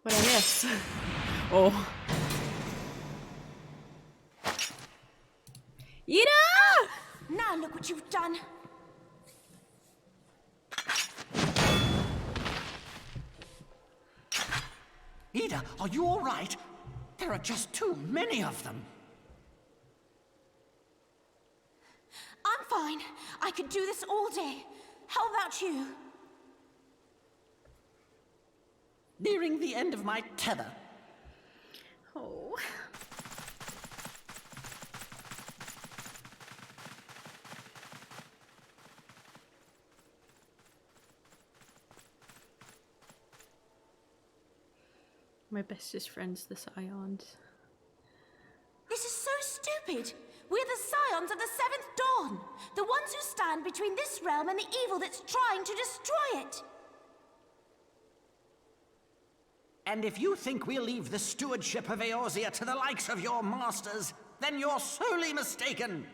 What'd I miss? Oh. Ida! Now look what you've done. Ida, are you all right? There are just too many of them. I'm fine. I could do this all day. How about you? Nearing the end of my tether. Oh. My bestest friends, the Scions. This is so stupid. We're the Scions of the Seventh Dawn. The ones who stand between this realm and the evil that's trying to destroy it. And if you think we'll leave the stewardship of Eorzea to the likes of your masters, then you're sorely mistaken.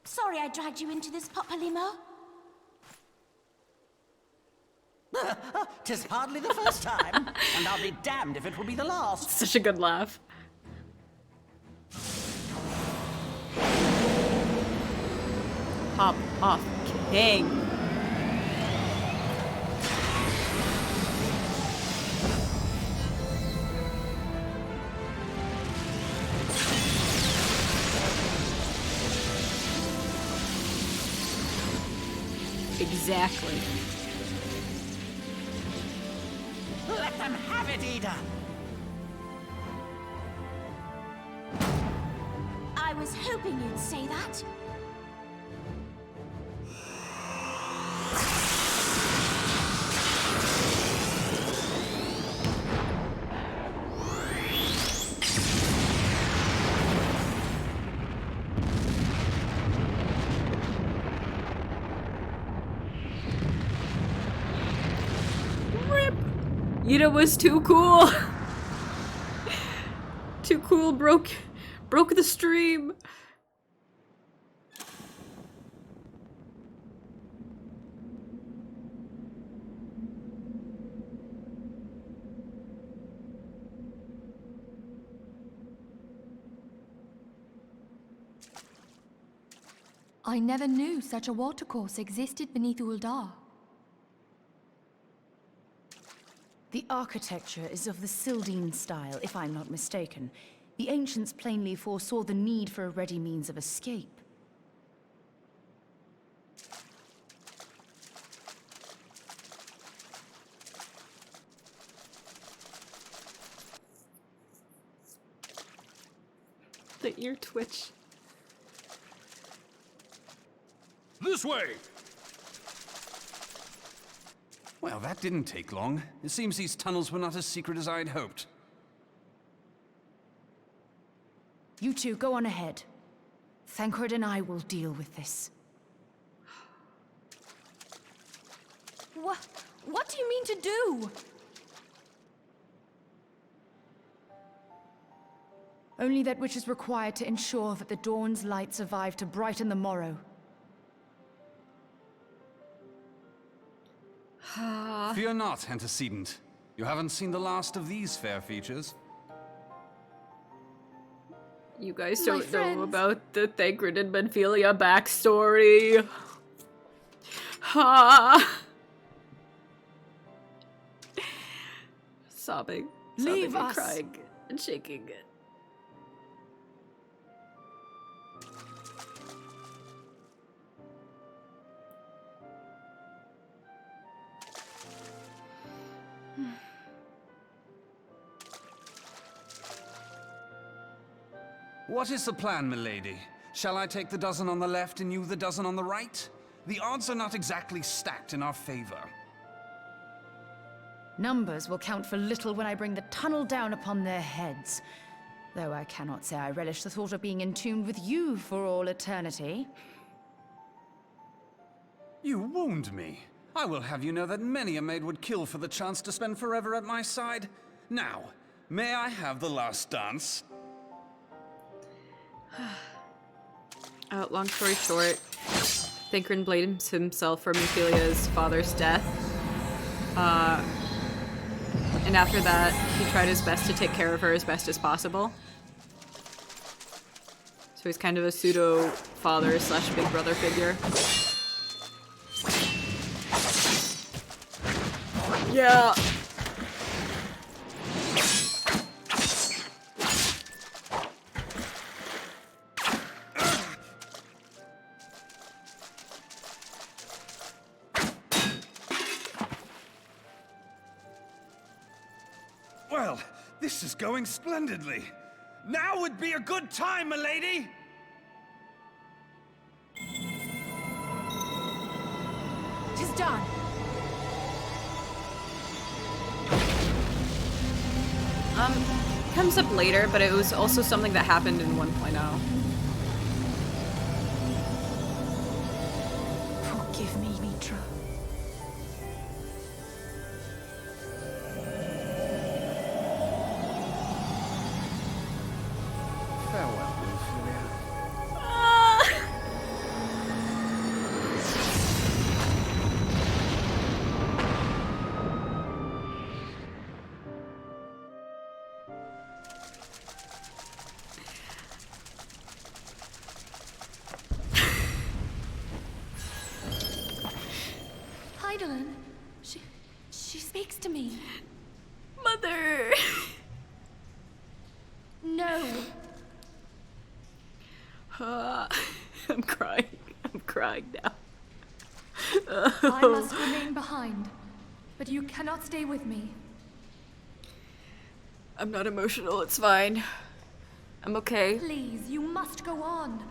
Sorry I dragged you into this, Papalimo. 'Tis hardly the first time, and I'll be damned if it will be the last. Such a good laugh. Pop off, king. Exactly. Let them have it, Ida! I was hoping you'd say that. Ida was too cool. Too cool, broke the stream. I never knew such a watercourse existed beneath Uldar. The architecture is of the Sildine style, if I'm not mistaken. The ancients plainly foresaw the need for a ready means of escape. The ear twitch. This way! Well, that didn't take long. It seems these tunnels were not as secret as I'd hoped. You two, go on ahead. Thancred and I will deal with this. What do you mean to do? Only that which is required to ensure that the dawn's light survive to brighten the morrow. Fear not, antecedent. You haven't seen the last of these fair features. You guys don't know about the Thancred and Benphilia backstory. Ha! Sobbing Leave and us. crying and shaking. What is the plan, milady? Shall I take the dozen on the left and you the dozen on the right? The odds are not exactly stacked in our favor. Numbers will count for little when I bring the tunnel down upon their heads. Though I cannot say I relish the thought of being entombed with you for all eternity. You wound me. I will have you know that many a maid would kill for the chance to spend forever at my side. Now, may I have the last dance? Long story short, Thancred blames himself for Benphilia's father's death. And after that, he tried his best to take care of her as best as possible. So he's kind of a pseudo father slash big brother figure. Yeah. Well, this is going splendidly. Now would be a good time, milady! Tis done. Comes up later, but it was also something that happened in 1.0. Forgive me, Mitra. Farewell, Benphilia. Heidelin, she speaks to me. Mother! No. I'm crying. I'm crying now. I must remain behind, but you cannot stay with me. I'm not emotional, it's fine. I'm okay. Please, you must go on.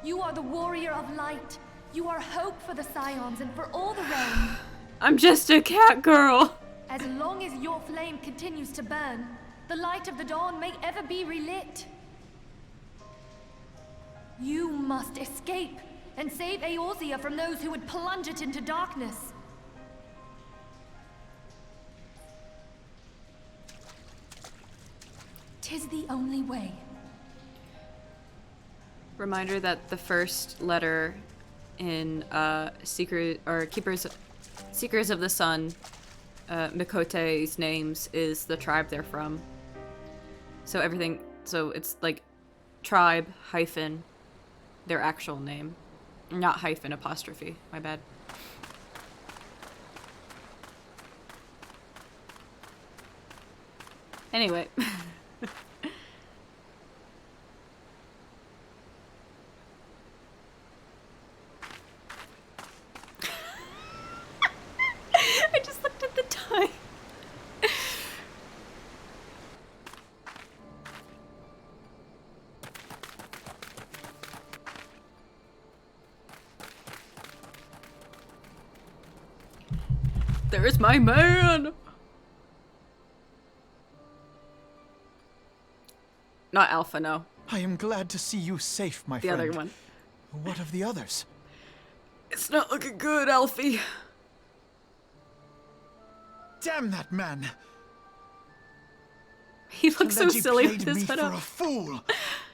You are the warrior of light. You are hope for the Scions and for all the realm. I'm just a cat girl. As long as your flame continues to burn, the light of the dawn may ever be relit. You must escape and save Eorzea from those who would plunge it into darkness. Tis the only way. Reminder that the first letter in Seekers of the Sun, Mikote's names is the tribe they're from. So everything, so it's like tribe hyphen their actual name, not hyphen apostrophe. My bad. Anyway. I just looked at the time. There's my man! Not Alpha, no. I am glad to see you safe, my The friend. other one. What of the others? It's not looking good, Alfie. Damn that man! He looks so Reggie silly played with his me head for up. a fool.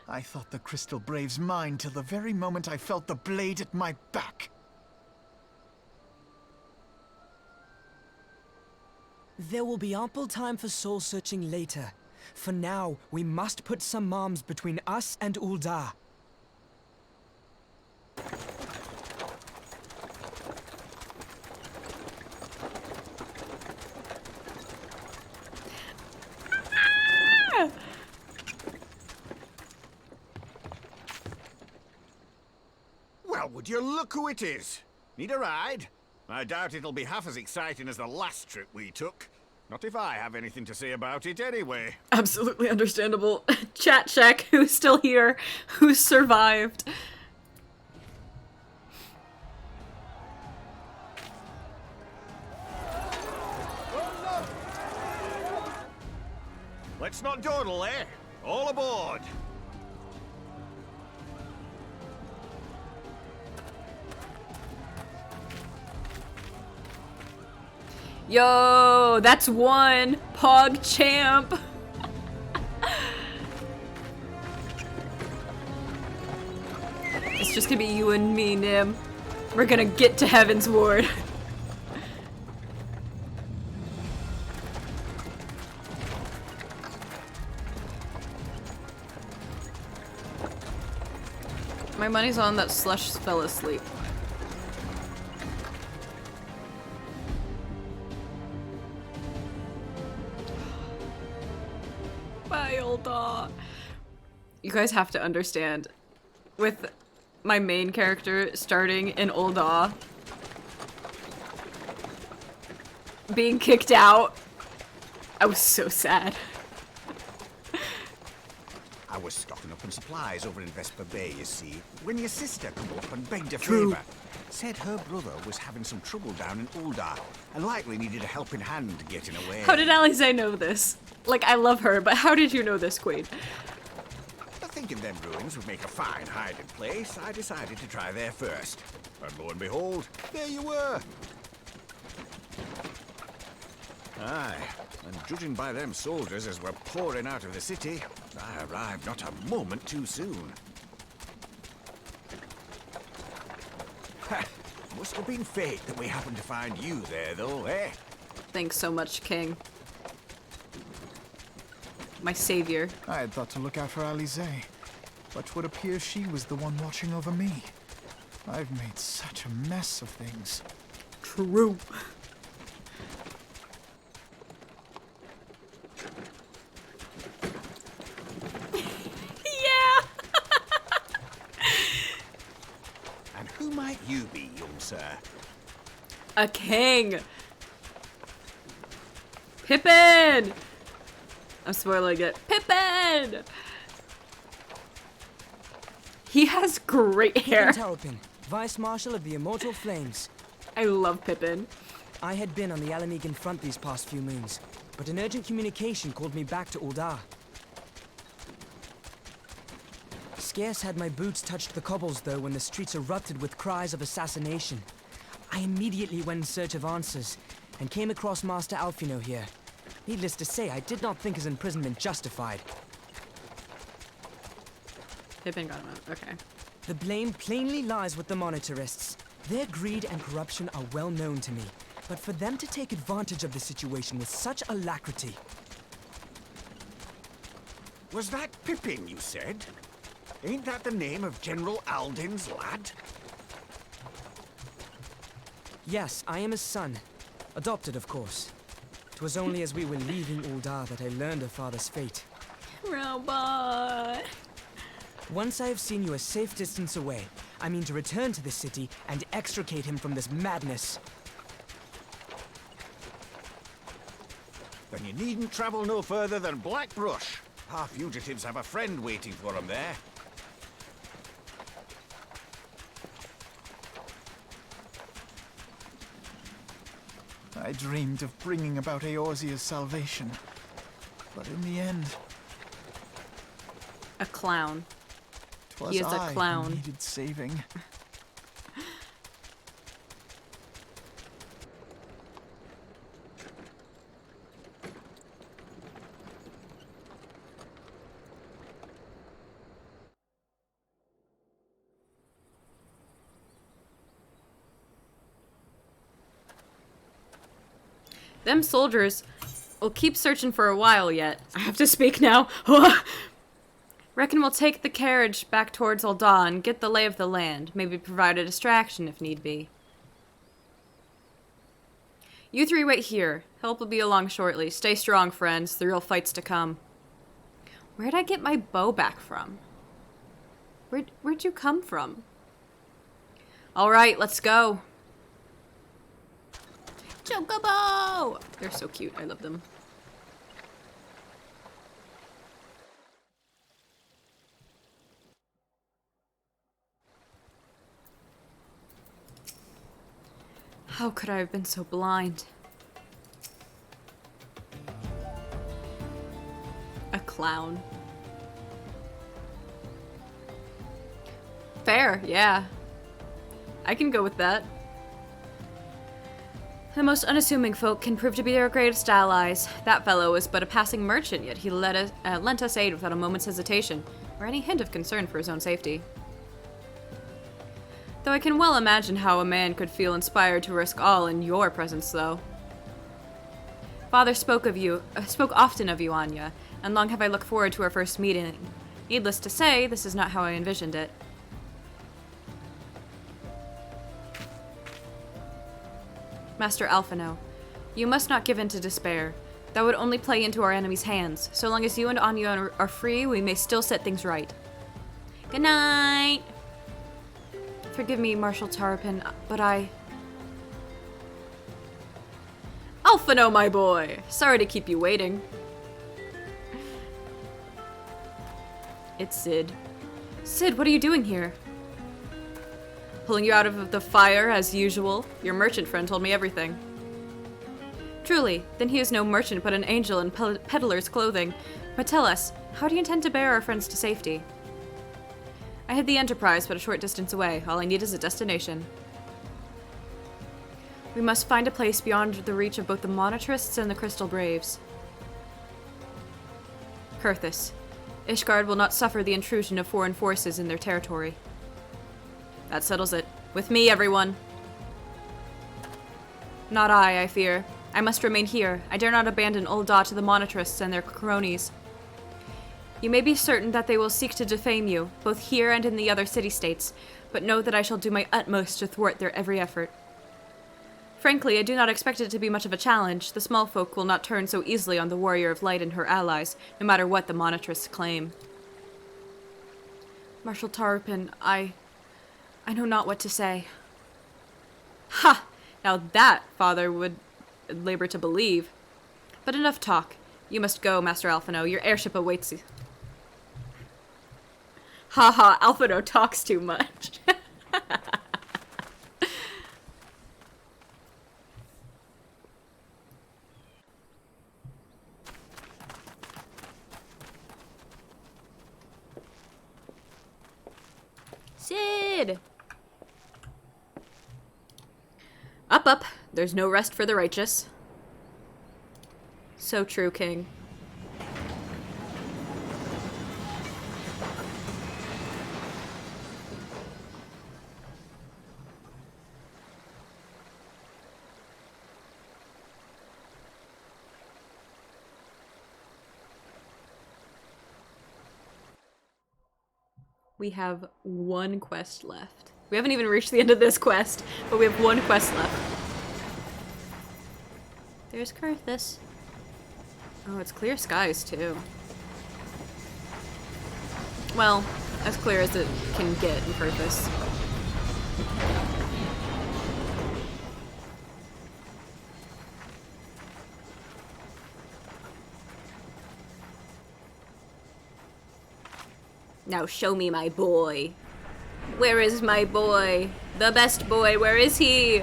I thought the Crystal Brave's mine till the very moment I felt the blade at my back. There will be ample time for soul-searching later. For now, we must put some arms between us and Ul'dah. Well, would you look who it is? Need a ride? I doubt it'll be half as exciting as the last trip we took. Not if I have anything to say about it anyway. Absolutely understandable. Chat Shack, who's still here, who's survived. Let's not dawdle, eh? All aboard! Yo, that's one Pog champ. It's just gonna be you and me, Nim. We're gonna get to Heaven's Ward. My money's on that Slush fell asleep. Bye, Ul'dah. You guys have to understand, with my main character starting in Ul'dah, being kicked out, I was so sad. I was stocking up on supplies over in Vesper Bay, you see, when your sister come up and begged a True. favour. Said her brother was having some trouble down in Ul'dah and likely needed a helping hand getting away. How did Alize know this? Like, I love her, but how did you know this, Queen? Thinking them ruins would make a fine hiding place, I decided to try there first. And lo and behold, there you were. Aye, and judging by them soldiers as were pouring out of the city, I arrived not a moment too soon. Must have been fate that we happened to find you there, though, eh? Thanks so much, King. My savior. I had thought to look out for Alize, but 'twould appear she was the one watching over me. I've made such a mess of things. True. Yeah! And who might you be, young sir? A king! Pippin! I'm spoiling it. Pippin! He has great hair. Pippin Terrapin, Vice Marshal of the Immortal Flames. I love Pippin. I had been on the Alamegan front these past few moons, but an urgent communication called me back to Ul'dah. Scarce had my boots touched the cobbles, though, when the streets erupted with cries of assassination. I immediately went in search of answers, and came across Master Alfino here. Needless to say, I did not think his imprisonment justified. Pippin got him out. Okay. The blame plainly lies with the Monitorists. Their greed and corruption are well known to me, but for them to take advantage of the situation with such alacrity... Was that Pippin, you said? Ain't that the name of General Alden's lad? Yes, I am his son. Adopted, of course. It was only as we were leaving Ul'dah that I learned of father's fate. Robot. Once I have seen you a safe distance away, I mean to return to the city and extricate him from this madness. Then you needn't travel no further than Blackbrush. Our fugitives have a friend waiting for them there. I dreamed of bringing about Eorzea's salvation. But in the end... A clown. 'twas He is a I who clown. needed saving. Them soldiers will keep searching for a while yet. I have to speak now. Reckon we'll take the carriage back towards Ul'dah, get the lay of the land, maybe provide a distraction if need be. You three wait here. Help will be along shortly. Stay strong, friends. The real fight's to come. Where'd I get my bow back from? Where'd you come from? Alright, let's go. Chocobo! They're so cute. I love them. How could I have been so blind? A clown. Fair, yeah. I can go with that. The most unassuming folk can prove to be our greatest allies. That fellow was but a passing merchant, yet he lent us aid without a moment's hesitation, or any hint of concern for his own safety. Though I can well imagine how a man could feel inspired to risk all in your presence, though. Father spoke often of you, Anya, and long have I looked forward to our first meeting. Needless to say, this is not how I envisioned it. Master Alphino, you must not give in to despair. That would only play into our enemy's hands. So long as you and Anya are free, we may still set things right. Good night! Forgive me, Marshal Tarpin, but Alphino, my boy! Sorry to keep you waiting. It's Sid. Sid, what are you doing here? Pulling you out of the fire, as usual. Your merchant friend told me everything. Truly, then he is no merchant but an angel in peddler's clothing. But tell us, how do you intend to bear our friends to safety? I had the Enterprise but a short distance away. All I need is a destination. We must find a place beyond the reach of both the Monarchists and the Crystal Braves. Kurthus. Ishgard will not suffer the intrusion of foreign forces in their territory. That settles it. With me, everyone. Not I fear. I must remain here. I dare not abandon Ul'dah to the Monarchists and their cronies. You may be certain that they will seek to defame you, both here and in the other city-states, but know that I shall do my utmost to thwart their every effort. Frankly, I do not expect it to be much of a challenge. The small folk will not turn so easily on the Warrior of Light and her allies, no matter what the Monarchists claim. Marshal Tarpin, I know not what to say. Ha! Now that Father would labor to believe. But enough talk. You must go, Master Alphino. Your airship awaits you. Haha, Alphino talks too much. Sid! Up, up. There's no rest for the righteous. So true, King. We have one quest left. We haven't even reached the end of this quest, but we have one quest left. There's Kurthus. Oh, it's clear skies, too. Well, as clear as it can get in Kurthus. Now show me my boy. Where is my boy? The best boy, where is he?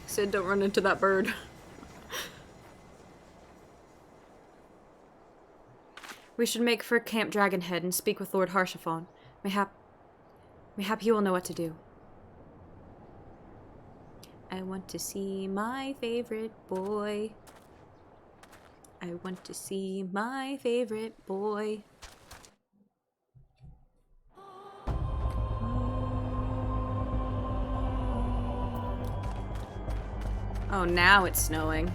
Sid, don't run into that bird. We should make for Camp Dragonhead and speak with Lord Harshaphon. Mayhap he will know what to do. I want to see my favorite boy. I want to see my favorite boy. Oh, now it's snowing.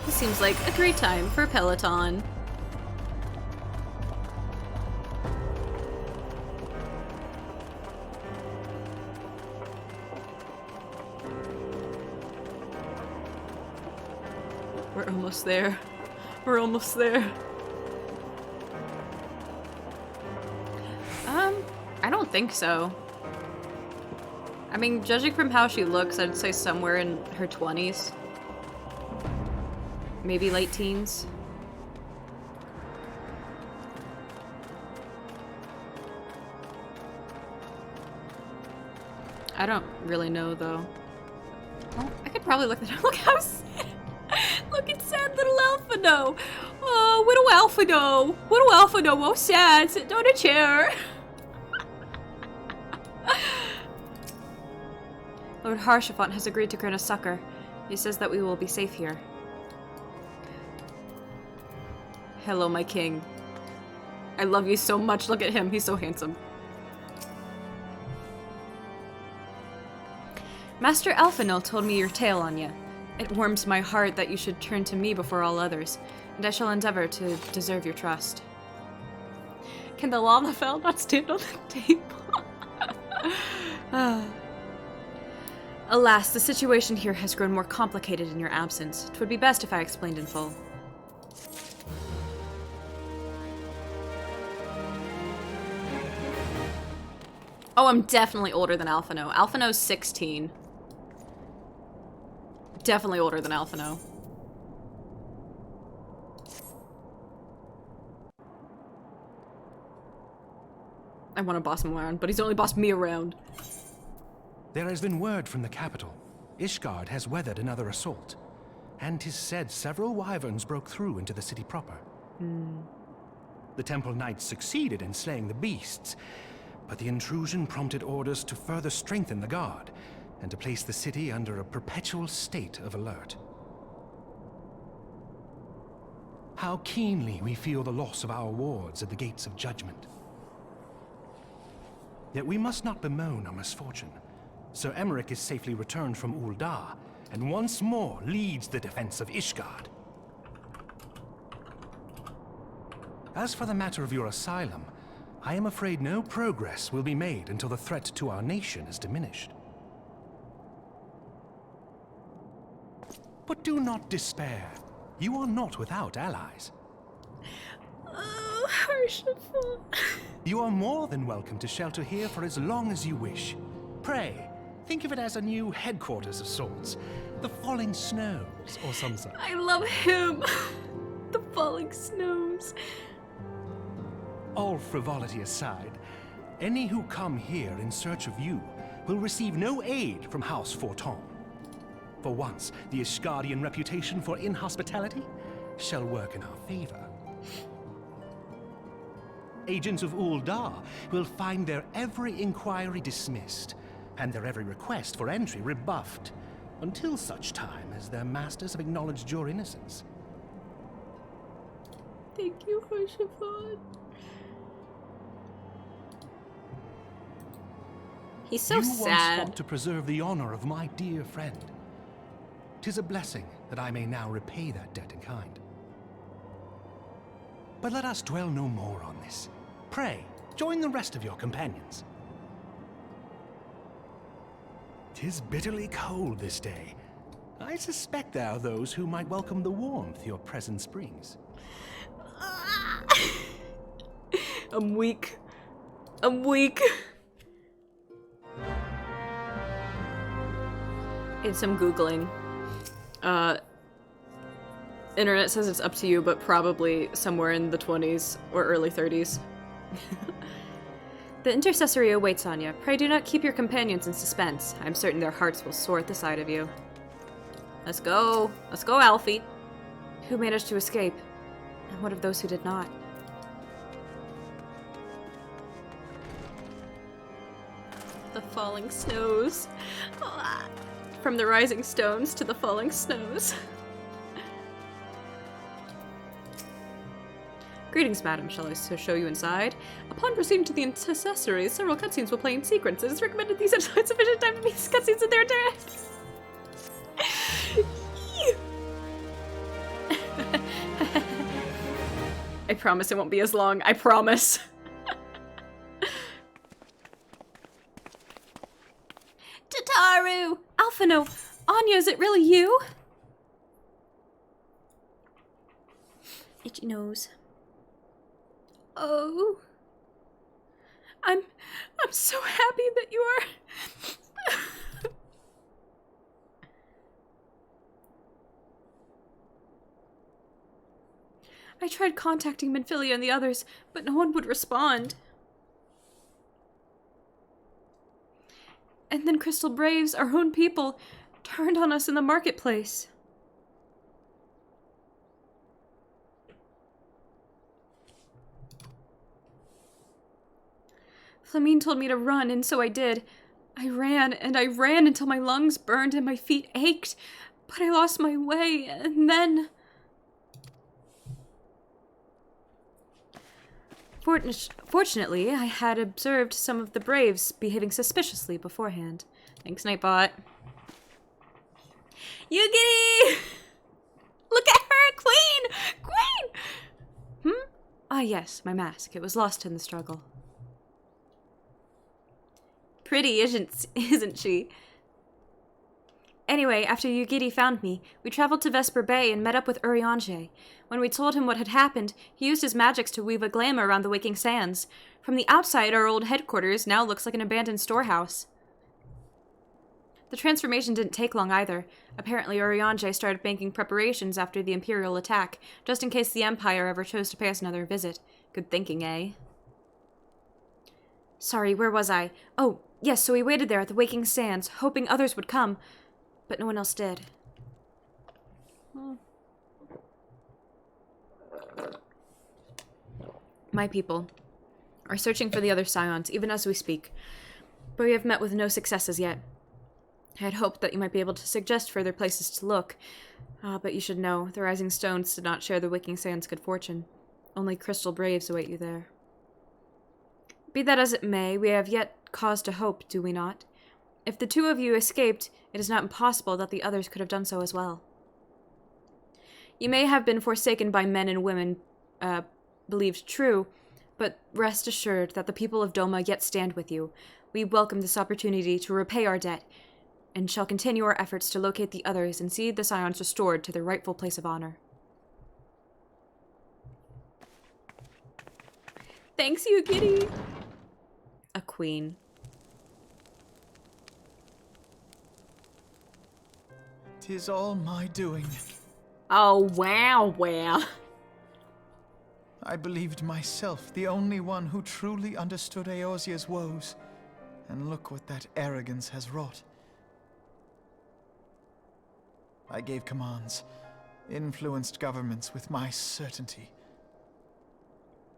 This seems like a great time for Peloton. We're almost there. We're almost there. I don't think so. I mean, judging from how she looks, I'd say somewhere in her 20s. Maybe late teens. I don't really know, though. Oh, I could probably look at her. Look how sad. Look at sad little Alphino. Oh, little Alphino. Little Alphino, oh sad. Sit on a chair. Lord Harshaphon has agreed to grant us succor. He says that we will be safe here. Hello, my king. I love you so much. Look at him. He's so handsome. Master Alphino told me your tale, Anya. It warms my heart that you should turn to me before all others, and I shall endeavor to deserve your trust. Can the Lalafell not stand on the table? Alas, the situation here has grown more complicated in your absence. 'Twould be best if I explained in full. Oh, I'm definitely older than Alphino. Alphino's 16. Definitely older than Alphino. I want to boss him around, but he's only bossed me around. There has been word from the capital. Ishgard has weathered another assault. And 'tis said several wyverns broke through into the city proper. The temple knights succeeded in slaying the beasts, but the intrusion prompted orders to further strengthen the guard and to place the city under a perpetual state of alert. How keenly we feel the loss of our wards at the gates of judgment. Yet we must not bemoan our misfortune. Sir Emmerich is safely returned from Ul'dah, and once more leads the defense of Ishgard. As for the matter of your asylum, I am afraid no progress will be made until the threat to our nation is diminished. But do not despair. You are not without allies. Oh, Harshaphon. You are more than welcome to shelter here for as long as you wish. Pray, think of it as a new headquarters of sorts. The Falling Snows, or some such. I love him. The Falling Snows. All frivolity aside, any who come here in search of you will receive no aid from House Forton. For once, the Ishgardian reputation for inhospitality shall work in our favor. Agents of Ul'dah will find their every inquiry dismissed, and their every request for entry rebuffed, until such time as their masters have acknowledged your innocence. Thank you, Harshaphon. He's so sad. You once fought to preserve the honor of my dear friend. 'Tis a blessing that I may now repay that debt in kind. But let us dwell no more on this. Pray, join the rest of your companions. 'Tis bitterly cold this day. I suspect there are those who might welcome the warmth your presence brings. I'm weak. I'm weak. Did some Googling. Internet says it's up to you, but probably somewhere in the 20s or early 30s. The intercessory awaits on you. Pray do not keep your companions in suspense. I am certain their hearts will soar at the sight of you. Let's go. Let's go, Alfie. Who managed to escape? And what of those who did not? The falling snows. Ah. From the rising stones to the falling snows. Greetings, madam. Shall I show you inside? Upon proceeding to the intercessories, several cutscenes will play in sequence. It is recommended these are not sufficient time to make these cutscenes in their entirety. I promise it won't be as long. I promise. Tataru! Alphino! Anya, is it really you? Itchy nose. Oh. I'm so happy that you are... I tried contacting Minfilia and the others, but no one would respond. And then Crystal Braves, our own people, turned on us in the marketplace. Flamine told me to run, and so I did. I ran, and I ran until my lungs burned and my feet ached, but I lost my way, and then... Fortunately, I had observed some of the Braves behaving suspiciously beforehand. Thanks, Nightbot. Yugiri! Look at her! Queen! Queen! Ah, yes, my mask. It was lost in the struggle. Pretty, isn't she? Anyway, after Yugiri found me, we traveled to Vesper Bay and met up with Urianger. When we told him what had happened, he used his magics to weave a glamour around the Waking Sands. From the outside, our old headquarters now looks like an abandoned storehouse. The transformation didn't take long either. Apparently, Urianger started making preparations after the Imperial attack, just in case the Empire ever chose to pay us another visit. Good thinking, eh? Sorry, where was I? Oh, yes, so we waited there at the Waking Sands, hoping others would come. But no one else did. My people are searching for the other Scions, even as we speak. But we have met with no success as yet. I had hoped that you might be able to suggest further places to look. But you should know, the Rising Stones did not share the Waking Sands' good fortune. Only Crystal Braves await you there. Be that as it may, we have yet cause to hope, do we not? If the two of you escaped, it is not impossible that the others could have done so as well. You may have been forsaken by men and women, believed true, but rest assured that the people of Doma yet stand with you. We welcome this opportunity to repay our debt, and shall continue our efforts to locate the others and see the Scions restored to their rightful place of honor. Thanks, you kitty! A queen. 'Tis all my doing. Oh, wow. I believed myself the only one who truly understood Eorzea's woes. And look what that arrogance has wrought. I gave commands, influenced governments with my certainty.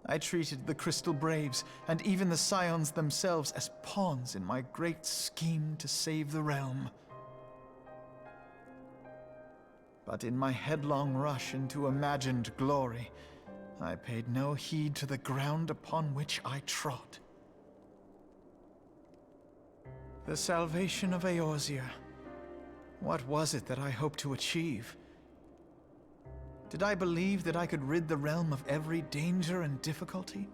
I treated the Crystal Braves, and even the Scions themselves, as pawns in my great scheme to save the realm. But in my headlong rush into imagined glory, I paid no heed to the ground upon which I trod. The salvation of Eorzea. What was it that I hoped to achieve? Did I believe that I could rid the realm of every danger and difficulty?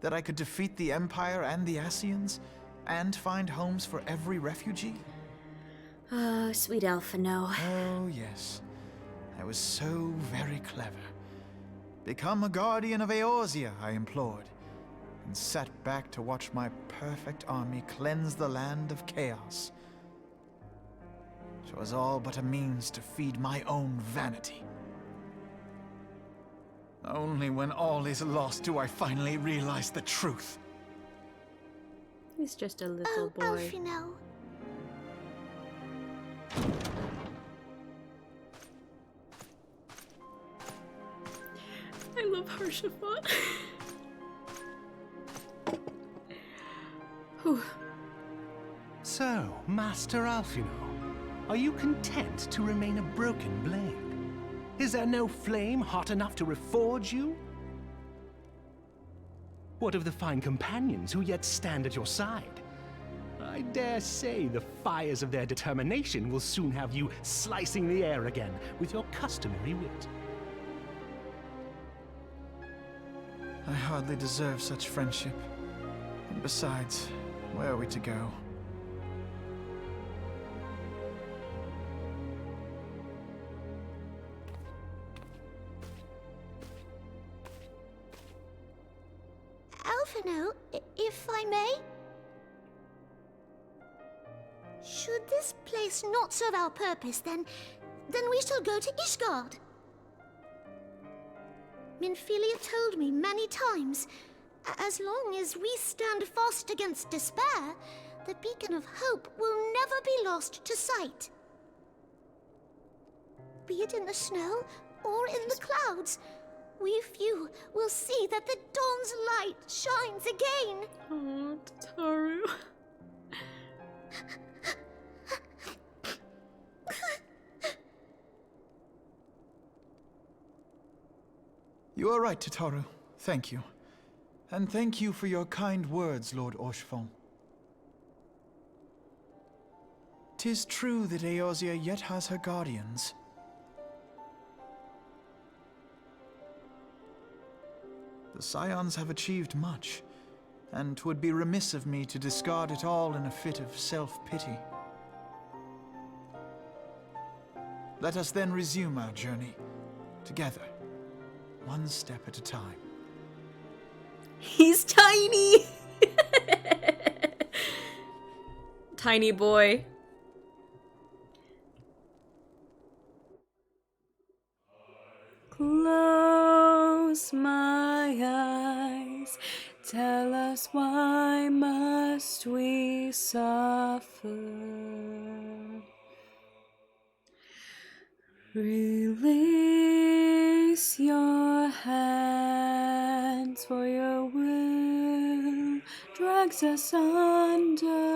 That I could defeat the Empire and the Ascians, and find homes for every refugee? Oh, sweet Alphino. Oh, yes. I was so very clever. Become a guardian of Eorzea, I implored, and sat back to watch my perfect army cleanse the land of chaos. 'Twas all but a means to feed my own vanity. Only when all is lost do I finally realize the truth. He's just a little boy. Alfino. I love Harshaphot. So, Master Alfino, are you content to remain a broken blade? Is there no flame hot enough to reforge you? What of the fine companions who yet stand at your side? I dare say the fires of their determination will soon have you slicing the air again with your customary wit. I hardly deserve such friendship. And besides, where are we to go? Alfino, if I may? Should this place not serve our purpose, then we shall go to Ishgard. Minfilia told me many times, as long as we stand fast against despair, the beacon of hope will never be lost to sight. Be it in the snow or in the clouds, we few will see that the dawn's light shines again. Oh, Taru. You are right, Tataru. Thank you. And thank you for your kind words, Lord Orchefon. 'Tis true that Eorzea yet has her guardians. The Scions have achieved much, and 'twould be remiss of me to discard it all in a fit of self-pity. Let us then resume our journey, together, one step at a time. He's tiny! Tiny boy. Close my eyes. Tell us, why must we suffer? Release your hands, for your will drags us under.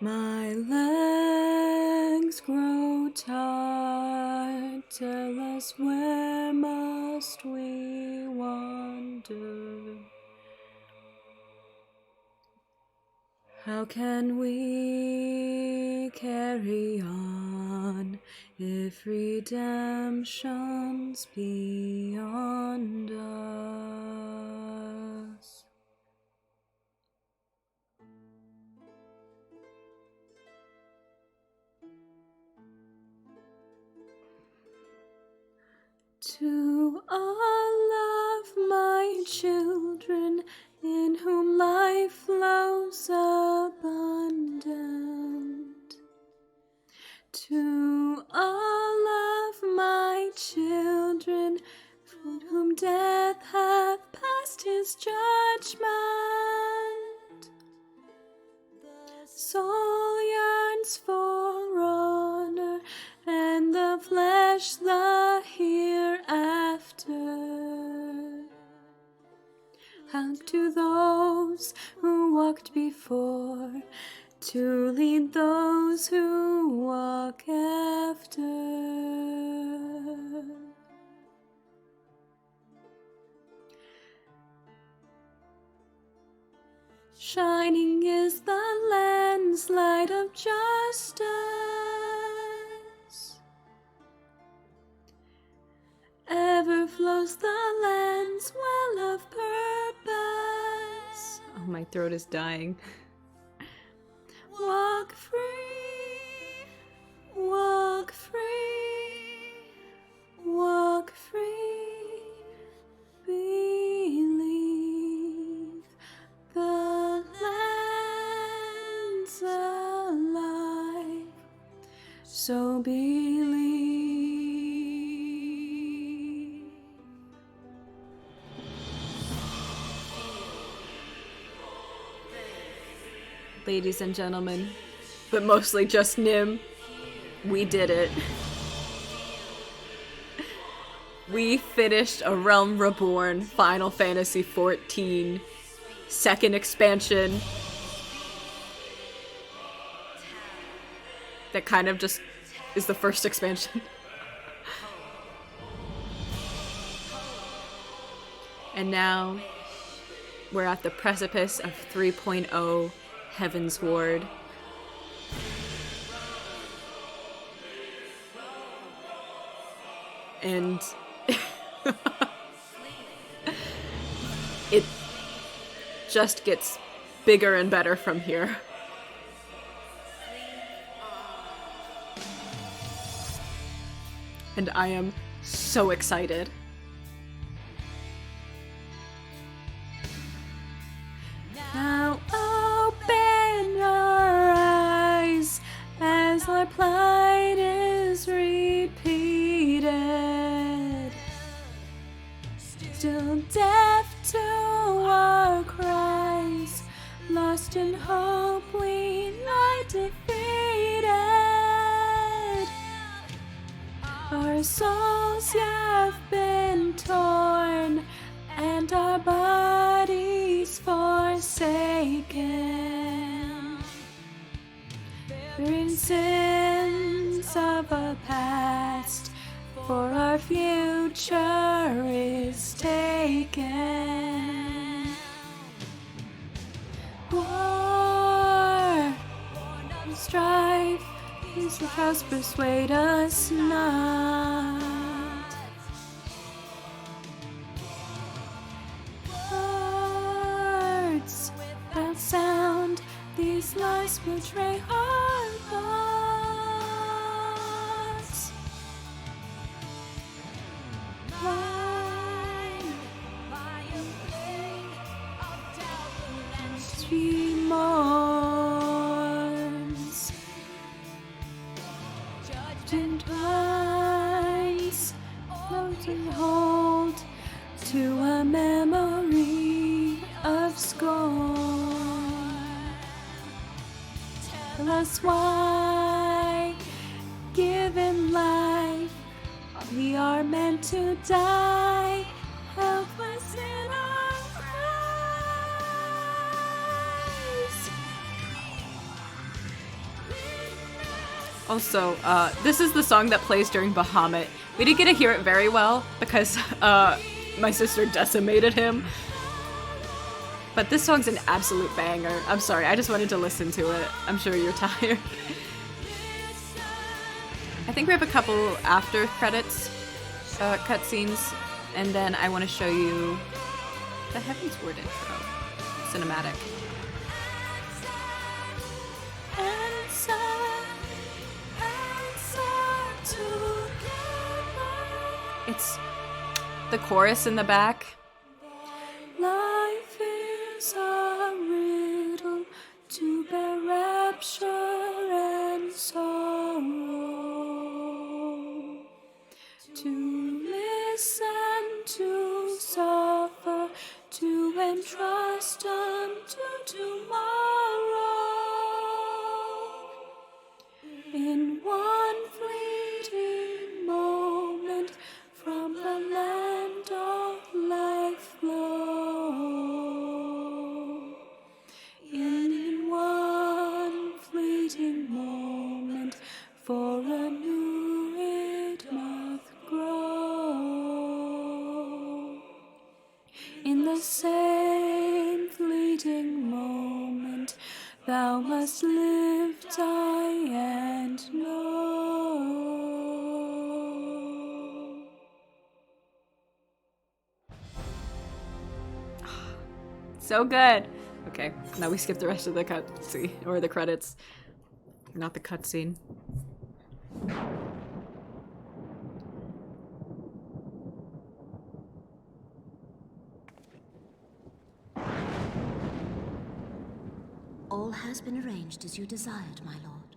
My legs grow tired. Tell us, where must we wander? How can we carry on if redemption's beyond us? To all of my children, in whom life flows abundant, to all of my children, for whom death hath passed his judgment, soul yearns for honor, and the flesh the hereafter. Help to those who walked before, to lead those who walk after. Shining is the land's light of justice. Ever flows the land's well of purpose. Oh, my throat is dying. Walk free, walk free, walk free. Believe the land's alive. So believe. ladies and gentlemen, but mostly just Nim. We did it. We finished A Realm Reborn Final Fantasy XIV second expansion. That kind of just is the first expansion. And now we're at the precipice of 3.0 Heaven's Ward. And it just gets bigger and better from here. And I am so excited. Now open your eyes as our plight is repeated. Still deaf to our cries, lost in hope we lie defeated. Our souls have been torn and our bodies forsaken. We're in sins of a past, for our future is taken. War and strife, these trials persuade us not. Words without sound, these lies betray our thoughts. Blind by a plague of doubt and remorse, judged and twice, floating hold to a memory of scorn. Tell us why, given life, we are meant to die. Help us in our cries. Also, this is the song that plays during Bahamut. We didn't get to hear it very well because my sister decimated him. But this song's an absolute banger. I'm sorry, I just wanted to listen to it. I'm sure you're tired. I think we have a couple after credits cutscenes, and then I want to show you the Heaven's Ward intro cinematic. It's the chorus in the back. Life is a riddle to bear rapture and sorrow, to listen, to suffer, to entrust unto tomorrow. In one fleeting moment, from the land of life flow. In one fleeting moment, for anew it must grow. In the same fleeting moment, thou must live, die, and know. So good. Okay, now we skip the rest of the cutscene or the credits, not the cutscene. All has been arranged as you desired, my lord.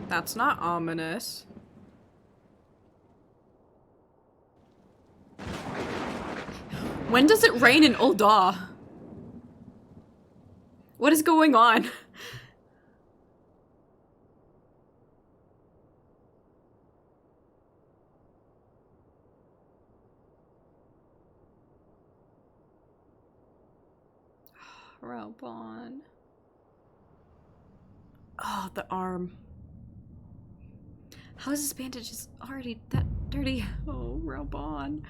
That's not ominous. When does it rain in Ul'dah? What is going on? Raubon. Oh, the arm. How is this bandage just already that dirty? Oh, Raubon.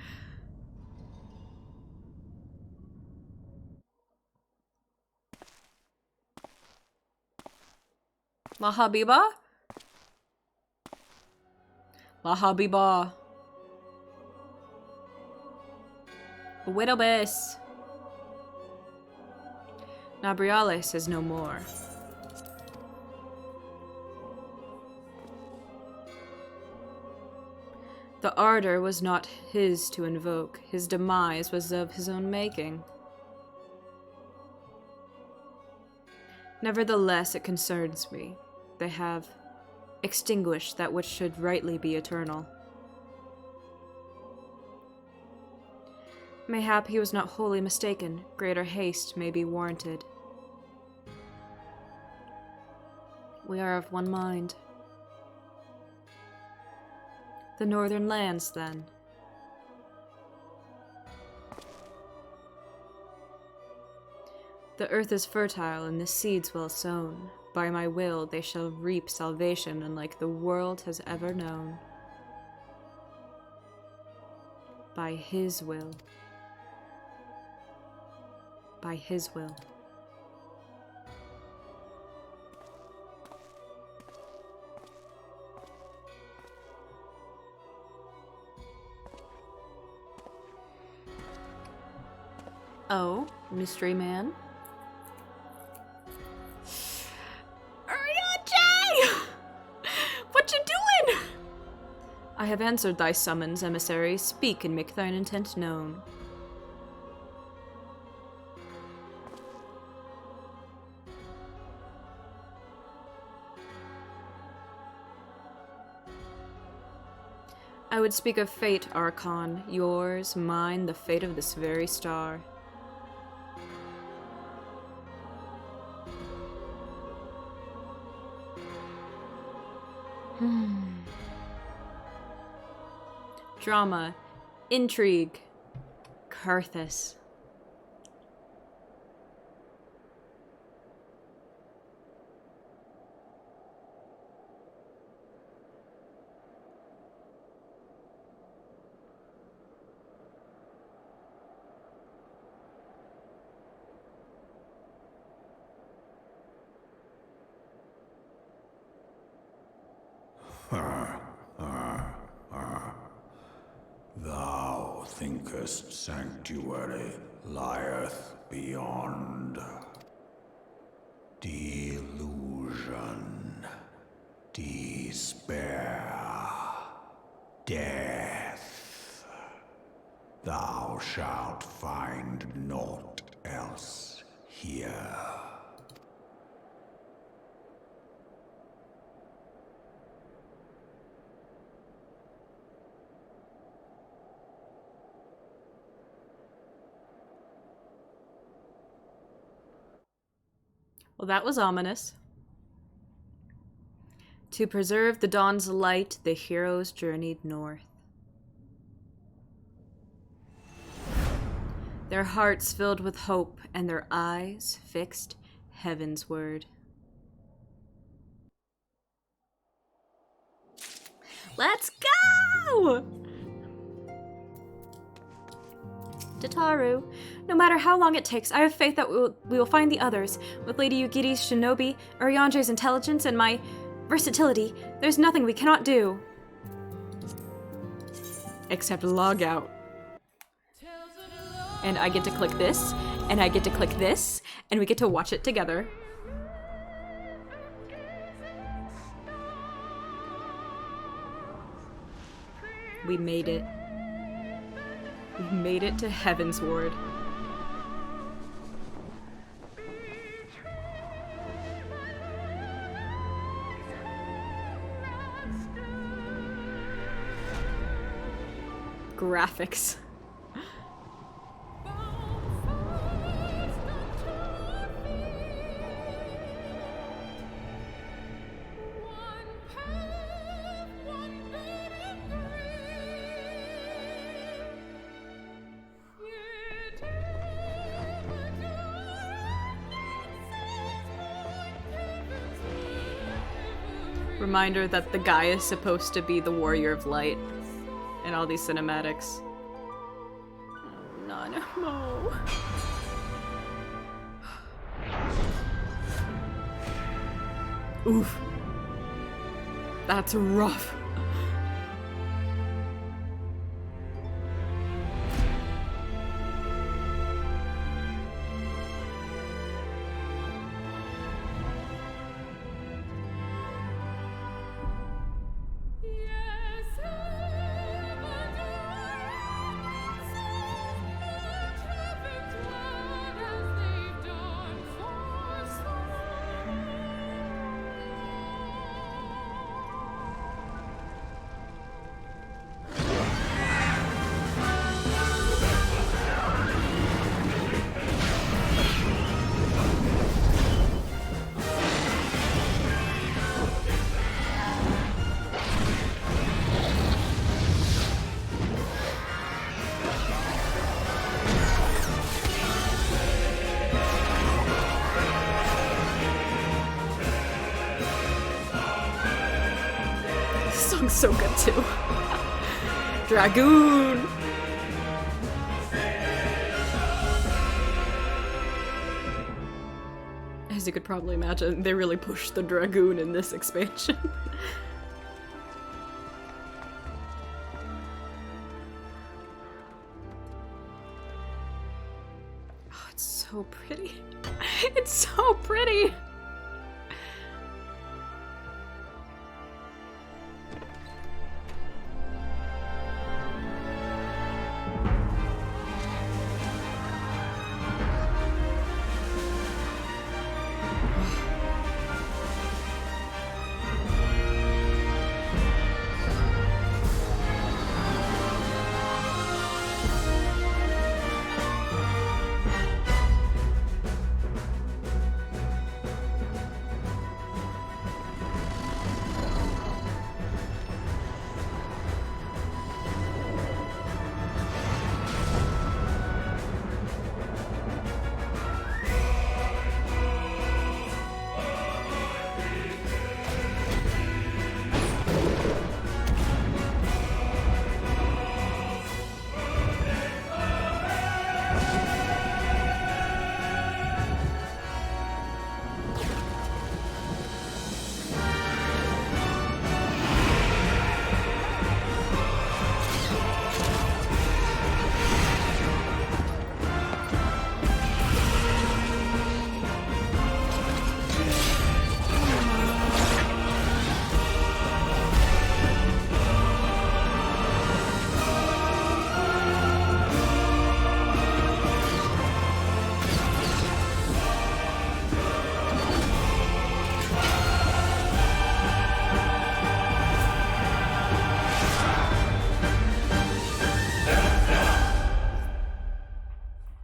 La Habiba? La Habiba. Widowbess. Nabriales is no more. The ardor was not his to invoke. His demise was of his own making. Nevertheless, it concerns me. They have extinguished that which should rightly be eternal. Mayhap he was not wholly mistaken. Greater haste may be warranted. We are of one mind. The northern lands, then. The earth is fertile and the seeds well sown. By my will they shall reap salvation unlike the world has ever known. By his will. By his will. Oh, mystery man. What you doing? I have answered thy summons, emissary. Speak and make thine intent known. I would speak of fate, Archon. Yours, mine, the fate of this very star. Drama, intrigue, Carthus. Thou thinkest sanctuary lieth beyond. Delusion, despair, death. Thou shalt find naught else here. Well, that was ominous. To preserve the dawn's light, the heroes journeyed north. Their hearts filled with hope and their eyes fixed heavensward. Let's go! Tataru, no matter how long it takes, I have faith that we will find the others. With Lady Yugiri's shinobi, Urianger's intelligence, and my versatility, there's nothing we cannot do. Except log out. And I get to click this, and I get to click this, and we get to watch it together. We made it. We made it to Heavensward. Graphics. reminder that the guy is supposed to be the warrior of light in all these cinematics. Oh, Nanamo. Oof. That's rough. This song's so good too. Dragoon! As you could probably imagine, they really pushed the Dragoon in this expansion. Oh, it's so pretty. It's so pretty!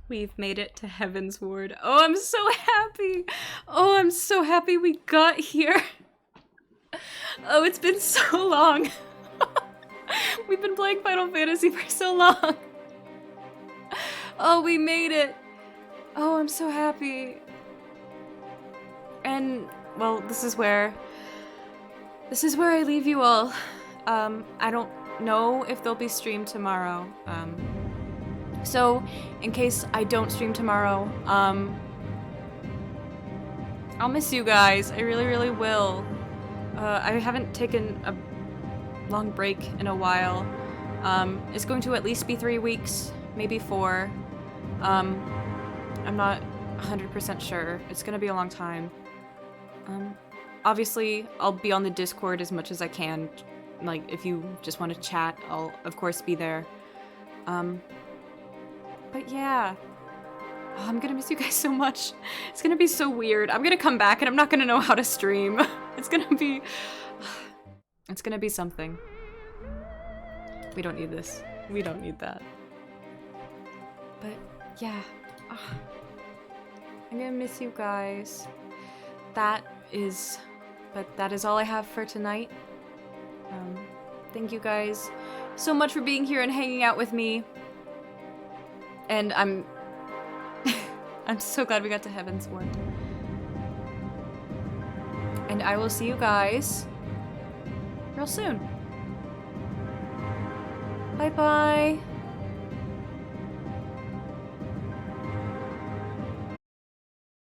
We've made it to Heaven's Ward. Oh, I'm so happy! Oh, I'm so happy we got here! Oh, it's been so long! We've been playing Final Fantasy for so long! Oh, we made it! Oh, I'm so happy! And, well, this is where I leave you all. I don't know if they'll be streamed tomorrow. So, in case I don't stream tomorrow, I'll miss you guys. I really, really will. I haven't taken a long break in a while. It's going to at least be 3 weeks, maybe 4. I'm not 100% sure. It's gonna be a long time. Obviously, I'll be on the Discord as much as I can. Like, if you just want to chat, I'll, of course, be there. But yeah. Oh, I'm gonna miss you guys so much. It's gonna be so weird. I'm gonna come back and I'm not gonna know how to stream. It's gonna be something. We don't need this. We don't need that. But yeah. I'm gonna miss you guys. That is all I have for tonight. Thank you guys so much for being here and hanging out with me. And I'm so glad we got to Heaven's Ward. And I will see you guys real soon. Bye-bye.